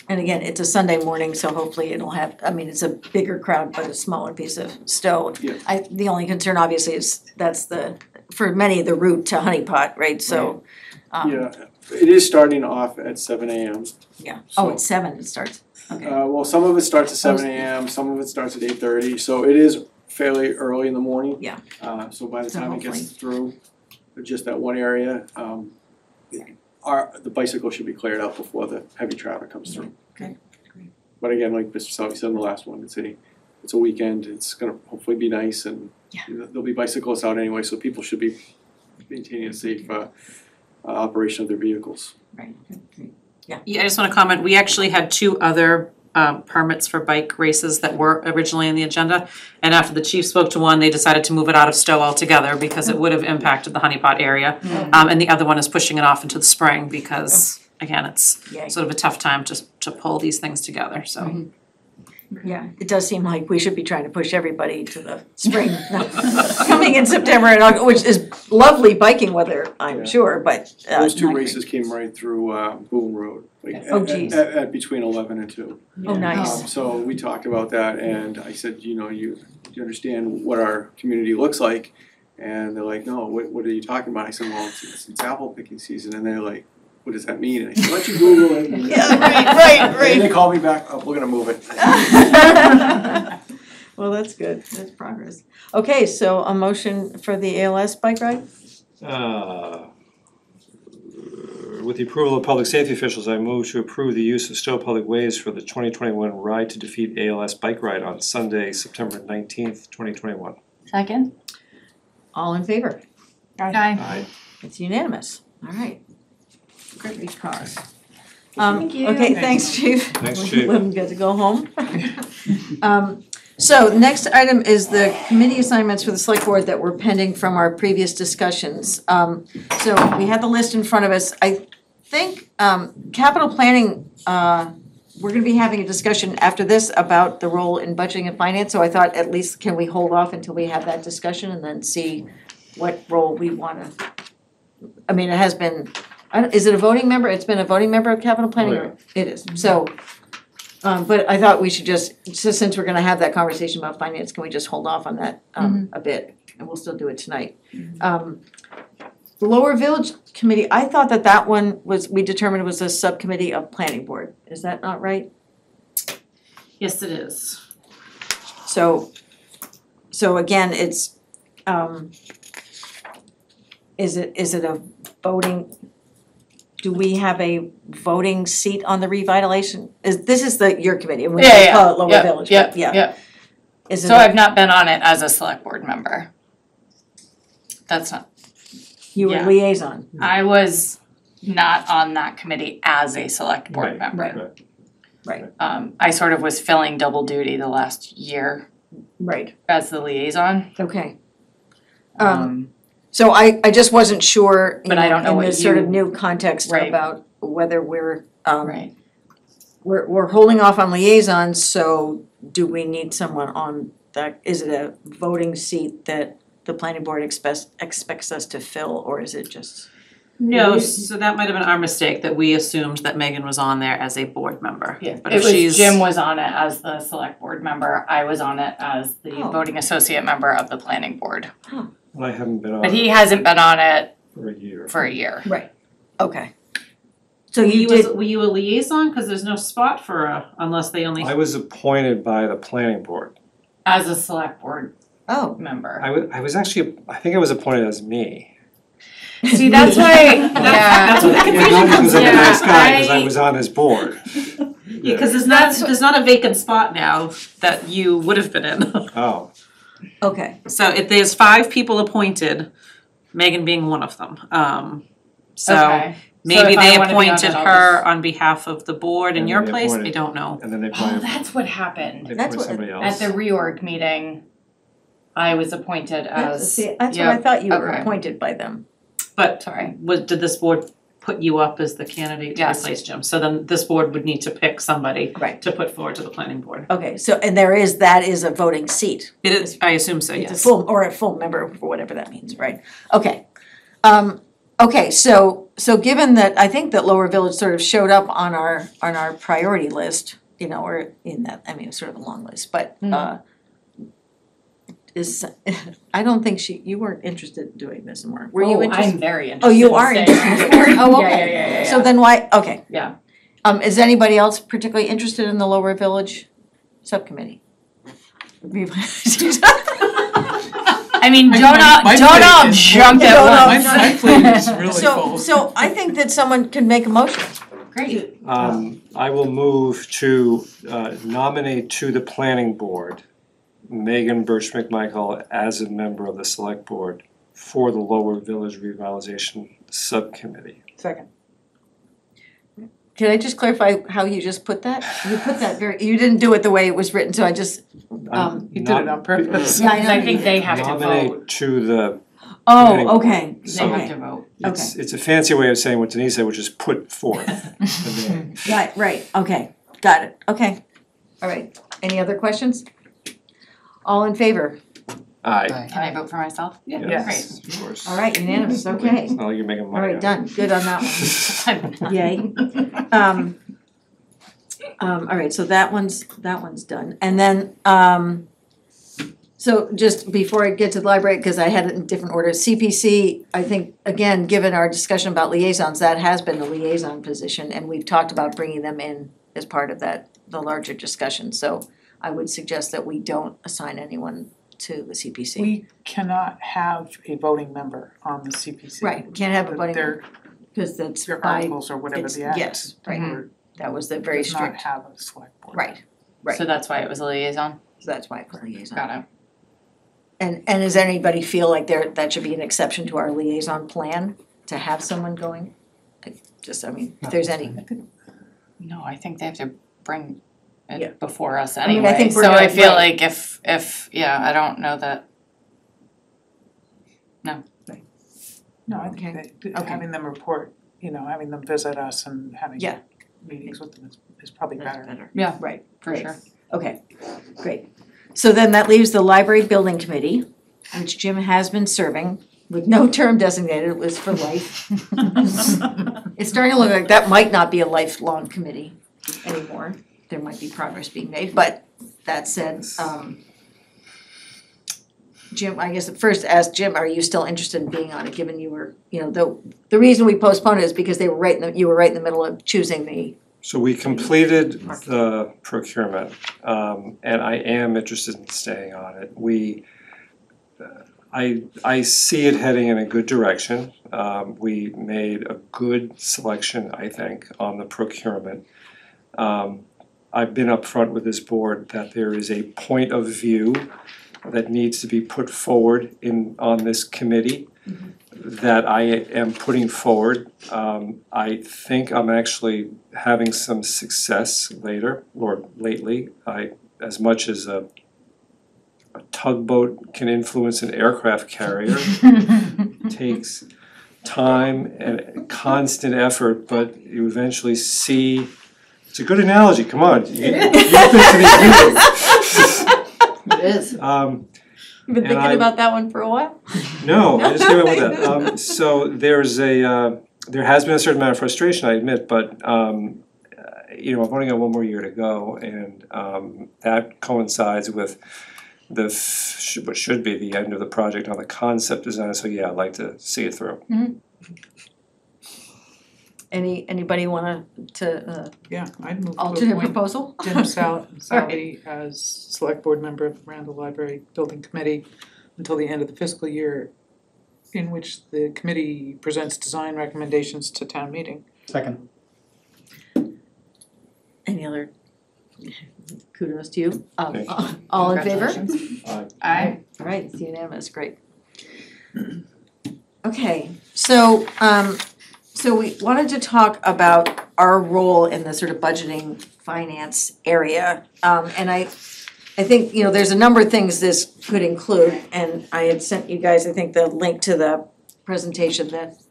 And again, it's a Sunday morning, so hopefully it'll have, I mean, it's a bigger crowd, but a smaller piece of Stowe. Yeah. The only concern obviously is that's for many, the route to Honey Pot, right, so. Yeah, it is starting off at 7 a.m. Yeah, at 7 it starts, okay. Well, some of it starts at 7 a.m., some of it starts at 8:30, so it is fairly early in the morning. Yeah. So by the So time it gets hopefully. through just that one area, the bicycle should be cleared out before the heavy traffic comes through. Okay. But again, like Mr. Salvi said in the last one, it's a weekend, it's gonna hopefully be nice, and there'll be bicyclists out anyway, so people should be maintaining a safe operation of their vehicles. Right, Yeah, I just wanna comment, we actually had 2 other permits for bike races that were originally in the agenda. And after the chief spoke to one, they decided to move it out of Stowe altogether because it would have impacted the Honey Pot area. And the other one is pushing it off into the spring because, again, it's sort of a tough time to pull these things together, so. Yeah, it does seem like we should be trying to push everybody to the spring coming in September and August, which is lovely biking weather, I'm sure, but. Those 2 not races came right through Boone Road, like at between 11 and 2. Oh, nice. So we talked about that, and I said, you know, you understand what our community looks like? And they're like, no, what are you talking about? I said, well, it's apple picking season, and they're like, what does that mean? And I said, why don't you Google it? And right. And they called me back, oh, we're gonna move it. Well, that's good, that's progress. Okay, so a motion for the ALS bike ride? With the approval of public safety officials, I move to approve the use of Stowe Public Ways for the 2021 Ride to Defeat ALS bike ride on Sunday, September 19th, 2021. Second? All in favor? Aye. It's unanimous, all right. Great cars. Thank you. Okay, thanks, Chief. Thanks, Chief. Let him get to go home. So the next item is the committee assignments for the select board that were pending from our previous discussions. So we had the list in front of us. I think capital planning, we're gonna be having a discussion after this about the role in budgeting and finance, so I thought at least can we hold off until we have that discussion and then see what role we wanna, I mean, it has been, is it a voting member? It's been a voting member of capital planning? Oh, It is, so, but I thought we should just since we're gonna have that conversation about finance, can we just hold off on that a bit? And we'll still do it tonight. The Lower Village Committee, I thought that one we determined was a subcommittee of planning board. Is that not right? Yes, it is. So again, it's, is it a voting, do we have a voting seat on the revitalization? This is your committee, and we call it Lower Village, but yeah. Is it So I've not been on it as a select board member. That's not. You were liaison. I was not on that committee as a select board member. Right. I sort of was filling double duty the last year. Right. As the liaison. Okay. So I just wasn't sure, But I don't know in what this sort of you- new context Right. about whether we're Right. We're holding off on liaisons, so do we need someone on that, is it a voting seat that the planning board expects us to fill, or is it just? No, so that might have been our mistake, that we assumed that Megan was on there as a board member. Yeah, But it if was, she's. Jim was on it as the select board member, I was on it as the Oh. voting associate member of the planning board. And I haven't been on But he it hasn't been on it for a year. for a year. Right, okay. So you did, Were you a liaison? Cause there's no spot for unless they only. I was appointed by the planning board. As a select board oh, member. I was actually, I think I was appointed as me. See, that's why, yeah. That's what the confusion Not because comes I'm in. a nice guy, because I I- was on his board. Yeah, cause there's not a vacant spot now that you would have been in. Oh, okay, So if there's 5 people appointed, Megan being one of them. So Okay. maybe if I they wanna be on appointed it, I'll her just- on behalf of the board in And your they place, I appointed- don't know. and then they Oh, appointed, that's what happened. they That's appointed what- somebody At else. the reorg meeting, I was appointed as. see, that's what I Yep, thought you were okay. appointed by them. But Sorry. did this board put you up as the candidate to Yes. replace Jim? So then this board would need to pick somebody Right. to put forward to the planning board. Okay, so, and that is a voting seat. It is, I assume so, It's yes. a full member, for whatever that means, right? Okay. Okay, so given that, I think that Lower Village sort of showed up on our priority list, you know, or in that, I mean, it's sort of a long list, but I don't think you weren't interested in doing this more. Were you interested? I'm very Oh, interested you in are staying interested? on the board. Oh, okay. Yeah. So then why, okay. Yeah. Is anybody else particularly interested in the Lower Village subcommittee? I mean, My don't all plate is jump full. at My once. plate is really full. So I think that someone can make a motion. Great. I will move to nominate to the planning board Megan Birch McMichael as a member of the select board for the Lower Village Revitalization Subcommittee. Second. Can I just clarify how you just put that? You put that you didn't do it the way it was written, so I just, You did it on purpose. yeah, I Because know. I think they have to vote. Nominate to the planning Oh, board. okay, They have okay. to vote. It's a fancy way of saying what Denise said, which is put forth the name. Right, okay, got it, okay. All right, any other questions? All in favor? Aye. Can I vote for myself? Yes, of course. All right, unanimous, okay. It's not like you're making money. All right, on done, it. good on that one. Yay. All right, so that one's done. And then, so just before I get to the library, because I had it in different order, CPC, I think, again, given our discussion about liaisons, that has been a liaison position, and we've talked about bringing them in as part of that, the larger discussion. So I would suggest that we don't assign anyone to the CPC. We cannot have a voting member on the CPC. Right, can't have a voting Their, Because that's their by, articles or whatever it's- the act. yes, right. or that was the very does not strict, have a select board. right, right. So that's why it was a liaison? So that's why it was liaison. Got it. And does anybody feel like that should be an exception to our liaison plan, to have someone going? Just, I mean, if there's any, No, I think they have to bring Yeah. it before us I mean, I anyway, think we're so I not- feel right. like if, yeah, I don't know that. No, I think that having them report, having them visit us and having Yeah. meetings with them is probably that's better. better. Yeah, Right, for great. sure. Okay, great. So then that leaves the library building committee, which Jim has been serving with no term designated, it was for life. It's starting to look like that might not be a lifelong committee anymore. There might be progress being made, but that said, Jim, I guess first ask Jim, are you still interested in being on it, given you were, the reason we postponed it is because you were right in the middle of choosing the. So we completed the procurement, and I am interested in staying on it. I see it heading in a good direction. We made a good selection, I think, on the procurement. I've been upfront with this board that there is a point of view that needs to be put forward on this committee that I am putting forward. I think I'm actually having some success lately. As much as a tugboat can influence an aircraft carrier, it takes time and constant effort, but you eventually see, it's a good analogy, come on, you've been to these meetings. It is. You've been thinking about that one for a while? No, I just came up with that. So there has been a certain amount of frustration, I admit, but I've only got one more year to go, and that coincides with what should be the end of the project on the concept design. So yeah, I'd like to see it through. Mm-hmm. Anybody want to Yeah, I'd move to alternate appoint proposal? Jim Sally as select board member of the Randall Library Building Committee until the end of the fiscal year, in which the committee presents design recommendations to town meeting. Second. Any other kudos to you? Thank you. All in favor? Aye. All right, it's unanimous, great. Okay, so we wanted to talk about our role in the sort of budgeting finance area. And I think, there's a number of things this could include, and I had sent you guys, I think, the link to the presentation that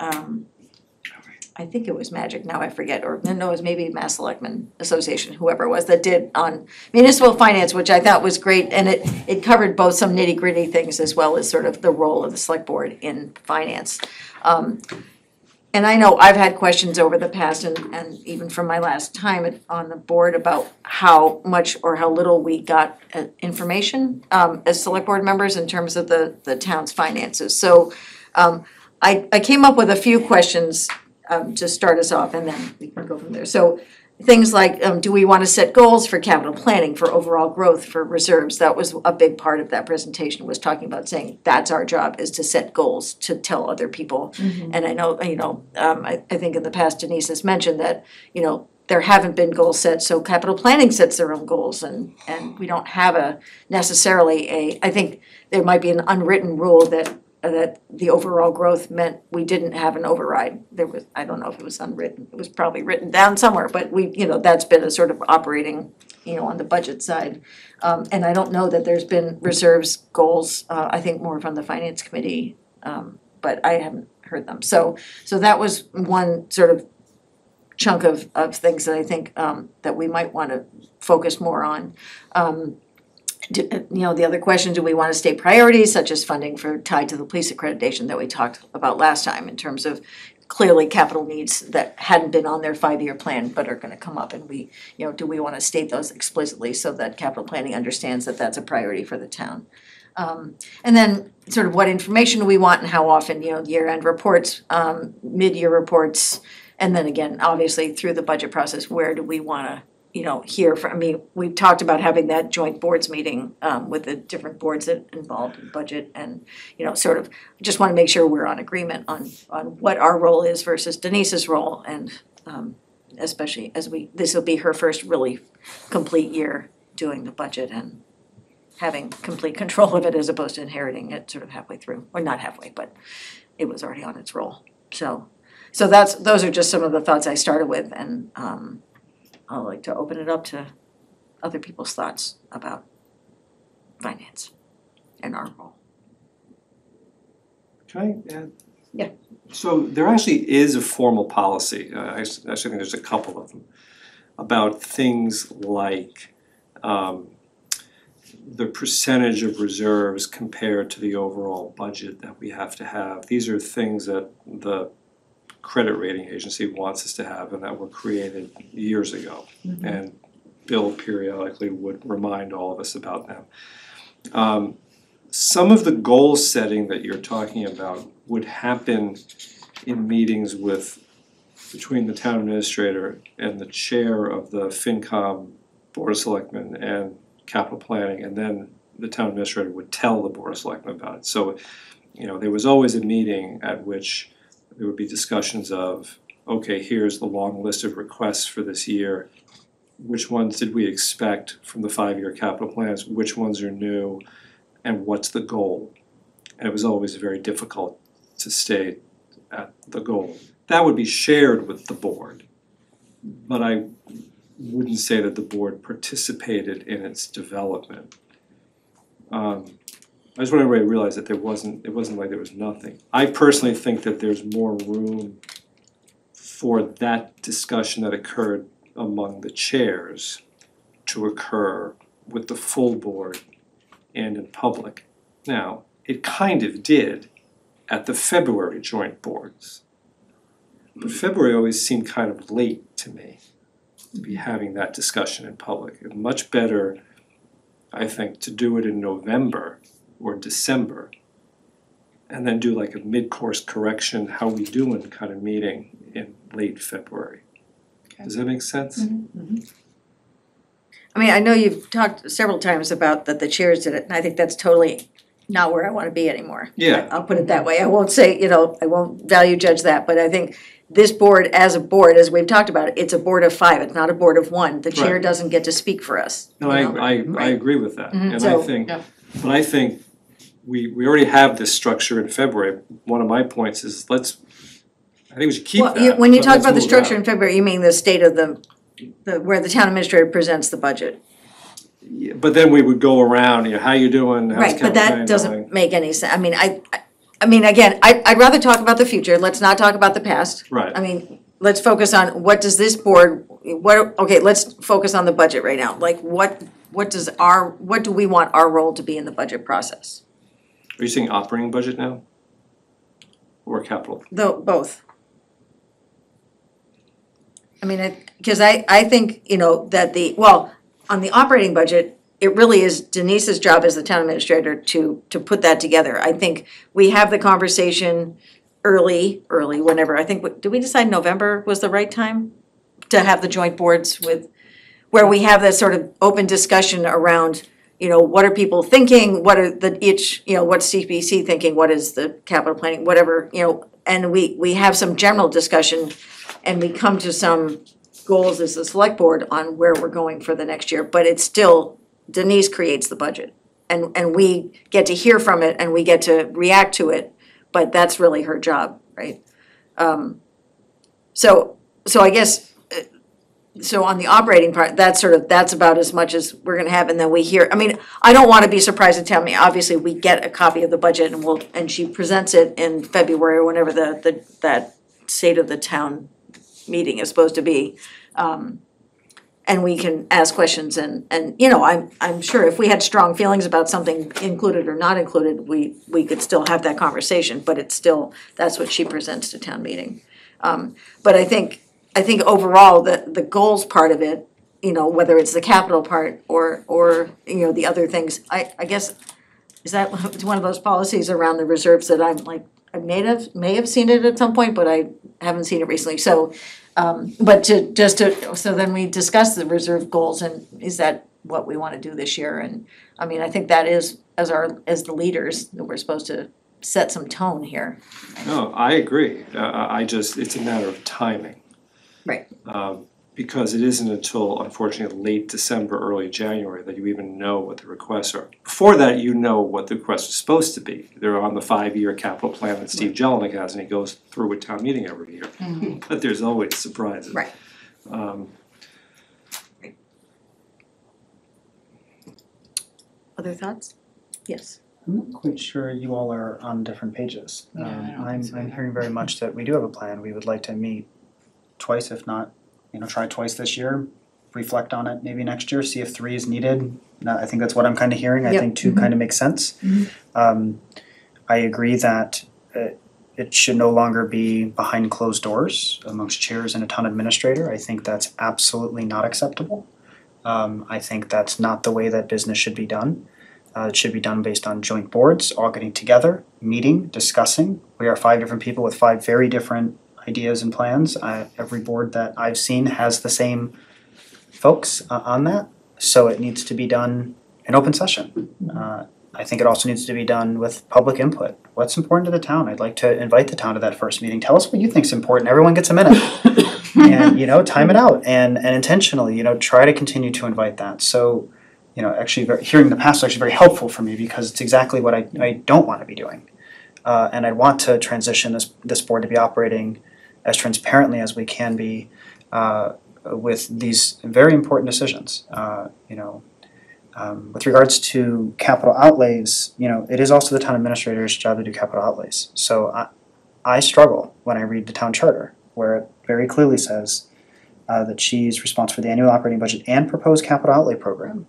I think it was Magic, now I forget, or no, it was maybe Mass Selectmen Association, whoever it was, that did on municipal finance, which I thought was great, and it covered both some nitty-gritty things as well as sort of the role of the select board in finance. And I know I've had questions over the past and even from my last time on the board about how much or how little we got information as select board members in terms of the town's finances. So I came up with a few questions to start us off, and then we can go from there. So things like, do we want to set goals for capital planning, for overall growth, for reserves? That was a big part of that presentation, was talking about saying that's our job, is to set goals, to tell other people. Mm-hmm. And I know, I think in the past Denise has mentioned that, there haven't been goals set, so capital planning sets their own goals, and we don't have I think there might be an unwritten rule that the overall growth meant we didn't have an override. I don't know if it was unwritten, it was probably written down somewhere, but that's been a sort of operating, on the budget side. And I don't know that there's been reserves goals, I think more from the finance committee, but I haven't heard them. So that was one sort of chunk of things that I think, that we might wanna focus more on. The other question, do we want to state priorities such as funding tied to the police accreditation that we talked about last time, in terms of clearly capital needs that hadn't been on their 5-year plan but are gonna come up, and do we want to state those explicitly so that capital planning understands that that's a priority for the town? And then sort of what information do we want and how often, year-end reports, mid-year reports, and then again, obviously through the budget process, where do we wanna hear from, we've talked about having that joint boards meeting with the different boards that involved in budget, and sort of just want to make sure we're on agreement on what our role is versus Denise's role, and especially as this will be her first really complete year doing the budget and having complete control of it, as opposed to inheriting it sort of halfway through, or not halfway, but it was already on its roll. So those are just some of the thoughts I started with, and I'd like to open it up to other people's thoughts about finance and our role. Can I add? Yeah. So there actually is a formal policy, I actually think there's a couple of them, about things like the percentage of reserves compared to the overall budget that we have to have. These are things that the credit rating agency wants us to have and that were created years ago. Mm-hmm. And Bill periodically would remind all of us about them. Some of the goal setting that you're talking about would happen in meetings between the town administrator and the chair of the FinCom Board of Selectmen and capital planning, and then the town administrator would tell the Board of Selectmen about it. So, there was always a meeting at which there would be discussions of, okay, here's the long list of requests for this year. Which ones did we expect from the 5-year capital plans? Which ones are new? And what's the goal? And it was always very difficult to stay at the goal. That would be shared with the board, but I wouldn't say that the board participated in its development. I just want everybody to realize that it wasn't like there was nothing. I personally think that there's more room for that discussion that occurred among the chairs to occur with the full board and in public. Now, it kind of did at the February joint boards. But February always seemed kind of late to me to be having that discussion in public. It's much better, I think, to do it in November or December and then do like a mid-course correction, how we doing kind of meeting in late February. Okay. Does that make sense? I mean, I know you've talked several times about that the chairs did it, and I think that's totally not where I wanna be anymore. Yeah. I'll put it that way. I won't say, I won't value judge that, but I think this board, as a board, as we've talked about, it's a board of 5, it's not a board of 1. The chair Right. doesn't get to speak for us. No, I agree with that. Mhm. And So, I think, yeah. but I think we already have this structure in February. One of my points is I think we should keep Well, that. when you but talk let's about the move structure out. in February, you mean the state of the where the town administrator presents the budget. Yeah, but then we would go around, how you doing, how's Right, but campaign that going? doesn't make any sense. I mean, I mean, again, I'd rather talk about the future. Let's not talk about the past. Right. I mean, let's focus on what does this board, let's focus on the budget right now. Like, what do we want our role to be in the budget process? Are you saying operating budget now? Or capital? Both. I mean, because I think, that on the operating budget, it really is Denise's job as the town administrator to put that together. I think we have the conversation early, whenever, I think, did we decide November was the right time? To have the joint boards where we have that sort of open discussion around, what are people thinking, what are what's CPC thinking, what is the capital planning, whatever, and we have some general discussion and we come to some goals as the select board on where we're going for the next year, but it's still, Denise creates the budget. And we get to hear from it and we get to react to it, but that's really her job, right? So I guess, so on the operating part, that's about as much as we're gonna have, and then we hear, I mean, I don't wanna be surprised to tell me, obviously, we get a copy of the budget and she presents it in February or whenever that state of the town meeting is supposed to be. And we can ask questions and I'm sure if we had strong feelings about something included or not included, we could still have that conversation, but it's still, that's what she presents to town meeting. But I think overall, the goals part of it, whether it's the capital part or the other things, I guess, is that one of those policies around the reserves that I'm like, I may have seen it at some point, but I haven't seen it recently, so, so then we discuss the reserve goals and is that what we wanna do this year? And, I mean, I think that is, as the leaders, that we're supposed to set some tone here. No, I agree. It's a matter of timing. Right. Because it isn't until, unfortunately, late December, early January that you even know what the requests are. Before that, you know what the request is supposed to be. They're on the 5-year capital plan that Steve Jelinek has, and he goes through with town meeting every year. Mhm. But there's always surprises. Right. Other thoughts? Yes. I'm not quite sure you all are on different pages. Yeah, I don't I'm think so I'm either. hearing very much that we do have a plan. We would like to meet twice, if not, try twice this year, reflect on it maybe next year, see if 3 is needed. I think that's what I'm kind of hearing. I Yep. think 2 kind of makes sense. I agree that it should no longer be behind closed doors amongst chairs and a town administrator. I think that's absolutely not acceptable. I think that's not the way that business should be done. It should be done based on joint boards, all getting together, meeting, discussing. We are 5 different people with 5 very different ideas and plans. Every board that I've seen has the same folks on that, so it needs to be done in open session. I think it also needs to be done with public input. What's important to the town? I'd like to invite the town to that first meeting. Tell us what you think's important. Everyone gets a minute. And, time it out and intentionally, try to continue to invite that. So, actually hearing the past is actually very helpful for me because it's exactly what I don't want to be doing. And I want to transition this board to be operating as transparently as we can be with these very important decisions. With regards to capital outlays, it is also the town administrator's job to do capital outlays. So I struggle when I read the town charter, where it very clearly says that she's responsible for the annual operating budget and proposed capital outlay program.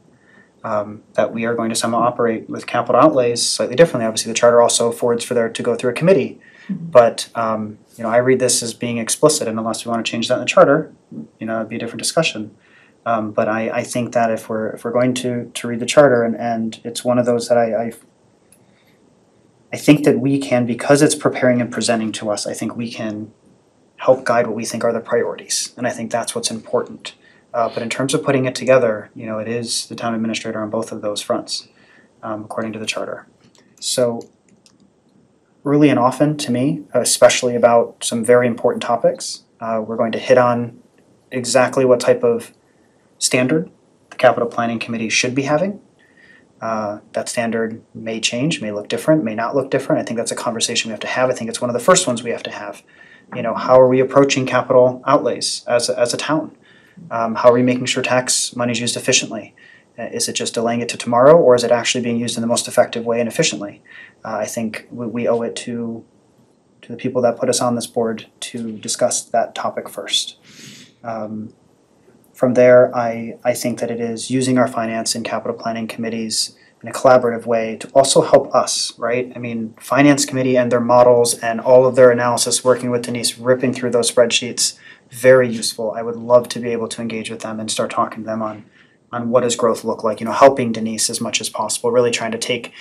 That we are going to somehow operate with capital outlays slightly differently. Obviously, the charter also affords for there to go through a committee. But I read this as being explicit, and unless we want to change that in the charter, it'd be a different discussion. But I think that if we're going to read the charter, and it's one of those that I think that we can, because it's preparing and presenting to us, I think we can help guide what we think are the priorities, and I think that's what's important. But in terms of putting it together, it is the town administrator on both of those fronts, according to the charter. So early and often, to me, especially about some very important topics, we're going to hit on exactly what type of standard the capital planning committee should be having. That standard may change, may look different, may not look different. I think that's a conversation we have to have. I think it's one of the first ones we have to have. How are we approaching capital outlays as a town? How are we making sure tax money is used efficiently? Is it just delaying it to tomorrow, or is it actually being used in the most effective way and efficiently? I think we owe it to the people that put us on this board to discuss that topic first. From there, I think that it is using our finance and capital planning committees in a collaborative way to also help us, right? I mean, finance committee and their models and all of their analysis, working with Denise, ripping through those spreadsheets, very useful. I would love to be able to engage with them and start talking to them on what does growth look like, helping Denise as much as possible, really trying to take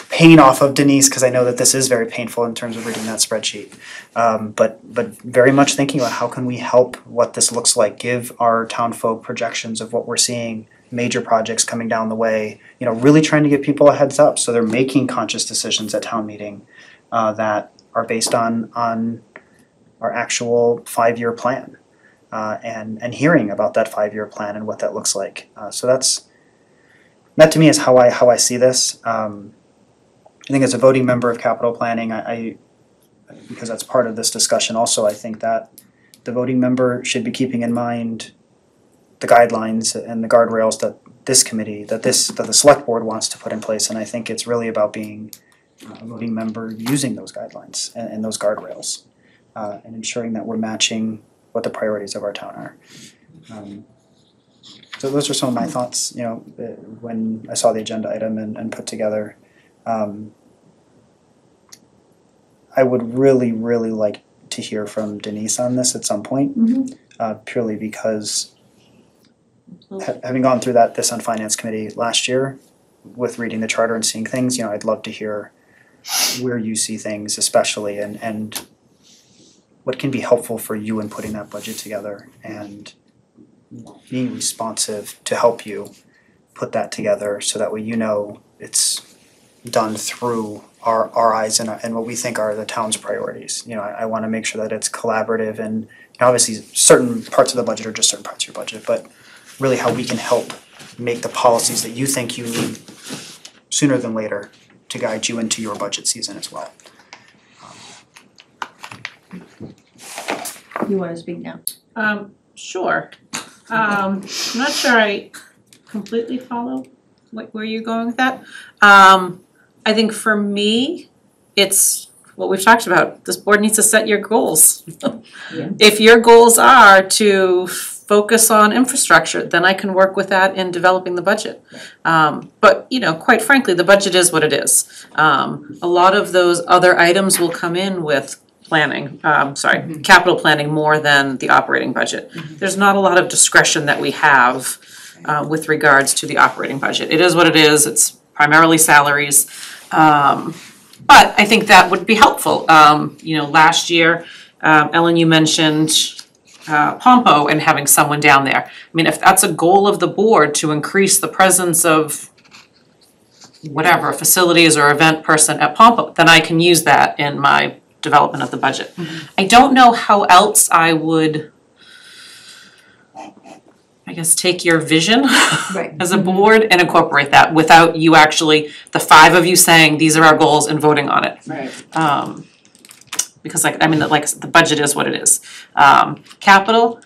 pain off of Denise, because I know that this is very painful in terms of reading that spreadsheet. But very much thinking about how can we help what this looks like, give our town folk projections of what we're seeing, major projects coming down the way, really trying to give people a heads up so they're making conscious decisions at town meeting that are based on our actual 5-year plan. And hearing about that 5-year plan and what that looks like. So that to me is how I see this. I think as a voting member of capital planning, I because that's part of this discussion also, I think that the voting member should be keeping in mind the guidelines and the guardrails that this committee, that the select board wants to put in place. And I think it's really about being a voting member using those guidelines and those guardrails and ensuring that we're matching what the priorities of our town are. So those are some of my thoughts, when I saw the agenda item and put together. I would really, really like to hear from Denise on this at some point, purely because having gone through this on Finance Committee last year with reading the charter and seeing things, I'd love to hear where you see things especially and what can be helpful for you in putting that budget together and being responsive to help you put that together so that way it's done through our eyes and what we think are the town's priorities. I want to make sure that it's collaborative and obviously certain parts of the budget are just certain parts of your budget, but really how we can help make the policies that you think you need sooner than later to guide you into your budget season as well. You want to speak now? Sure. I'm not sure I completely follow where you're going with that. I think for me, it's what we've talked about. This board needs to set your goals. If your goals are to focus on infrastructure, then I can work with that in developing the budget. But quite frankly, the budget is what it is. A lot of those other items will come in with capital planning more than the operating budget. There's not a lot of discretion that we have with regards to the operating budget. It is what it is. It's primarily salaries. But I think that would be helpful. Last year, Ellen, you mentioned Pompo and having someone down there. I mean, if that's a goal of the board to increase the presence of whatever, facilities or event person at Pompo, then I can use that in my development of the budget. I don't know how else I would, take your vision as a board and incorporate that without you actually, the 5 of you saying, these are our goals and voting on it. Because the budget is what it is. Capital,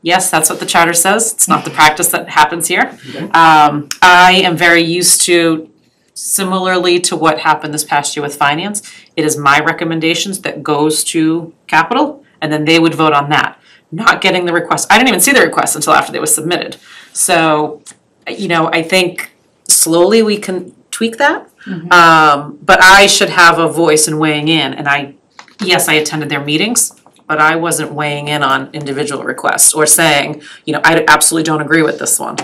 Yes, that's what the charter says. It's not the practice that happens here. I am very used to, similarly to what happened this past year with finance, it is my recommendations that goes to capital, and then they would vote on that. Not getting the request, I didn't even see the request until after they were submitted. So, you know, I think slowly we can tweak that. But I should have a voice in weighing in, and yes, I attended their meetings, but I wasn't weighing in on individual requests or saying, you know, I absolutely don't agree with this one.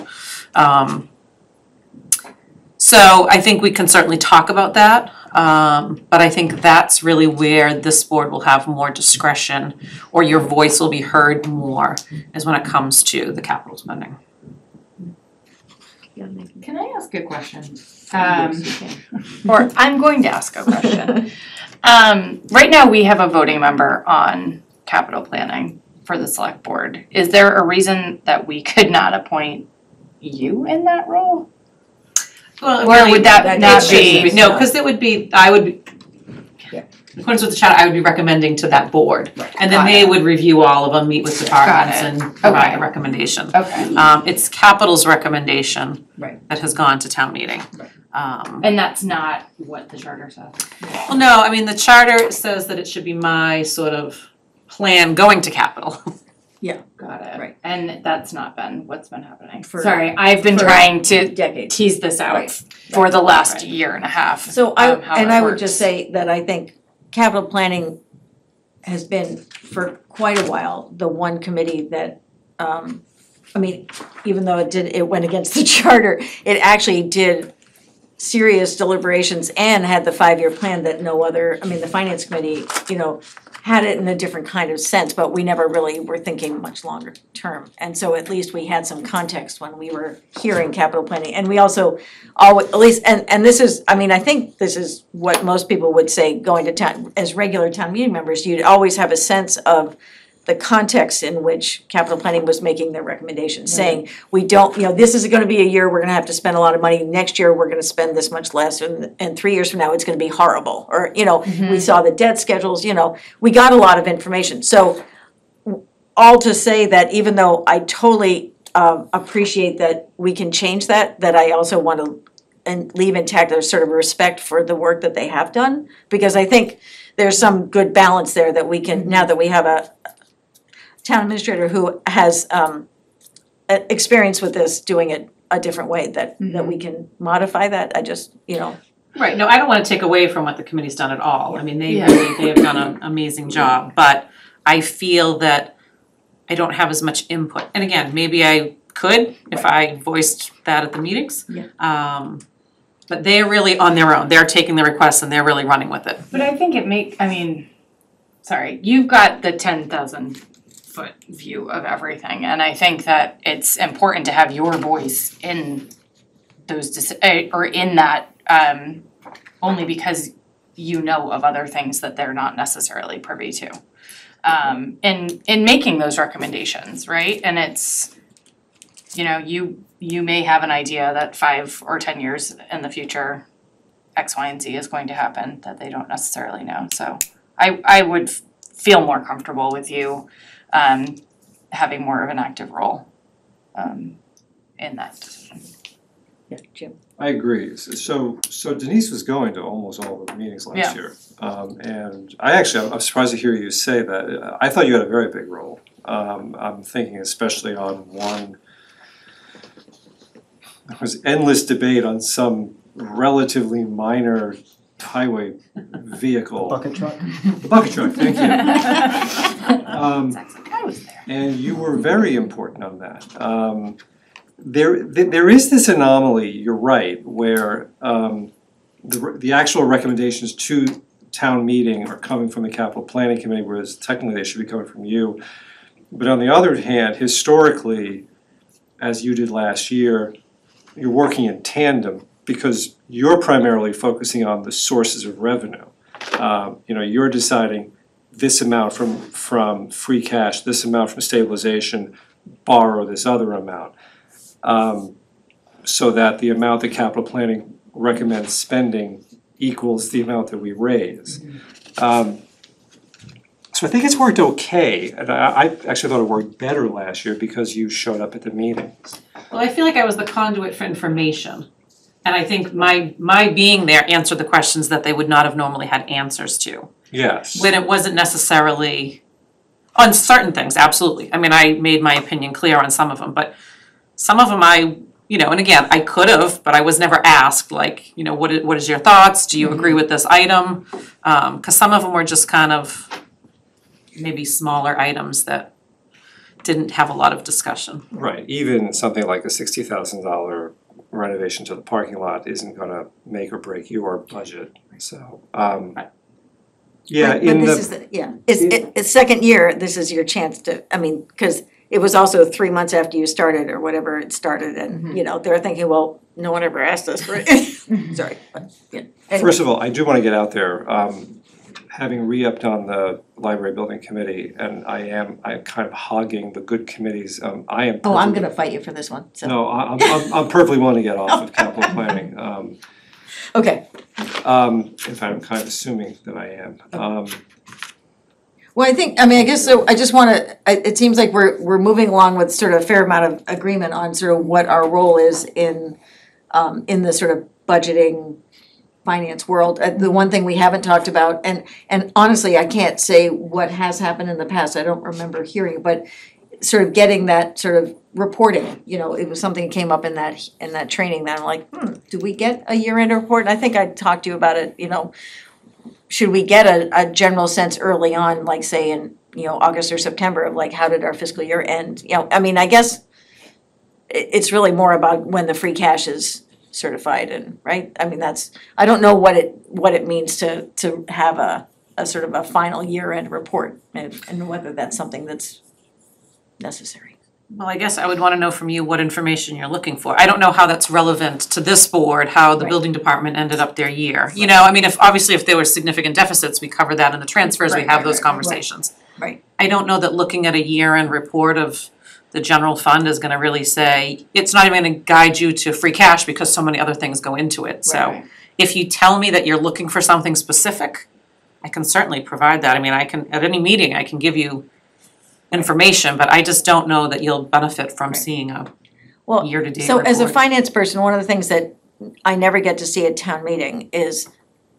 So I think we can certainly talk about that, but I think that's really where this board will have more discretion, or your voice will be heard more, is when it comes to the capital spending. Can I ask a question? Or I'm going to ask a question. Right now, we have a voting member on capital planning for the select board. Is there a reason that we could not appoint you in that role? Well, Or would that not be? No, because it would be, I would, in accordance with the charter, I would be recommending to that board. And then they would review all of them, meet with departments and provide a recommendation. Okay. It's capital's recommendation Right. that has gone to town meeting. And that's not what the charter says? Well, no, I mean, the charter says that it should be my sort of plan going to capital. Yeah. Got it. Right. And that's not been what's been happening. For- Sorry, I've been for trying to decades. tease this out Right. for the last year and a half. So how it I would works. just say that I think capital planning has been for quite a while, the one committee that, I mean, even though it went against the charter, it actually did serious deliberations and had the 5-year plan that no other, I mean, the finance committee, you know, had it in a different kind of sense, but we never really were thinking much longer term. And so at least we had some context when we were hearing capital planning. And we also always, at least, and this is, I mean, I think this is what most people would say going to town, as regular town meeting members, you'd always have a sense of the context in which capital planning was making their recommendations, saying, we don't, you know, this is gonna be a year, we're gonna have to spend a lot of money, next year, we're gonna spend this much less, and 3 years from now, it's gonna be horrible, or, you know, we saw the debt schedules, you know, we got a lot of information, so all to say that even though I totally appreciate that we can change that I also want to and leave intact a sort of respect for the work that they have done, because I think there's some good balance there that we can, now that we have a town administrator who has experience with this, doing it a different way, that we can modify that. I just, you know. Right, no, I don't wanna take away from what the committee's done at all. I mean, they have done an amazing job, but I feel that I don't have as much input. And again, maybe I could if I voiced that at the meetings. But they're really on their own. They're taking the requests and they're really running with it. But I think you've got the 10,000-foot view of everything, and I think that it's important to have your voice in those or in that, only because you know of other things that they're not necessarily privy to. In making those recommendations, right? And it's, you know, you may have an idea that 5 or 10 years in the future, X, Y, and Z is going to happen that they don't necessarily know. So I would feel more comfortable with you having more of an active role in that decision. Yeah, Jim. I agree. So Denise was going to almost all the meetings last year. And I'm surprised to hear you say that. I thought you had a very big role. I'm thinking especially on one, there was endless debate on some relatively minor highway vehicle. Bucket truck? The bucket truck, thank you. I was there. And you were very important on that. There is this anomaly, you're right, where the actual recommendations to town meeting are coming from the capital planning committee, whereas technically they should be coming from you. But on the other hand, historically, as you did last year, you're working in tandem because you're primarily focusing on the sources of revenue. You're deciding this amount from free cash, this amount from stabilization, borrow this other amount. So that the amount that capital planning recommends spending equals the amount that we raise. So I think it's worked okay, and I actually thought it worked better last year because you showed up at the meetings. Well, I feel like I was the conduit for information. And I think my being there answered the questions that they would not have normally had answers to. Yes. When it wasn't necessarily, on certain things, absolutely. I mean, I made my opinion clear on some of them, but some of them and again, I could have, but I was never asked, like, what is your thoughts? Do you agree with this item? Because some of them were just kind of maybe smaller items that didn't have a lot of discussion. Right, even something like a $60,000 renovation to the parking lot isn't gonna make or break your budget, so, yeah, But this is it's second year, this is your chance to, because it was also 3 months after you started or whatever it started and, they're thinking, well, no one ever asked us for it. Sorry, but, yeah. First of all, I do wanna get out there, having re-upped on the library building committee, and I'm kind of hogging the good committees, I am. Oh, I'm gonna fight you for this one, so. No, I'm perfectly willing to get off of capital planning, Okay, in fact, I'm kind of assuming that I am, well, I guess so, I just wanna, it seems like we're moving along with sort of a fair amount of agreement on sort of what our role is in the sort of budgeting finance world. The one thing we haven't talked about, and honestly, I can't say what has happened in the past, I don't remember hearing, but sort of getting that sort of reporting, it was something that came up in that training that I'm like, do we get a year-end report? And I think I talked to you about it, should we get a general sense early on, like say in, August or September of like, how did our fiscal year end? I guess it's really more about when the free cash is certified and, right? I don't know what it means to have a sort of a final year-end report and whether that's something that's necessary. Well, I guess I would wanna know from you what information you're looking for. I don't know how that's relevant to this board, how the building department ended up their year. If there were significant deficits, we cover that in the transfers, we have those conversations. Right. I don't know that looking at a year-end report of the general fund is gonna really say, it's not even gonna guide you to free cash because so many other things go into it. So if you tell me that you're looking for something specific, I can certainly provide that. I can, at any meeting, I can give you information, but I just don't know that you'll benefit from seeing a year-to-date report. So as a finance person, one of the things that I never get to see at town meeting is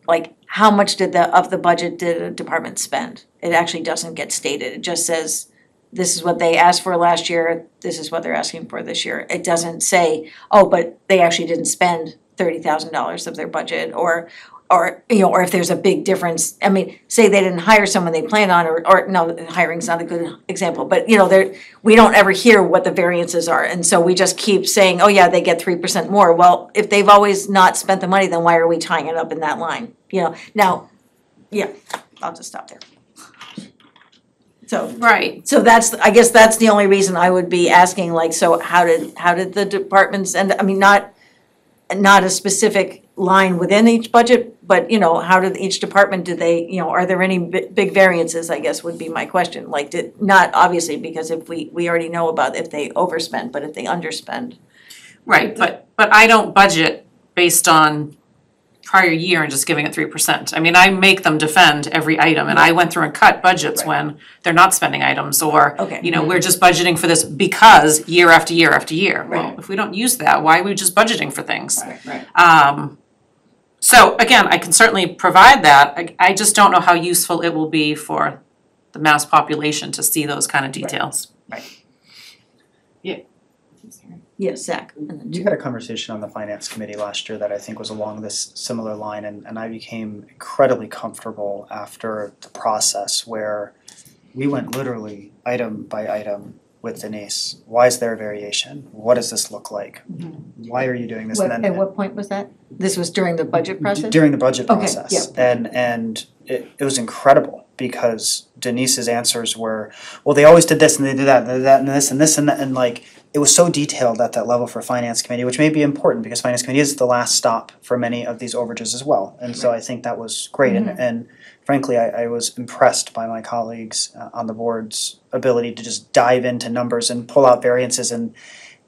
like, how much of the budget did a department spend? It actually doesn't get stated, it just says, this is what they asked for last year, this is what they're asking for this year. It doesn't say, oh, but they actually didn't spend $30,000 of their budget, or if there's a big difference. Say they didn't hire someone they planned on, or no, hiring's not a good example, but we don't ever hear what the variances are, and so we just keep saying, oh yeah, they get 3% more. Well, if they've always not spent the money, then why are we tying it up in that line? Now, yeah, I'll just stop there. So I guess that's the only reason I would be asking, like, so how did the departments end? Not a specific line within each budget, but how did each department, did they, are there any big variances, I guess would be my question. Like, not obviously, because if we already know about if they overspend, but if they underspend. Right, but I don't budget based on prior year and just giving it 3%. I make them defend every item, and I went through and cut budgets when they're not spending items, or, we're just budgeting for this because year after year after year. Well, if we don't use that, why are we just budgeting for things? So again, I can certainly provide that, I just don't know how useful it will be for the mass population to see those kind of details. Yes, Zach. You had a conversation on the finance committee last year that I think was along this similar line, and I became incredibly comfortable after the process where we went literally item by item with Denise. Why is there a variation? What does this look like? Why are you doing this? At what point was that? This was during the budget process? During the budget process. And it was incredible because Denise's answers were, well, they always did this and they did that and this and this and that, and like, it was so detailed at that level for finance committee, which may be important because finance committee is the last stop for many of these overages as well. And so I think that was great. And frankly, I was impressed by my colleagues on the board's ability to just dive into numbers and pull out variances.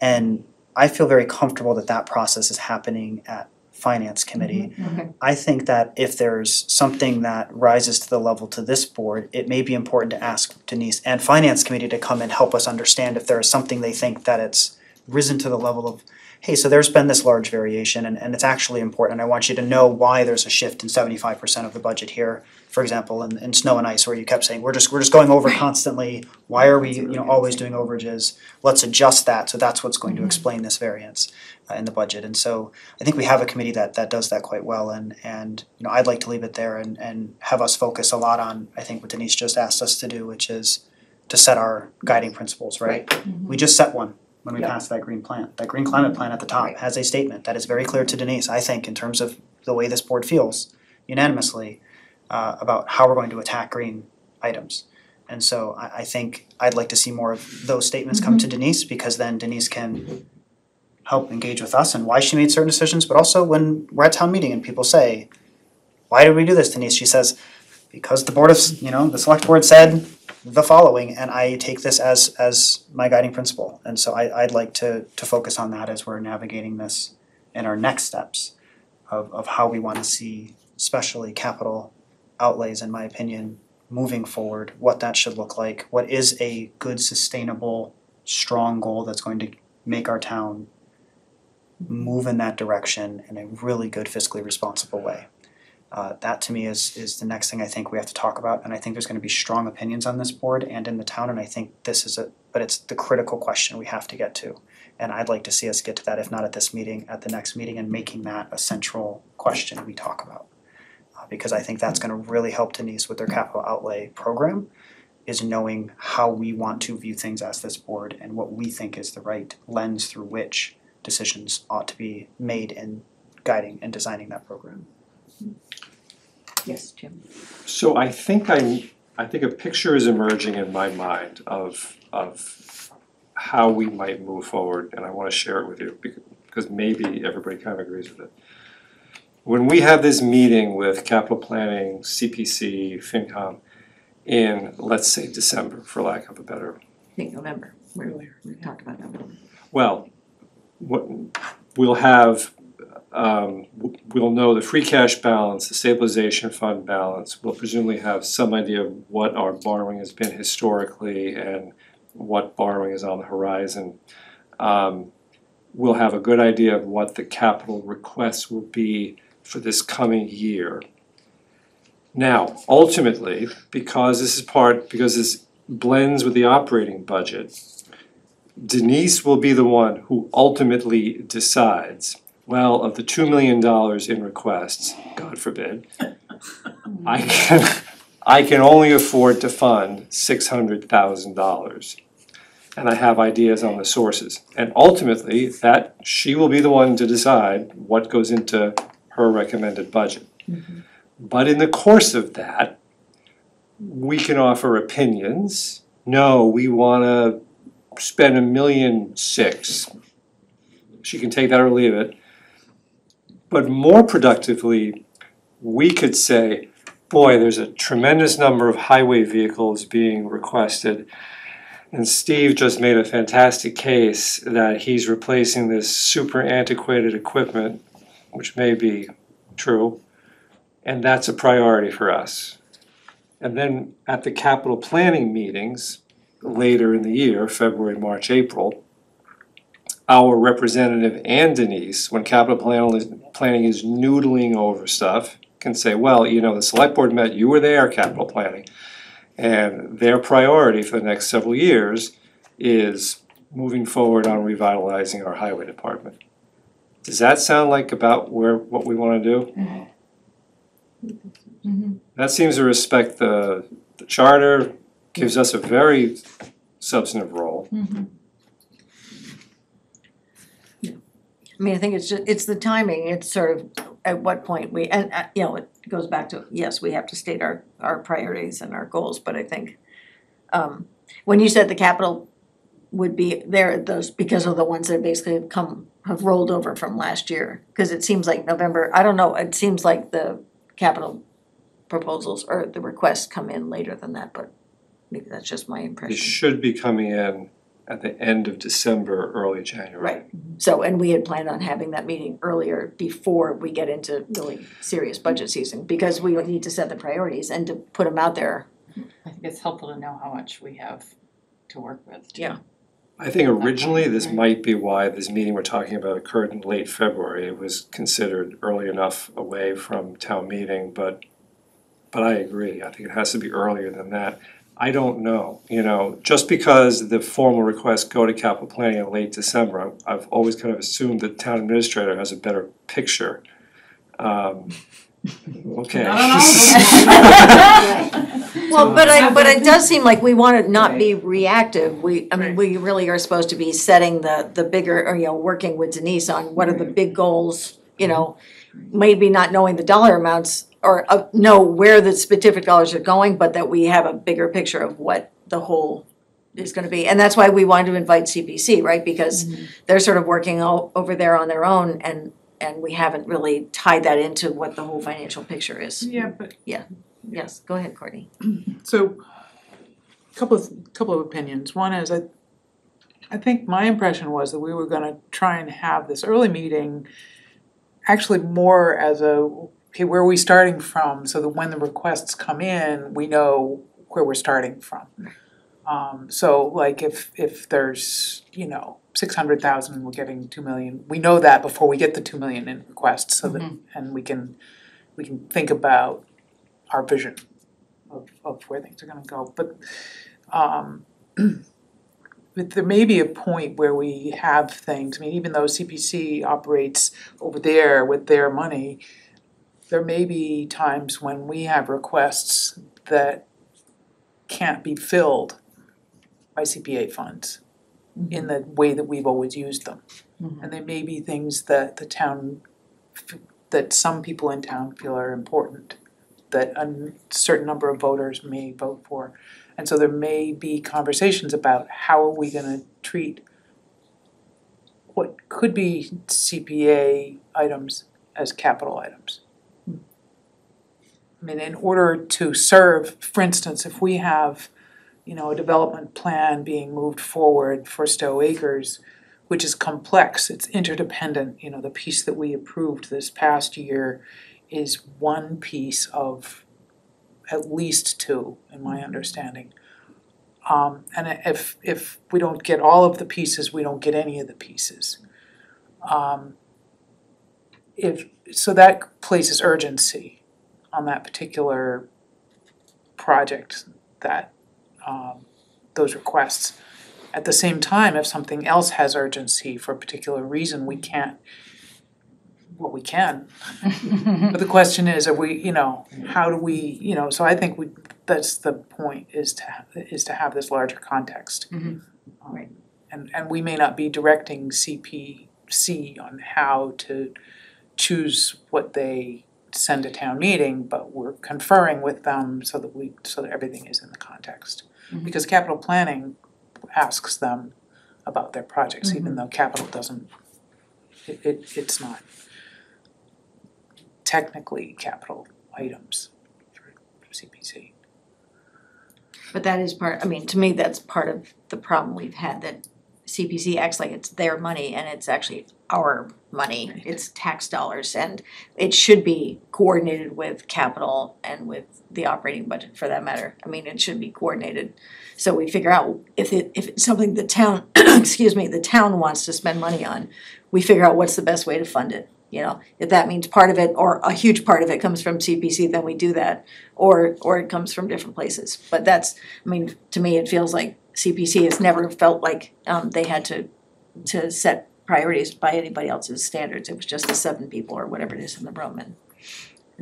And I feel very comfortable that process is happening at finance committee. Okay. I think that if there's something that rises to the level to this board, it may be important to ask Denise and finance committee to come and help us understand if there is something they think that it's risen to the level of, hey, so there's been this large variation and it's actually important. I want you to know why there's a shift in 75% of the budget here. For example, in snow and ice, where you kept saying, we're just going over constantly. Why are we, always doing overages? Let's adjust that. So that's what's going to explain this variance in the budget. And so I think we have a committee that does that quite well. And I'd like to leave it there and have us focus a lot on, I think what Denise just asked us to do, which is to set our guiding principles, right? We just set one when we passed that green plan. That green climate plan at the top has a statement that is very clear to Denise, I think, in terms of the way this board feels unanimously about how we're going to attack green items. And so I think I'd like to see more of those statements come to Denise, because then Denise can help engage with us and why she made certain decisions, but also when we're at town meeting and people say, why did we do this, Denise? She says, because the board of, the select board said the following, and I take this as my guiding principle. And so I'd like to focus on that as we're navigating this in our next steps of how we want to see, especially capital outlays, in my opinion, moving forward, what that should look like, what is a good, sustainable, strong goal that's going to make our town move in that direction in a really good, fiscally responsible way. That to me is the next thing I think we have to talk about, and I think there's going to be strong opinions on this board and in the town, and I think this is but it's the critical question we have to get to. And I'd like to see us get to that, if not at this meeting, at the next meeting, and making that a central question we talk about. Because I think that's going to really help Denise with their capital outlay program, is knowing how we want to view things as this board and what we think is the right lens through which decisions ought to be made in guiding and designing that program. Yes, Jim. So I think a picture is emerging in my mind of how we might move forward, and I want to share it with you because maybe everybody kind of agrees with it. When we have this meeting with capital planning, CPC, FinCom in, let's say, December, for lack of a better. I think November, we talked about November. Well, we'll have, we'll know the free cash balance, the stabilization fund balance. We'll presumably have some idea of what our borrowing has been historically and what borrowing is on the horizon. We'll have a good idea of what the capital requests will be for this coming year. Now, ultimately, because this blends with the operating budget, Denise will be the one who ultimately decides, well, of the $2 million in requests, God forbid, I can only afford to fund $600,000. And I have ideas on the sources. And ultimately, that she will be the one to decide what goes into her recommended budget. But in the course of that, we can offer opinions. No, we want to spend $1.6 million. She can take that or leave it. But more productively, we could say, boy, there's a tremendous number of highway vehicles being requested. And Steve just made a fantastic case that he's replacing this super antiquated equipment, which may be true, and that's a priority for us. And then at the capital planning meetings later in the year, February, March, April, our representative and Denise, when capital planning is noodling over stuff, can say, well, the select board met, you were there, capital planning. And their priority for the next several years is moving forward on revitalizing our highway department. Does that sound like about what we want to do? That seems to respect the charter, gives us a very substantive role. I mean, I think it's the timing, it's sort of at what point and it goes back to, yes, we have to state our priorities and our goals, but I think when you said the capital would be there, those, because of the ones that basically have rolled over from last year, because it seems like November, I don't know, it seems like the capital proposals or the requests come in later than that, but maybe that's just my impression. It should be coming in at the end of December, early January. Right. So, and we had planned on having that meeting earlier before we get into really serious budget season, because we would need to set the priorities and to put them out there. I think it's helpful to know how much we have to work with too. Yeah. I think originally this might be why this meeting we're talking about occurred in late February. It was considered early enough away from town meeting, but I agree. I think it has to be earlier than that. I don't know, just because the formal requests go to capital planning in late December, I've always kind of assumed the town administrator has a better picture. Okay. Well, but it does seem like we want to not be reactive. We really are supposed to be setting the bigger, or, working with Denise on what are the big goals, maybe not knowing the dollar amounts or know where the specific dollars are going, but that we have a bigger picture of what the whole is gonna be. And that's why we wanted to invite CPC, right? Because they're sort of working all over there on their own, and we haven't really tied that into what the whole financial picture is. Yeah, but. Yeah, yes, go ahead, Courtney. So, couple of opinions. One is I think my impression was that we were gonna try and have this early meeting actually more as okay, where are we starting from, so that when the requests come in, we know where we're starting from. So like if there's, 600,000, we're getting 2 million, we know that before we get the 2 million in requests, so that, and we can think about our vision of where things are gonna go. But there may be a point where we have things, even though CPC operates over there with their money, there may be times when we have requests that can't be filled by CPA funds in the way that we've always used them. And there may be things that that some people in town feel are important, that a certain number of voters may vote for. And so there may be conversations about how are we gonna treat what could be CPA items as capital items. In order to serve, for instance, if we have, a development plan being moved forward for Stowe Acres, which is complex, it's interdependent, the piece that we approved this past year is one piece of at least two, in my understanding. And if we don't get all of the pieces, we don't get any of the pieces. So that places urgency on that particular project, that those requests. At the same time, if something else has urgency for a particular reason, we can. But the question is, are we, how do we, so I think that's the point, is to have this larger context. Right. And we may not be directing CPC on how to choose what they send to town meeting, but we're conferring with them so that everything is in the context. Because capital planning asks them about their projects, even though capital doesn't, it's not technically capital items for CPC. But that is to me, that's part of the problem we've had, that CPC acts like it's their money and it's actually our money. Right. It's tax dollars, and it should be coordinated with capital and with the operating budget, for that matter. It should be coordinated. So we figure out if it's something the town, the town wants to spend money on, we figure out what's the best way to fund it. If that means part of it or a huge part of it comes from CPC, then we do that, or it comes from different places. But that's, to me, it feels like CPC has never felt like they had to set priorities by anybody else's standards. It was just the 7 people or whatever it is in the room, and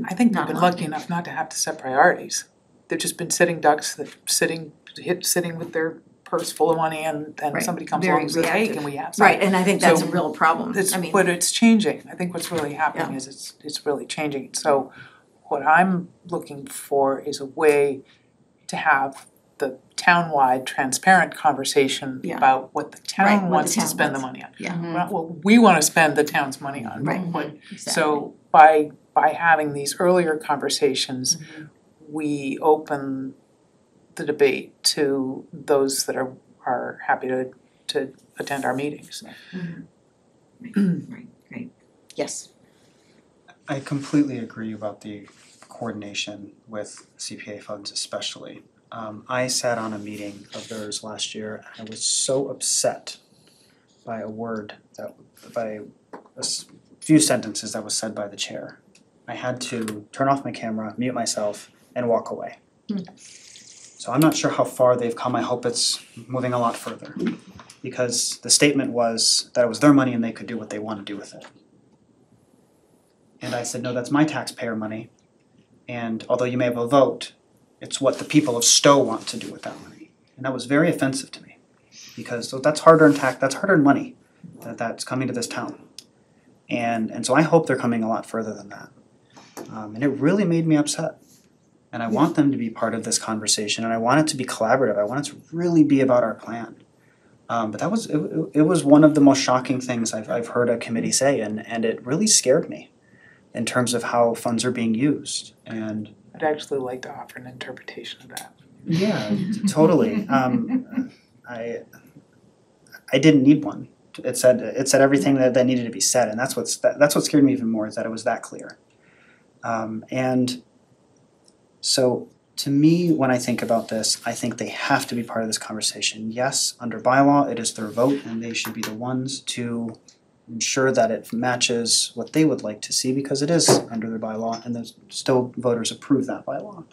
I think they've been lucky enough not to have to set priorities. They've just been sitting ducks, sitting with their purse full of money, and somebody comes along and says, hey, can we have some? Right, and I think that's a real problem. But it's changing. I think what's really happening is it's really changing. So what I'm looking for is a way to have the town-wide transparent conversation about what the town wants to spend the money on. Not what we want to spend the town's money on. Exactly. So by having these earlier conversations, we open the debate to those that are happy to to attend our meetings. Right, great. Yes. I completely agree about the coordination with CPA funds especially. I sat on a meeting of theirs last year and I was so upset by by a few sentences that was said by the chair. I had to turn off my camera, mute myself, and walk away. So I'm not sure how far they've come. I hope it's moving a lot further. Because the statement was that it was their money and they could do what they want to do with it. And I said, no, that's my taxpayer money. And although you may have a vote, it's what the people of Stowe want to do with that money. And that was very offensive to me. Because that's hard-earned that's hard-earned money that's coming to this town. And so I hope they're coming a lot further than that. And it really made me upset. And I want them to be part of this conversation, and I want it to be collaborative. I want it to really be about our plan. But that was it was one of the most shocking things I've heard a committee say, and it really scared me in terms of how funds are being used. And I'd actually like to offer an interpretation of that. yeah, totally. I didn't need one. It said everything that needed to be said, and that's what scared me even more, is that it was that clear. And so to me, when I think about this, I think they have to be part of this conversation. Yes, under bylaw, it is their vote, and they should be the ones to ensure that it matches what they would like to see, because it is under their bylaw, and the Stowe voters approve that bylaw.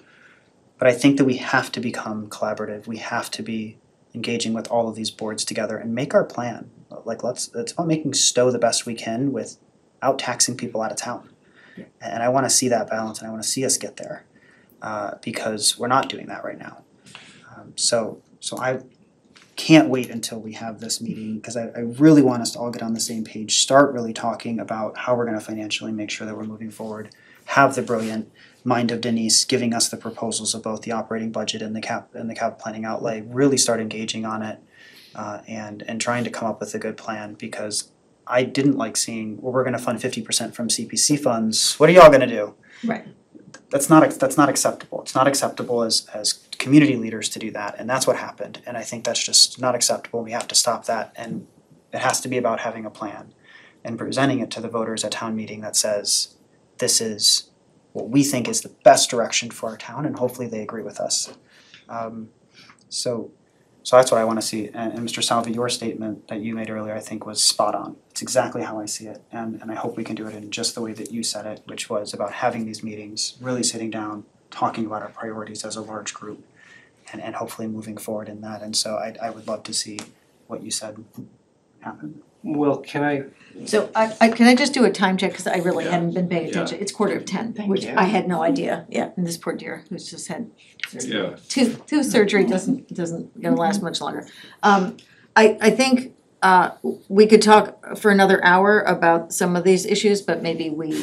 But I think that we have to become collaborative. We have to be engaging with all of these boards together and make our plan. It's about making Stowe the best we can without taxing people out of town. And I want to see that balance, and I want to see us get there. Because we're not doing that right now. So I can't wait until we have this meeting, because I really want us to all get on the same page, start really talking about how we're going to financially make sure that we're moving forward, have the brilliant mind of Denise giving us the proposals of both the operating budget and the cap planning outlay, really start engaging on it and trying to come up with a good plan, because I didn't like seeing, well, we're going to fund 50% from CPC funds. What are y'all going to do? Right. That's not acceptable. It's not acceptable as community leaders to do that, and that's what happened. And I think that's just not acceptable. We have to stop that, and it has to be about having a plan and presenting it to the voters at town meeting that says, this is what we think is the best direction for our town, and hopefully they agree with us. So that's what I want to see. And Mr. Salvi, your statement that you made earlier, I think, was spot on. It's exactly how I see it. And I hope we can do it in just the way that you said it, which was about having these meetings, really sitting down, talking about our priorities as a large group, and hopefully moving forward in that. And so I would love to see what you said happen. Well, can I? So can I just do a time check, because I really hadn't been paying attention. It's 9:45, which I had no idea. Yeah, and this poor dear who's just had two surgery doesn't gonna last much longer. I think we could talk for another hour about some of these issues, but maybe we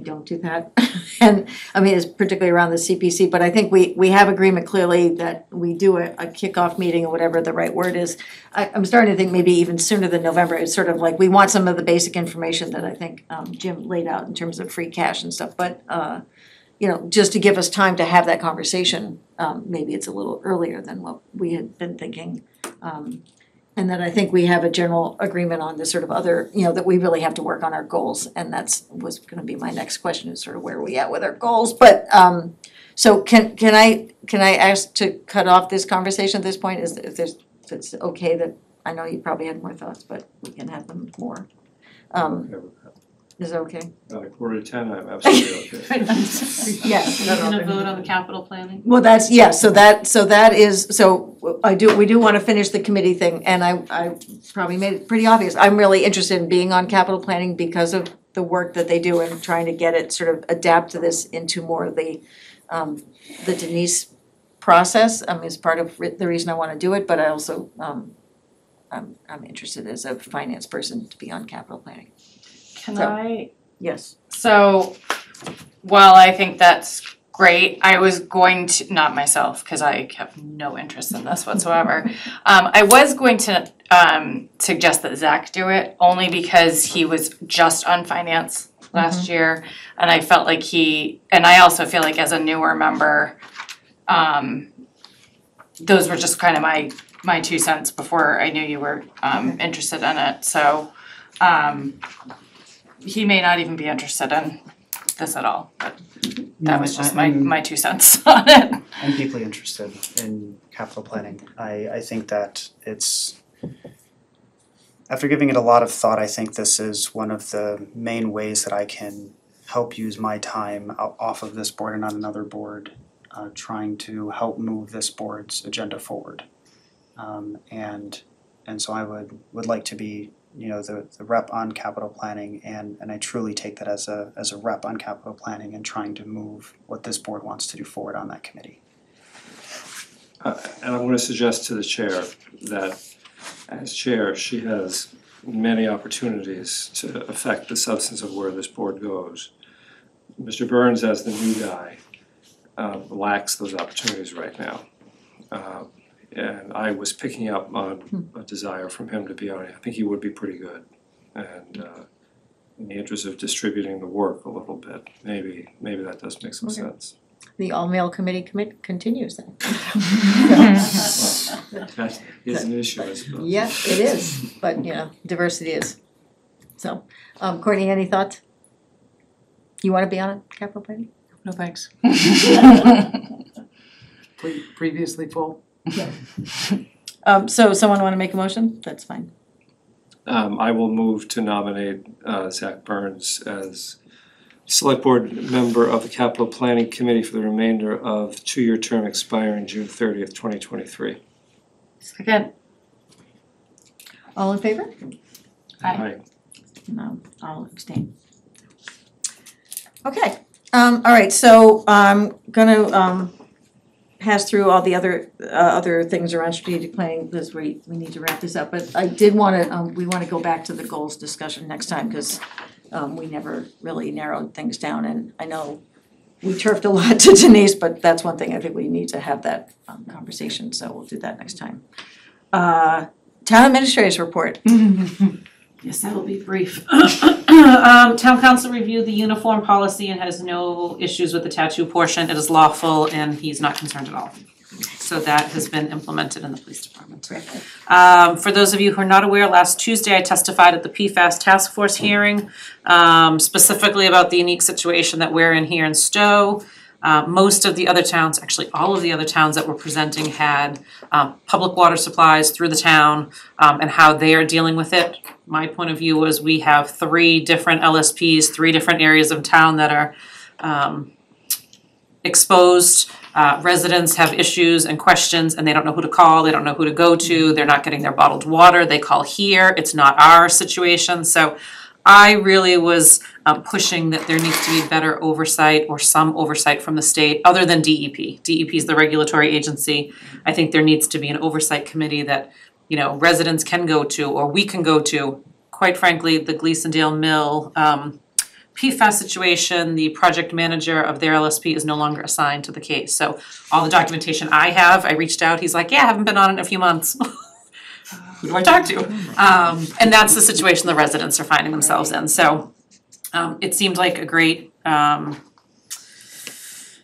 don't do that. And I mean, it's particularly around the CPC, but I think we have agreement clearly that we do a kickoff meeting, or whatever the right word is. I'm starting to think maybe even sooner than November. It's sort of like we want some of the basic information that I think Jim laid out in terms of free cash and stuff, but just to give us time to have that conversation, maybe it's a little earlier than what we had been thinking. And then I think we have a general agreement on the sort of other, that we really have to work on our goals, and was gonna be my next question, is sort of where are we at with our goals, but so can I ask to cut off this conversation at this point, if it's okay that, I know you probably had more thoughts, but we can have them more. Is that okay? At 9:45, I'm absolutely okay. Yes. Are you gonna vote on the capital planning? Well, that's, yeah, so that is, we do wanna finish the committee thing, and I probably made it pretty obvious. I'm really interested in being on capital planning because of the work that they do and trying to get it, sort of adapt to this into more of the Denise process. It's part of the reason I wanna do it, but I also, I'm interested as a finance person to be on capital planning. Can I? Yes. So, while I think that's great, I was going to, not myself, because I have no interest in this whatsoever. I was going to suggest that Zach do it, only because he was just on finance last year, and I felt like and I also feel like as a newer member, those were just kind of my my 2 cents before I knew you were interested in it, so he may not even be interested in this at all, but that was just my 2 cents on it. I'm deeply interested in capital planning. I think that it's, after giving it a lot of thought, I think this is one of the main ways that I can help use my time off of this board and on another board, trying to help move this board's agenda forward. And so I would like to be, you know, the rep on capital planning, and I truly take that as a rep on capital planning and trying to move what this board wants to do forward on that committee. And I want to suggest to the chair that as chair, she has many opportunities to affect the substance of where this board goes. Mr. Burns, as the new guy, lacks those opportunities right now. And I was picking up on a desire from him to be on it. I think he would be pretty good. And in the interest of distributing the work a little bit, maybe that does make some sense. The all-male committee continues then. That is an issue, I suppose. Yeah, it is, but you know, diversity is. So, Courtney, any thoughts? You wanna be on it, capital planning? No thanks. Previously full. So someone wanna make a motion? That's fine. I will move to nominate Zach Burns as Select Board member of the Capital Planning Committee for the remainder of two-year term expiring June 30th, 2023. Second. All in favor? Aye. No, I'll abstain. Okay, all right, so I'm gonna pass through all the other things around strategic planning because we need to wrap this up. But I did wanna, we wanna go back to the goals discussion next time because we never really narrowed things down, and I know we turfed a lot to Denise, but that's one thing I think we need to have that conversation, so we'll do that next time. Town administrator's report. Yes, that will be brief. Town council reviewed the uniform policy and has no issues with the tattoo portion. It is lawful and he's not concerned at all. So that has been implemented in the police department. For those of you who are not aware, last Tuesday I testified at the PFAS task force hearing, specifically about the unique situation that we're in here in Stowe. Most of the other towns, actually all of the other towns that were presenting had public water supplies through the town and how they are dealing with it. My point of view was we have 3 different LSPs, 3 different areas of town that are exposed. Residents have issues and questions and they don't know who to call, they don't know who to go to, they're not getting their bottled water, they call here, it's not our situation. So I really was pushing that there needs to be better oversight or some oversight from the state other than DEP. DEP is the regulatory agency. I think there needs to be an oversight committee that, you know, residents can go to or we can go to. Quite frankly, the Gleasondale Mill PFAS situation, the project manager of their LSP is no longer assigned to the case. So all the documentation I have, I reached out, he's like, yeah, I haven't been on it in a few months. Who do I talk to? And that's the situation the residents are finding themselves in. So it seemed like a great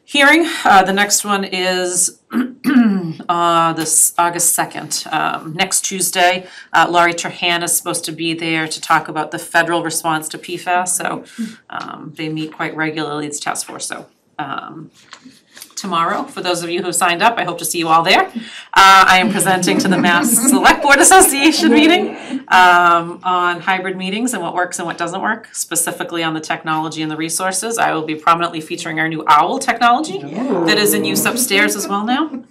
hearing. The next one is this August 2nd. Next Tuesday, Laurie Trahan is supposed to be there to talk about the federal response to PFAS. So they meet quite regularly, it's task force. So tomorrow, for those of you who signed up, I hope to see you all there. I am presenting to the Mass Select Board Association meeting on hybrid meetings and what works and what doesn't work, specifically on the technology and the resources. I will be prominently featuring our new OWL technology that is in use upstairs as well now.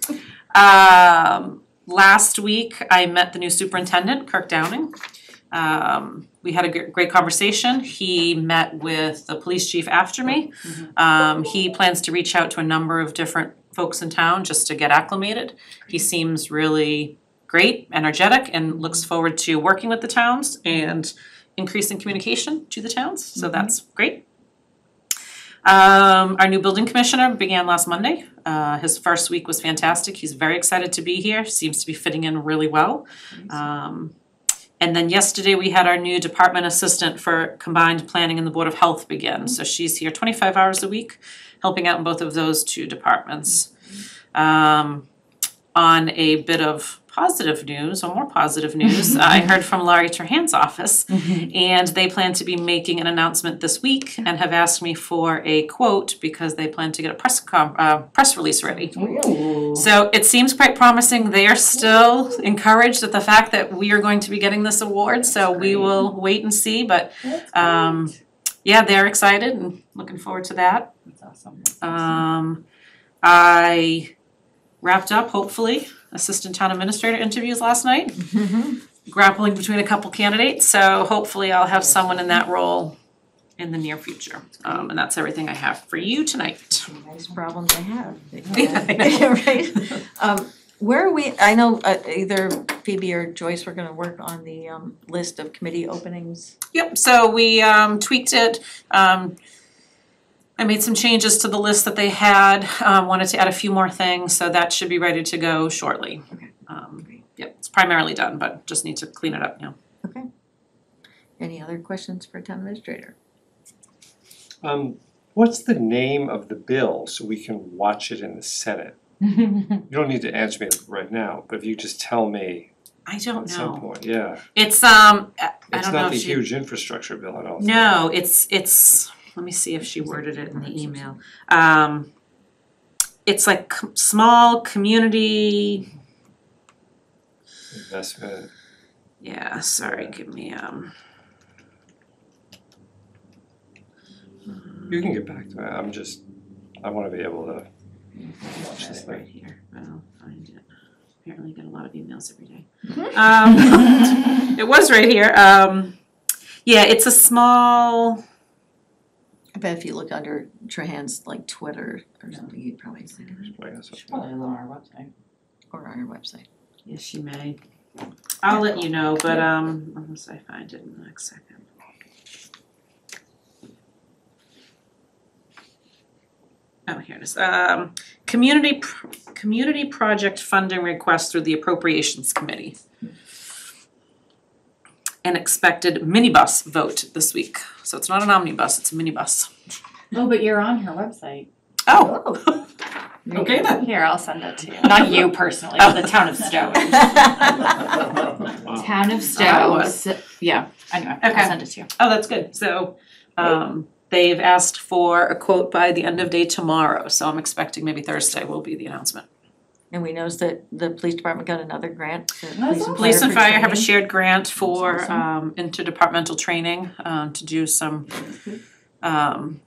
Last week, I met the new superintendent, Kirk Downing. We had a great conversation. He met with the police chief after me. He plans to reach out to a number of different folks in town just to get acclimated. He seems really great, energetic, and looks forward to working with the towns and increasing communication to the towns. So that's great. Our new building commissioner began last Monday. His first week was fantastic. He's very excited to be here. Seems to be fitting in really well. And then yesterday we had our new department assistant for combined planning and the Board of Health begin. So she's here 25 hours a week, helping out in both of those 2 departments. On a bit of positive news, or more positive news. I heard from Laurie Trahan's office, and they plan to be making an announcement this week and have asked me for a quote because they plan to get a press release ready. Ooh. So it seems quite promising. They are still encouraged at the fact that we are going to be getting this award, so we will wait and see, but yeah, they're excited and looking forward to that. That's awesome. I wrapped up, hopefully, assistant town administrator interviews last night, grappling between a couple candidates, so hopefully I'll have someone in that role in the near future. And that's everything I have for you tonight. Nice problem to have. Right? Where are we, I know either Phoebe or Joyce were gonna work on the list of committee openings. Yep, so we tweaked it. I made some changes to the list that they had, wanted to add a few more things, so that should be ready to go shortly. Okay. Yep, it's primarily done, but just need to clean it up now. Okay. Any other questions for town administrator? What's the name of the bill so we can watch it in the Senate? You don't need to answer me right now, but if you just tell me I don't at some know. point, yeah. It's I don't It's know not if the she- huge infrastructure bill, I don't think. No, it's let me see if she worded it in the email. It's like small community. Investment. Yeah, sorry, give me You can get back to it, I wanna be able to watch this right thing. here. I'll find it. Apparently I get a lot of emails every day. It was right here. Yeah, it's a small. I bet if you look under Trahan's like Twitter or something, you'd probably see it. Probably on our website. Or on our website. Yes, she may. I'll let you know, but unless I find it in the next second. Oh, here it is. Community project funding request through the Appropriations Committee. An expected minibus vote this week. So it's not an omnibus, it's a minibus. Oh, but you're on her website. Oh. Okay then. Here, I'll send it to you. Not you personally, but the town of Stowe. Town of Stowe. Yeah, anyway, Okay. I'll send it to you. Oh, that's good. So, they've asked for a quote by the end of day tomorrow, so I'm expecting maybe Thursday will be the announcement. And we noticed that the police department got another grant. For Police and fire have a training. shared grant for That's awesome. interdepartmental training to do some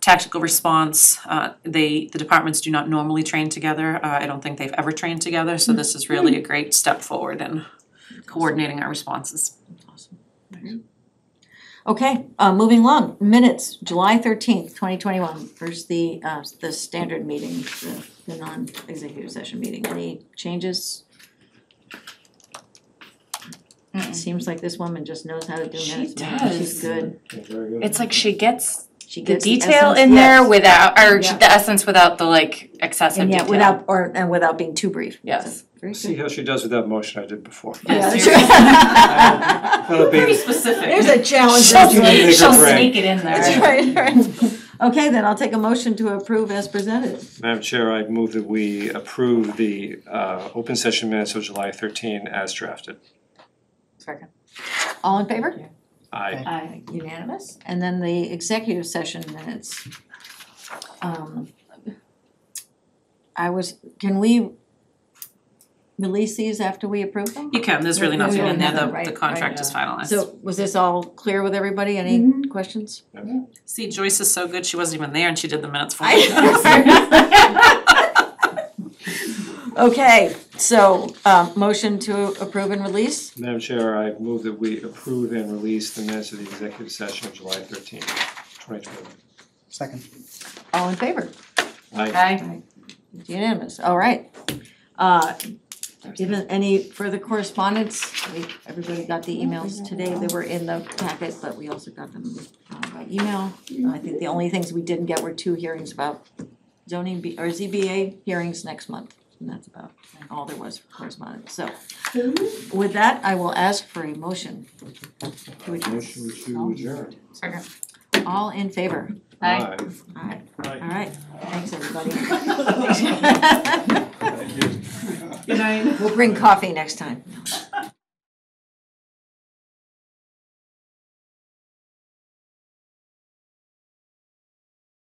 tactical response. The departments do not normally train together. I don't think they've ever trained together, so this is really a great step forward in coordinating our responses. Awesome. Okay, moving along, minutes, July 13th, 2021. First, the standard meeting, the non-executive session meeting. Any changes? It seems like this woman just knows how to do minutes. does. She's good. It's like she gets She the gets detail essence, in there yes. without, or Yeah. the essence without the like excessive And detail. yeah, without being too brief. Yes. So, very See good. how she does with that motion I did before. Yeah, Yes, that's That'll be- Pretty specific. There's a challenge. She'll brain. sneak it in there. That's right. Okay, then I'll take a motion to approve as presented. Madam Chair, I move that we approve the open session minutes of July 13 as drafted. Second. All in favor? Aye. Aye. Unanimous. And then the executive session minutes. Can we release these after we approve them? You can, there's really nothing in there, the Right, contract right. is finalized. So was this all clear with everybody? Any questions? See, Joyce is so good, she wasn't even there and she did the minutes for me. Okay, so motion to approve and release? Madam Chair, I move that we approve and release the minutes of the executive session of July 13, 2021. Second. All in favor? Aye. Unanimous, all right. Even any further correspondence? Everybody got the emails today, they were in the packet, but we also got them by email. I think the only things we didn't get were 2 hearings about zoning or ZBA hearings next month. And that's about all there was for correspondence. So with that, I will ask for a motion to adjourn. Motion to adjourn. Second. All in favor? Aye. Aye. All right, thanks, everybody. Good night. We'll bring coffee next time.